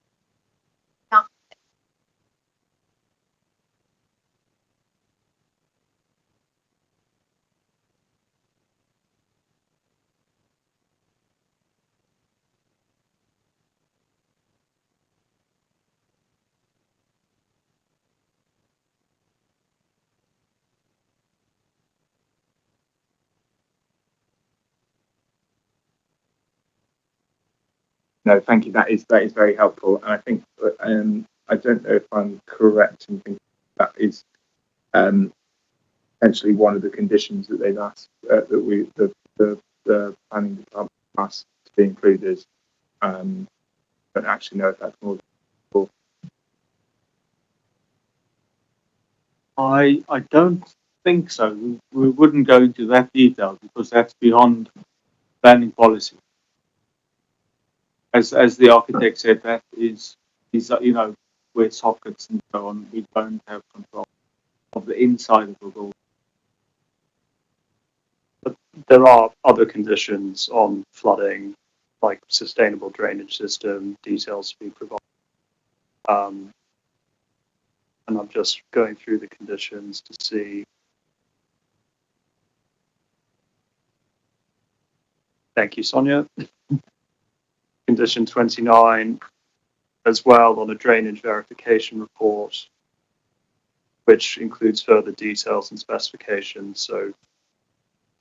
Speaker 9: No, thank you. That is very helpful, and I think I don't know if I'm correct in thinking that is essentially one of the conditions that they've asked that the planning department asked to be included. I don't actually know if that's more.
Speaker 10: I don't think so. We wouldn't go into that detail because that's beyond planning policy. As the architect said, that is where sockets and so on, we don't have control of the inside of the building.
Speaker 7: But there are other conditions on flooding, like sustainable drainage system, details to be provided. And I'm just going through the conditions to see. Thank you, Sonia. Condition 29 as well on a drainage verification report, which includes further details and specifications. So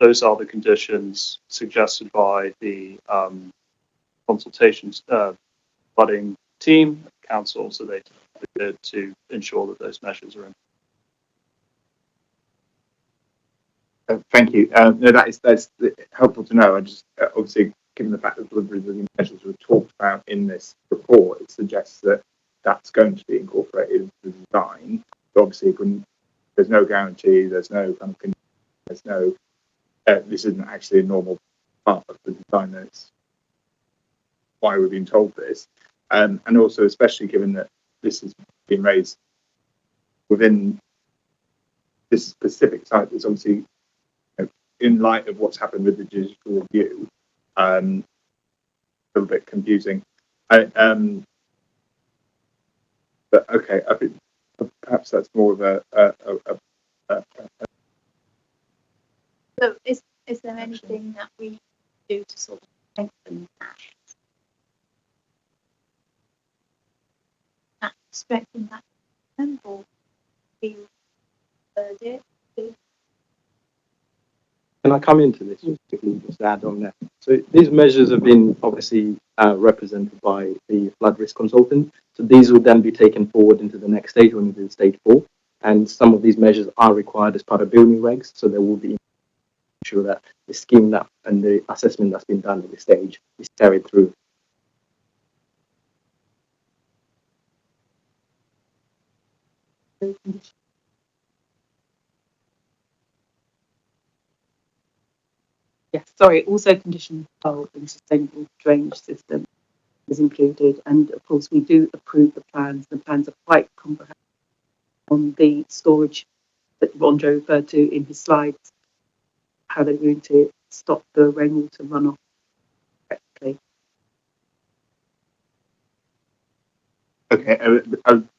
Speaker 7: those are the conditions suggested by the consultations by flooding team, council, so they to ensure that those measures are in.
Speaker 9: Thank you. No, that's helpful to know. I just obviously, given the fact that flood resilience measures were talked about in this report, it suggests that that's going to be incorporated into the design. But obviously, there's no guarantee, there's no kind of, there's no. This isn't actually a normal part of the design. That's why we've been told this, and also especially given that this has been raised within this specific site. There's obviously, in light of what's happened with the digital review, a little bit confusing. But okay, I think perhaps that's more of a
Speaker 1: So is there anything that we do to sort of strengthen that or be it?
Speaker 18: Can I come into this just quickly, just add on there? So these measures have been obviously represented by the flood risk consultant. So these will then be taken forward into the next stage when we do stage 4. And some of these measures are required as part of building regs. So there will be sure that the scheme that and the assessment that's been done at this stage is carried through.
Speaker 11: Yes, sorry, also condition 12 and sustainable drainage system is included. And of course, we do approve the plans. The plans are quite comprehensive on the storage that Andre referred to in his slides, how they're going to stop the rainwater runoff correctly.
Speaker 9: okay.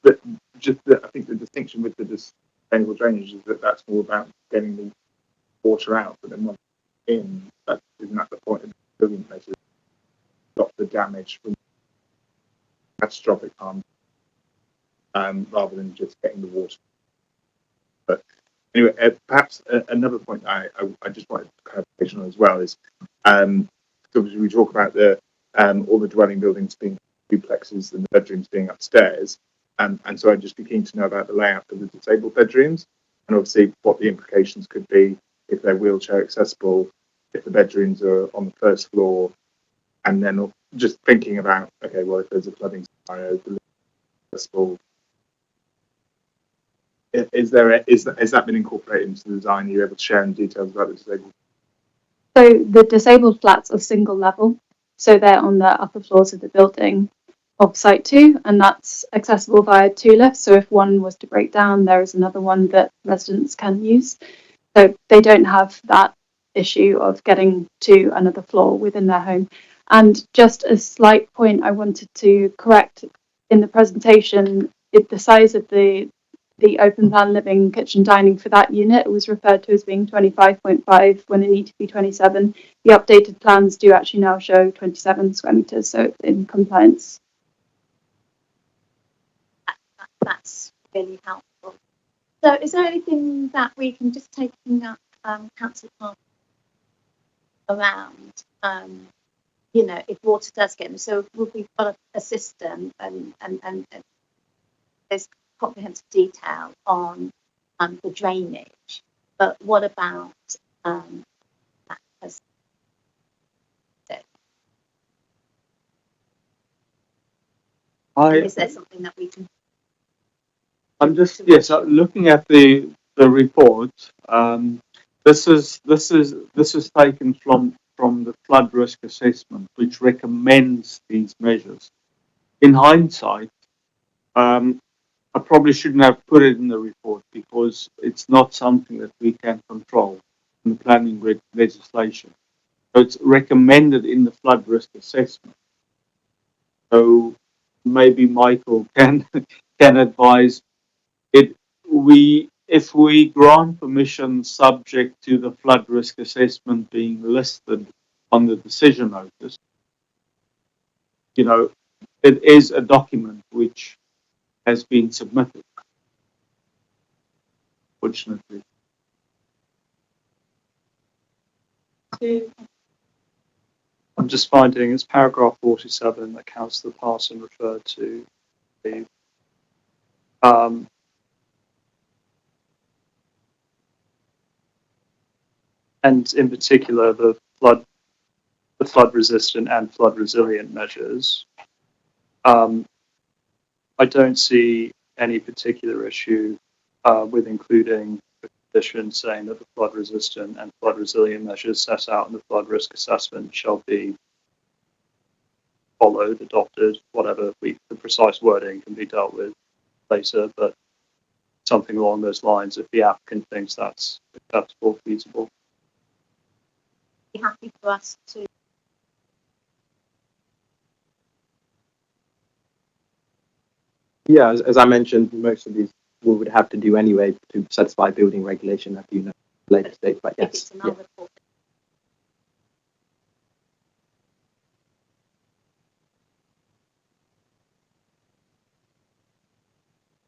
Speaker 9: But just I think the distinction with the sustainable drainage is that that's more about getting the water out, but then once in, isn't that the point of the building measures? Stop the damage from catastrophic harm, rather than just getting the water. But anyway, perhaps another point I just wanted clarification on as well is, obviously we talk about all the dwelling buildings being duplexes and the bedrooms being upstairs, and so I'd just be keen to know about the layout of the disabled bedrooms, and obviously what the implications could be if they're wheelchair accessible, if the bedrooms are on the first floor, and then just thinking about, okay, well, if there's a flooding scenario, the accessible. Has that been incorporated into the design? Are you able to share any details about the disabled?
Speaker 16: So the disabled flats are single level, so they're on the upper floors of the building of Site 2, and that's accessible via 2 lifts. So if one was to break down, there is another one that residents can use. So they don't have that issue of getting to another floor within their home. And just a slight point I wanted to correct in the presentation, the size of the open plan living kitchen dining for that unit was referred to as being 25.5 when it needed to be 27. The updated plans do actually now show 27 square meters, so it's in compliance.
Speaker 1: That's really helpful. So is there anything that we can just taking up council around, if water does get in? So we've got a system and there's comprehensive detail on the drainage, but what about that? Is there something that we can?
Speaker 10: I'm just looking at the report. This is taken from the flood risk assessment, which recommends these measures. In hindsight, I probably shouldn't have put it in the report because it's not something that we can control in the planning legislation. So it's recommended in the flood risk assessment. So maybe Michael can advise it. If we grant permission subject to the flood risk assessment being listed on the decision notice, it is a document which has been submitted, fortunately.
Speaker 7: I'm just finding it's paragraph 47 that Councillor Parson referred to. And in particular, the flood resistant and flood resilient measures. I don't see any particular issue with including the condition saying that the flood resistant and flood resilient measures set out in the flood risk assessment shall be followed, adopted, whatever. The precise wording can be dealt with later, but something along those lines if the applicant thinks that's acceptable, feasible.
Speaker 1: Be happy for us to
Speaker 18: Yeah, as I mentioned, most of these we would have to do anyway to satisfy building regulation at the later stage, but yes. Yeah.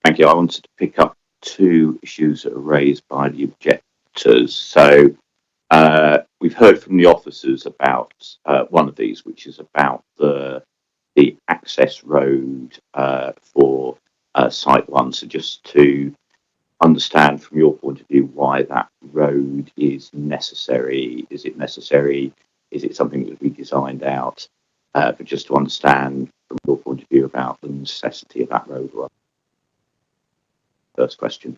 Speaker 3: Thank you. I wanted to pick up two issues that are raised by the objectors. So we've heard from the officers about one of these, which is about the access road for Site 1. So just to understand from your point of view why that road is necessary. Is it necessary? Is it something that we designed out? But just to understand from your point of view about the necessity of that road. First question.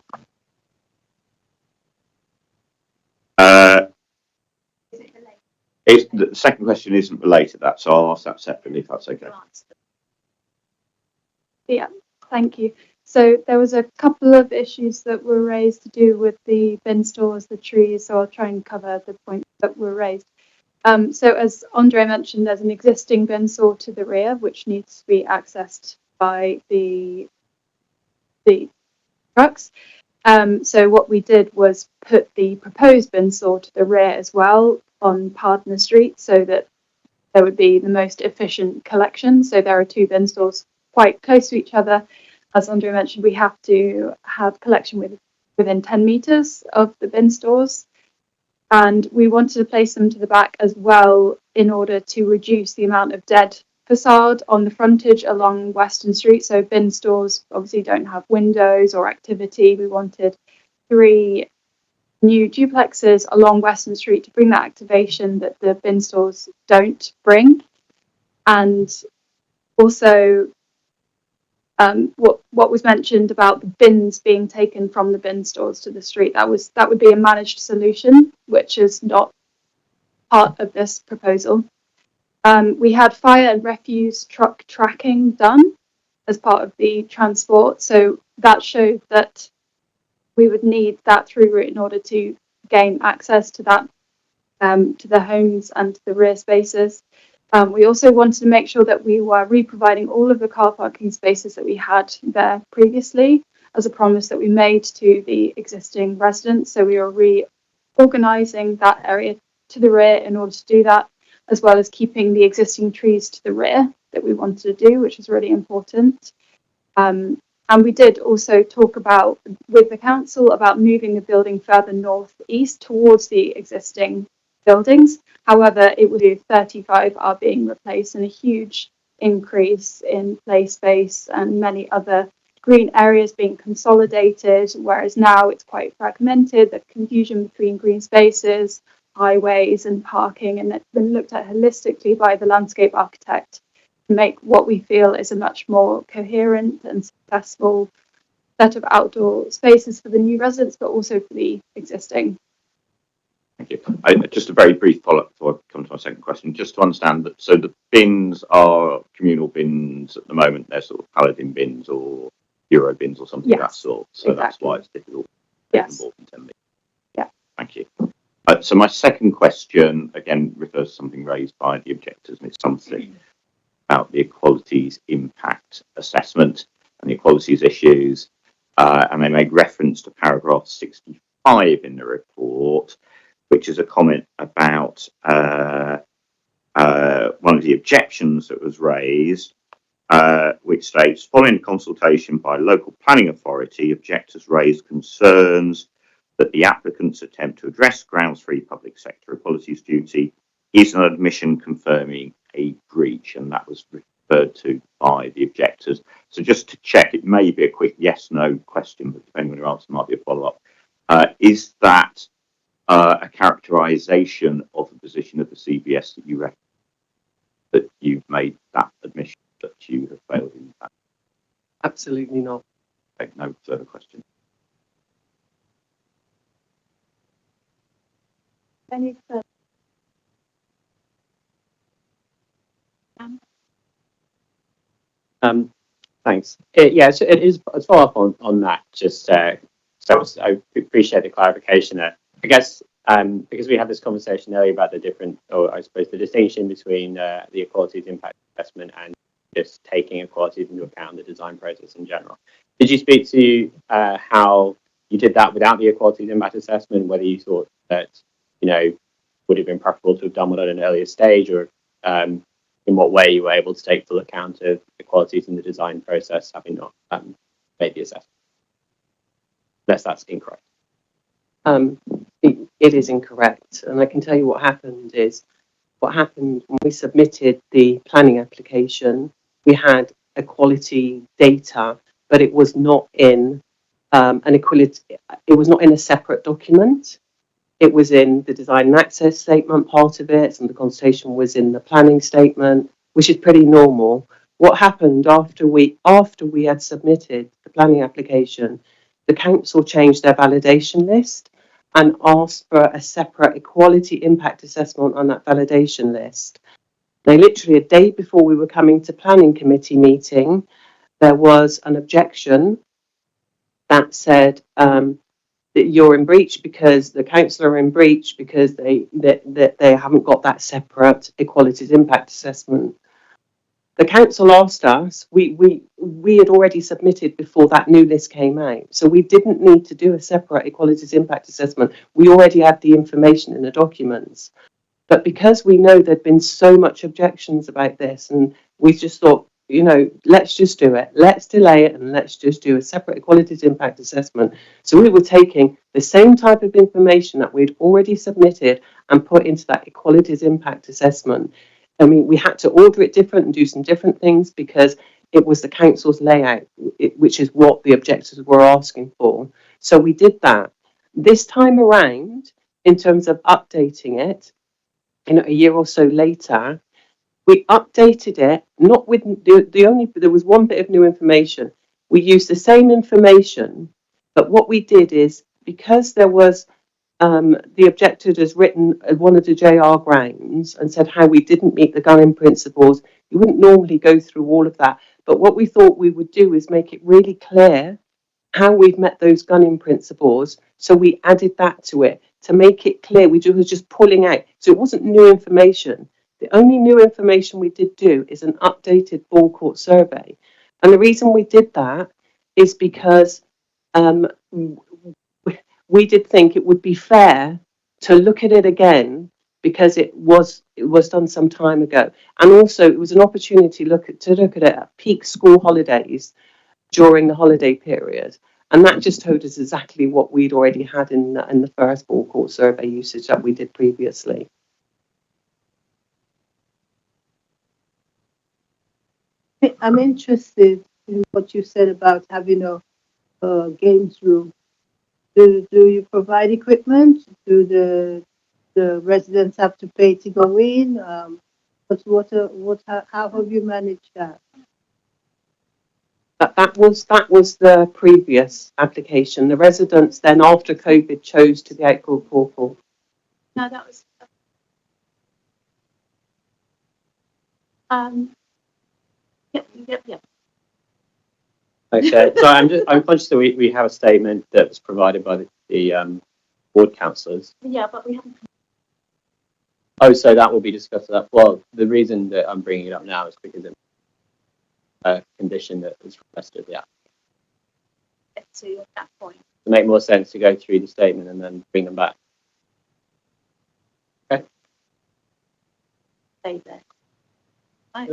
Speaker 3: The second question isn't related to that, so I'll ask that separately if that's okay.
Speaker 16: Yeah, thank you. So there was a couple of issues that were raised to do with the bin stores, the trees, so I'll try and cover the points that were raised. So as Andre mentioned, there's an existing bin store to the rear, which needs to be accessed by the trucks. So what we did was put the proposed bin store to the rear as well on Partner Street so that there would be the most efficient collection. So there are two bin stores quite close to each other. As Andre mentioned, we have to have collection within 10 metres of the bin stores. And we wanted to place them to the back as well in order to reduce the amount of dead facade on the frontage along Western Street. So bin stores obviously don't have windows or activity. We wanted 3 new duplexes along Western Street to bring that activation that the bin stores don't bring. And also what was mentioned about the bins being taken from the bin stores to the street, that would be a managed solution, which is not part of this proposal. We had fire and refuse truck tracking done as part of the transport, so that showed that we would need that through route in order to gain access to that, to the homes and to the rear spaces. We also wanted to make sure that we were re-providing all of the car parking spaces that we had there previously as a promise that we made to the existing residents. So we were reorganising that area to the rear in order to do that, as well as keeping the existing trees to the rear that we wanted to do, which is really important. And we did also talk about, with the council, about moving the building further northeast towards the existing buildings. However, it would do 35 are being replaced and a huge increase in play space and many other green areas being consolidated, whereas now it's quite fragmented, the confusion between green spaces, highways and parking, and it's been looked at holistically by the landscape architect to make what we feel is a much more coherent and successful set of outdoor spaces for the new residents, but also for the existing.
Speaker 3: Thank you. Just a very brief follow-up before I come to my second question, just to understand that, so the bins are communal bins at the moment, they're sort of Paladin bins or Euro bins or something of that sort, so exactly. That's why it's difficult.
Speaker 16: Yes.
Speaker 3: More than 10 minutes.
Speaker 16: Yeah.
Speaker 3: Thank you. So my second question, again, refers to something raised by the objectors, and it's something about the equalities impact assessment and the equalities issues, and they made reference to paragraph 65 in the report, which is a comment about one of the objections that was raised, which states, following consultation by local planning authority, objectors raised concerns that the applicant's attempt to address grounds 3 public sector equalities duty is an admission confirming a breach, and that was referred to by the objectors. So just to check, it may be a quick yes/no question, but depending on your answer, might be a follow-up. Is that a characterisation of the position of the CBS that you reckon that you've made that admission that you have failed in that?
Speaker 17: Absolutely not.
Speaker 3: Okay, no further questions.
Speaker 1: Any further?
Speaker 6: Thanks. Yes, it is. As follow up on that, just so I appreciate the clarification there. I guess because we had this conversation earlier about the different, or I suppose the distinction between the equalities impact assessment and just taking equalities into account in the design process in general. Did you speak to how you did that without the equalities impact assessment? Whether you thought that would have been preferable to have done one at an earlier stage, or in what way you were able to take full account of equalities in the design process, having not made the assessment? Unless that's incorrect.
Speaker 17: It is incorrect, and I can tell you what happened when we submitted the planning application. We had equality data, but it was not in it was not in a separate document. It was in the design and access statement part of it, and the consultation was in the planning statement, which is pretty normal. What happened after we had submitted the planning application, the council changed their validation list and asked for a separate equality impact assessment on that validation list. Now, literally a day before we were coming to planning committee meeting, there was an objection that said that you're in breach because the council are in breach because they haven't got that separate equalities impact assessment. The council asked us, we had already submitted before that new list came out, so we didn't need to do a separate equalities impact assessment. We already had the information in the documents. But because we know there'd been so much objections about this, and we just thought, let's just do it. Let's delay it and let's just do a separate equalities impact assessment. So we were taking the same type of information that we'd already submitted and put into that equalities impact assessment. I mean, we had to order it different and do some different things because it was the council's layout, which is what the objectors were asking for. So we did that. This time around, in terms of updating it, a year or so later, we updated it, not with there was one bit of new information. We used the same information, but what we did is, because there was the objector has written one of the JR grounds and said how we didn't meet the gunning principles. You wouldn't normally go through all of that, but what we thought we would do is make it really clear how we've met those gunning principles. So we added that to it to make it clear. We was just pulling out, so it wasn't new information. The only new information we did do is an updated ball court survey, and the reason we did that is because we did think it would be fair to look at it again because it was done some time ago, and also it was an opportunity to look at it at peak school holidays during the holiday period, and that just told us exactly what we'd already had in the first ball court survey usage that we did previously.
Speaker 8: I'm interested in what you said about having a games room. Do you provide equipment? Do the residents have to pay to go in? How have you managed that?
Speaker 17: That was the previous application. The residents then, after COVID, chose to the outdoor portal.
Speaker 1: No, that was. Yep.
Speaker 6: Okay, so I'm conscious that we have a statement that was provided by the ward councillors.
Speaker 1: Yeah, but we haven't.
Speaker 6: Oh, so that will be discussed. Well, the reason that I'm bringing it up now is because it's a condition that was requested. Yeah.
Speaker 1: To that point.
Speaker 6: It make more sense to go through the statement and then bring them back. Okay.
Speaker 1: Stay there. Right.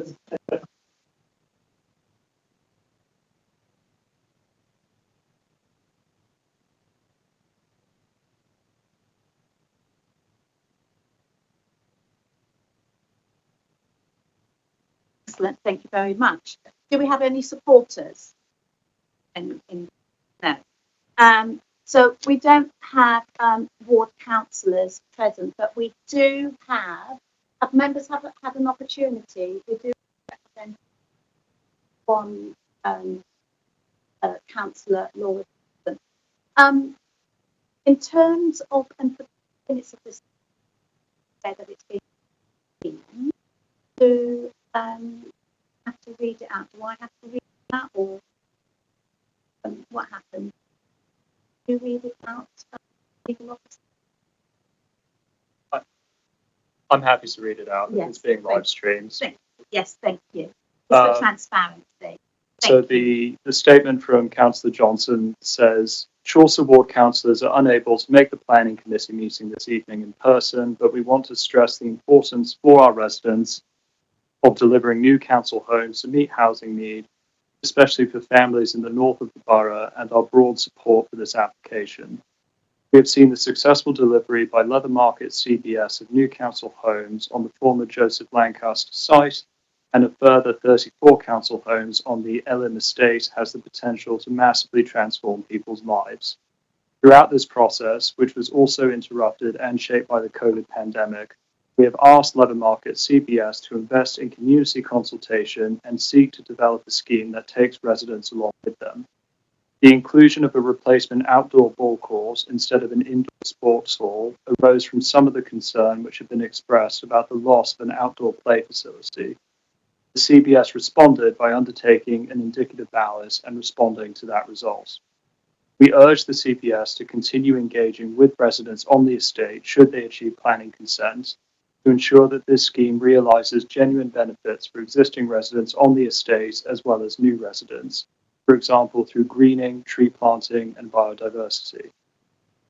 Speaker 1: Excellent. Thank you very much. Do we have any supporters? No. So we don't have ward councillors present, but we do have members have had an opportunity. We do represent one councillor, Laura. In terms of and for the minutes of this, that it's been, do have to read it out? Do I have to read it out, or what happens? Do you read it out? Legal officer?
Speaker 7: I'm happy to read it out.
Speaker 1: Yes,
Speaker 7: It's being live streamed.
Speaker 1: Yes, thank you. It's for transparency.
Speaker 7: So the statement from Councillor Johnson says, Chaucer Ward councillors are unable to make the planning committee meeting this evening in person, but we want to stress the importance for our residents of delivering new council homes to meet housing need, especially for families in the north of the borough, and our broad support for this application. We have seen the successful delivery by Leather Market CBS of new council homes on the former Joseph Lancaster site, and a further 34 council homes on the Elim estate has the potential to massively transform people's lives. Throughout this process, which was also interrupted and shaped by the COVID pandemic, we have asked Leather Market CBS to invest in community consultation and seek to develop a scheme that takes residents along with them. The inclusion of a replacement outdoor ball course instead of an indoor sports hall arose from some of the concern which had been expressed about the loss of an outdoor play facility. The CBS responded by undertaking an indicative ballot and responding to that result. We urge the CBS to continue engaging with residents on the estate should they achieve planning consent, to ensure that this scheme realises genuine benefits for existing residents on the estate as well as new residents, for example through greening, tree planting and biodiversity.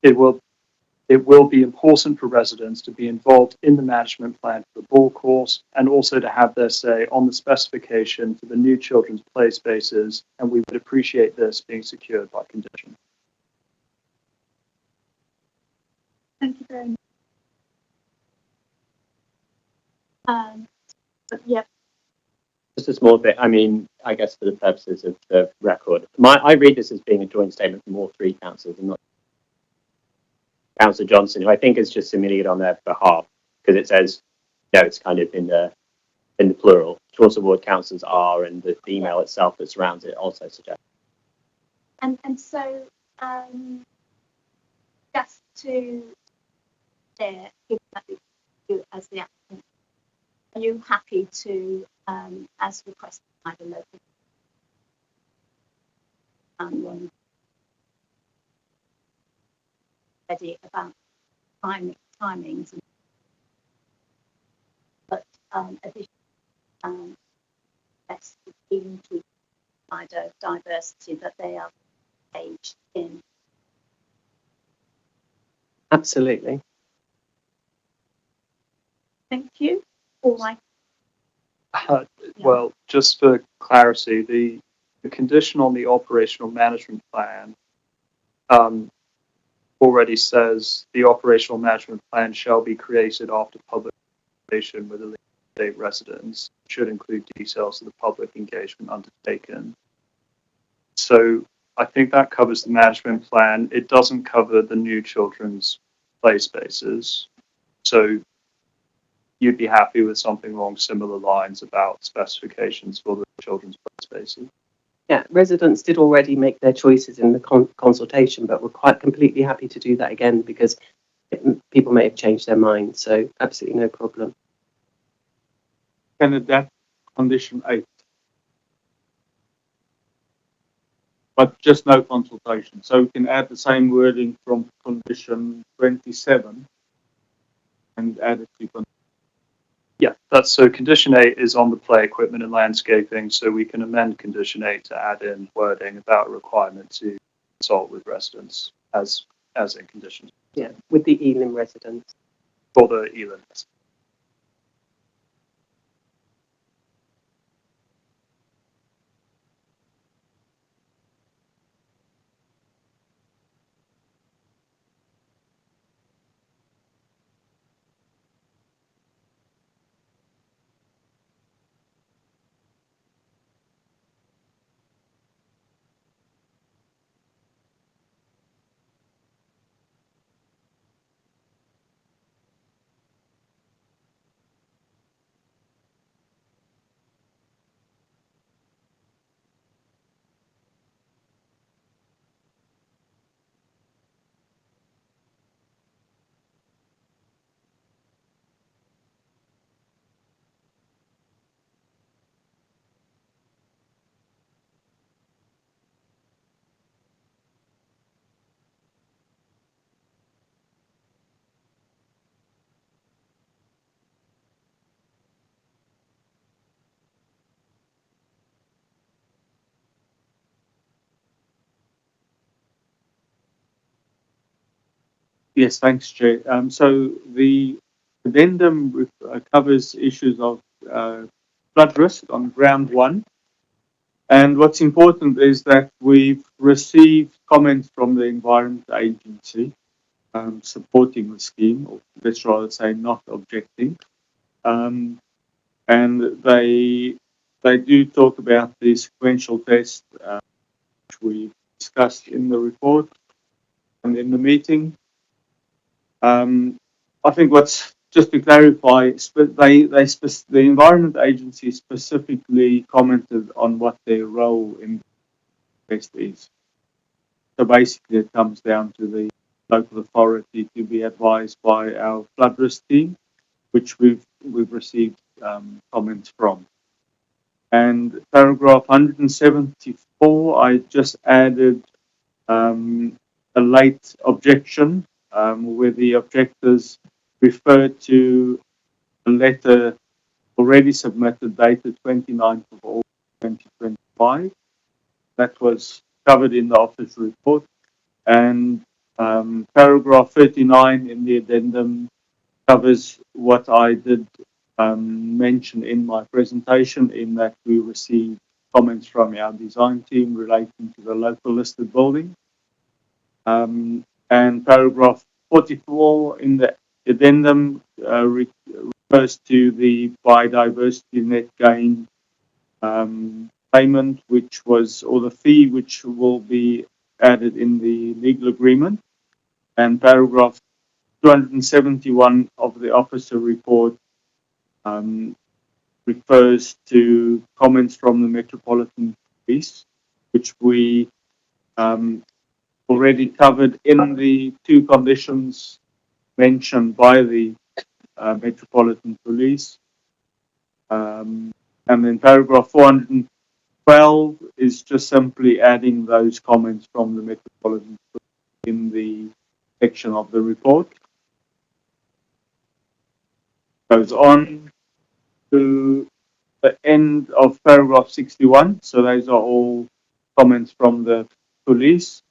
Speaker 7: It will be important for residents to be involved in the management plan for the ball course and also to have their say on the specification for the new children's play spaces, and we would appreciate this being secured by condition.
Speaker 1: Thank you very much. Yep.
Speaker 6: Just a small bit, I mean, I guess for the purposes of the record, I read this as being a joint statement from all three councils and not Councillor Johnson, who I think is just submitting it on their behalf, because it says, no, it's kind of in the plural. Chaucer Ward councillors are, and the email itself that surrounds it also suggests.
Speaker 1: And so, just to give that you as the applicant, are you happy to, as requested by the local ready about timings, but additional best being to diversity that they are engaged in?
Speaker 17: Absolutely.
Speaker 1: Thank you. All right.
Speaker 7: Well, just for clarity, the condition on the operational management plan already says the operational management plan shall be created after public consultation with the state residents, should include details of the public engagement undertaken. So I think that covers the management plan. It doesn't cover the new children's play spaces. So you'd be happy with something along similar lines about specifications for the children's play spaces?
Speaker 17: Yeah, residents did already make their choices in the consultation, but we're quite completely happy to do that again because people may have changed their minds. So absolutely no problem.
Speaker 10: Can adapt condition 8, but just no consultation. So we can add the same wording from condition 27 and add it to condition.
Speaker 7: Yeah, that's so condition 8 is on the play equipment and landscaping, so we can amend condition 8 to add in wording about a requirement to consult with residents as in conditions.
Speaker 17: Yeah, with the Elim residents.
Speaker 7: For the Elim.
Speaker 10: Yes, thanks, Chair. So the addendum covers issues of flood risk on ground one. And what's important is that we've received comments from the Environment Agency supporting the scheme, or let's rather say not objecting. And they do talk about the sequential test, which we discussed in the report and in the meeting. I think what's just to clarify, the Environment Agency specifically commented on what their role in the test is. So basically, it comes down to the local authority to be advised by our flood risk team, which we've received comments from. And paragraph 174, I just added a late objection where the objectors referred to a letter already submitted dated 29th of August 2025. That was covered in the office report. And paragraph 39 in the addendum covers what I did mention in my presentation, in that we received comments from our design team relating to the local listed building. And paragraph 44 in the addendum refers to the biodiversity net gain payment, which was, or the fee which will be added in the legal agreement. And paragraph 271 of the officer report refers to comments from the Metropolitan Police, which we already covered in the two conditions mentioned by the Metropolitan Police. And then paragraph 412 is just simply adding those comments from the Metropolitan Police in the section of the report. Goes on to the end of paragraph 61. So those are all comments from the police.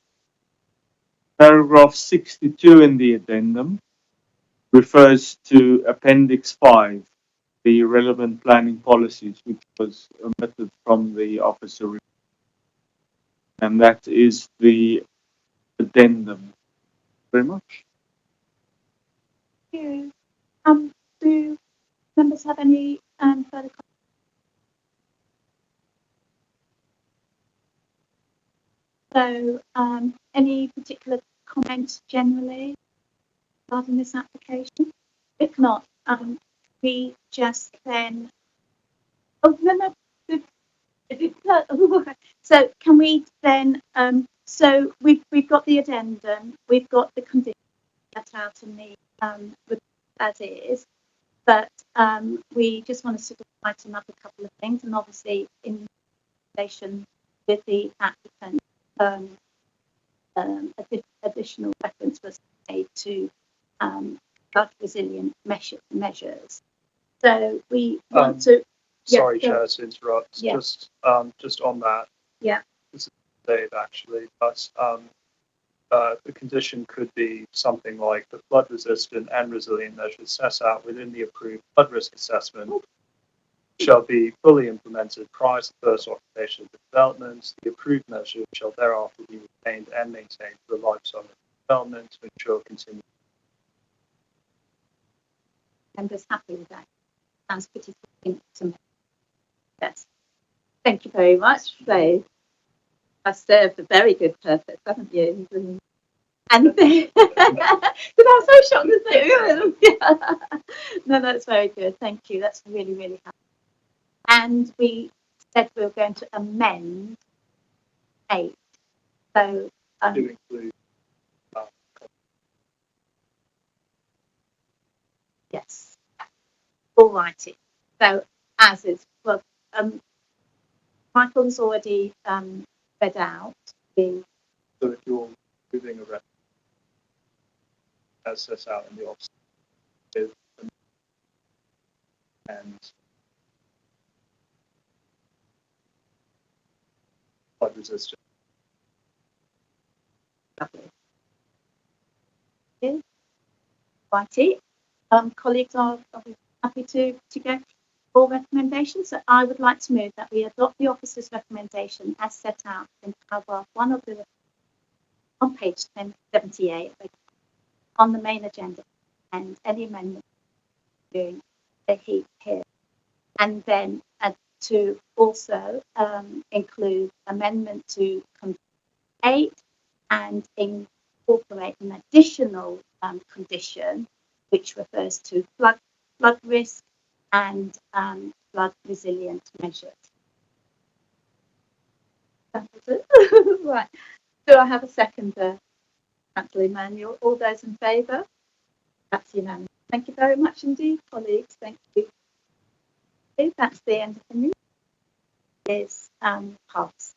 Speaker 10: Paragraph 62 in the addendum refers to Appendix 5, the relevant planning policies, which was omitted from the officer report. And that is the addendum. Very much.
Speaker 1: Thank you. Do members have any further comments? So, any particular comments generally regarding this application? If not, we just then. Oh no. So can we then? So we've got the addendum, we've got the conditions set out in the as is, but we just want to sort of tighten up a couple of things, and obviously in relation with the applicant, additional reference was made to flood resilient measures. So we want to.
Speaker 7: Sorry, Chair, to interrupt.
Speaker 1: Yeah.
Speaker 7: Just on that.
Speaker 1: Yeah.
Speaker 7: This is Dave, actually, but the condition could be something like the flood resistant and resilient measures set out within the approved flood risk assessment shall be fully implemented prior to first occupation of the development. The approved measures shall thereafter be retained and maintained for the lifetime of the development to ensure continued.
Speaker 1: Members happy with that? Sounds pretty simple. Yes. Thank you very much. So I've served a very good purpose, haven't you? And because I was so shocked to say, no, that's very good. Thank you. That's really, really helpful. And we said we were going to amend 8. So
Speaker 7: to include.
Speaker 1: Yes. All righty. So as is, well, Michael's already read out the.
Speaker 7: So if you're moving a reference as set out in the office and flood resistant.
Speaker 1: Lovely. Yeah. Righty. Colleagues are happy to go for recommendations. So I would like to move that we adopt the officer's recommendation as set out in paragraph 1 of the on page 1078 on the main agenda, and any amendment during the heat here, and then to also include amendment to 8 and incorporate an additional condition which refers to flood risk and flood resilient measures. Right. Do I have a second, Councillor Emanuel? All those in favour? That's unanimous. Thank you very much indeed, colleagues. Thank you. Okay, that's the end of the meeting. Is passed.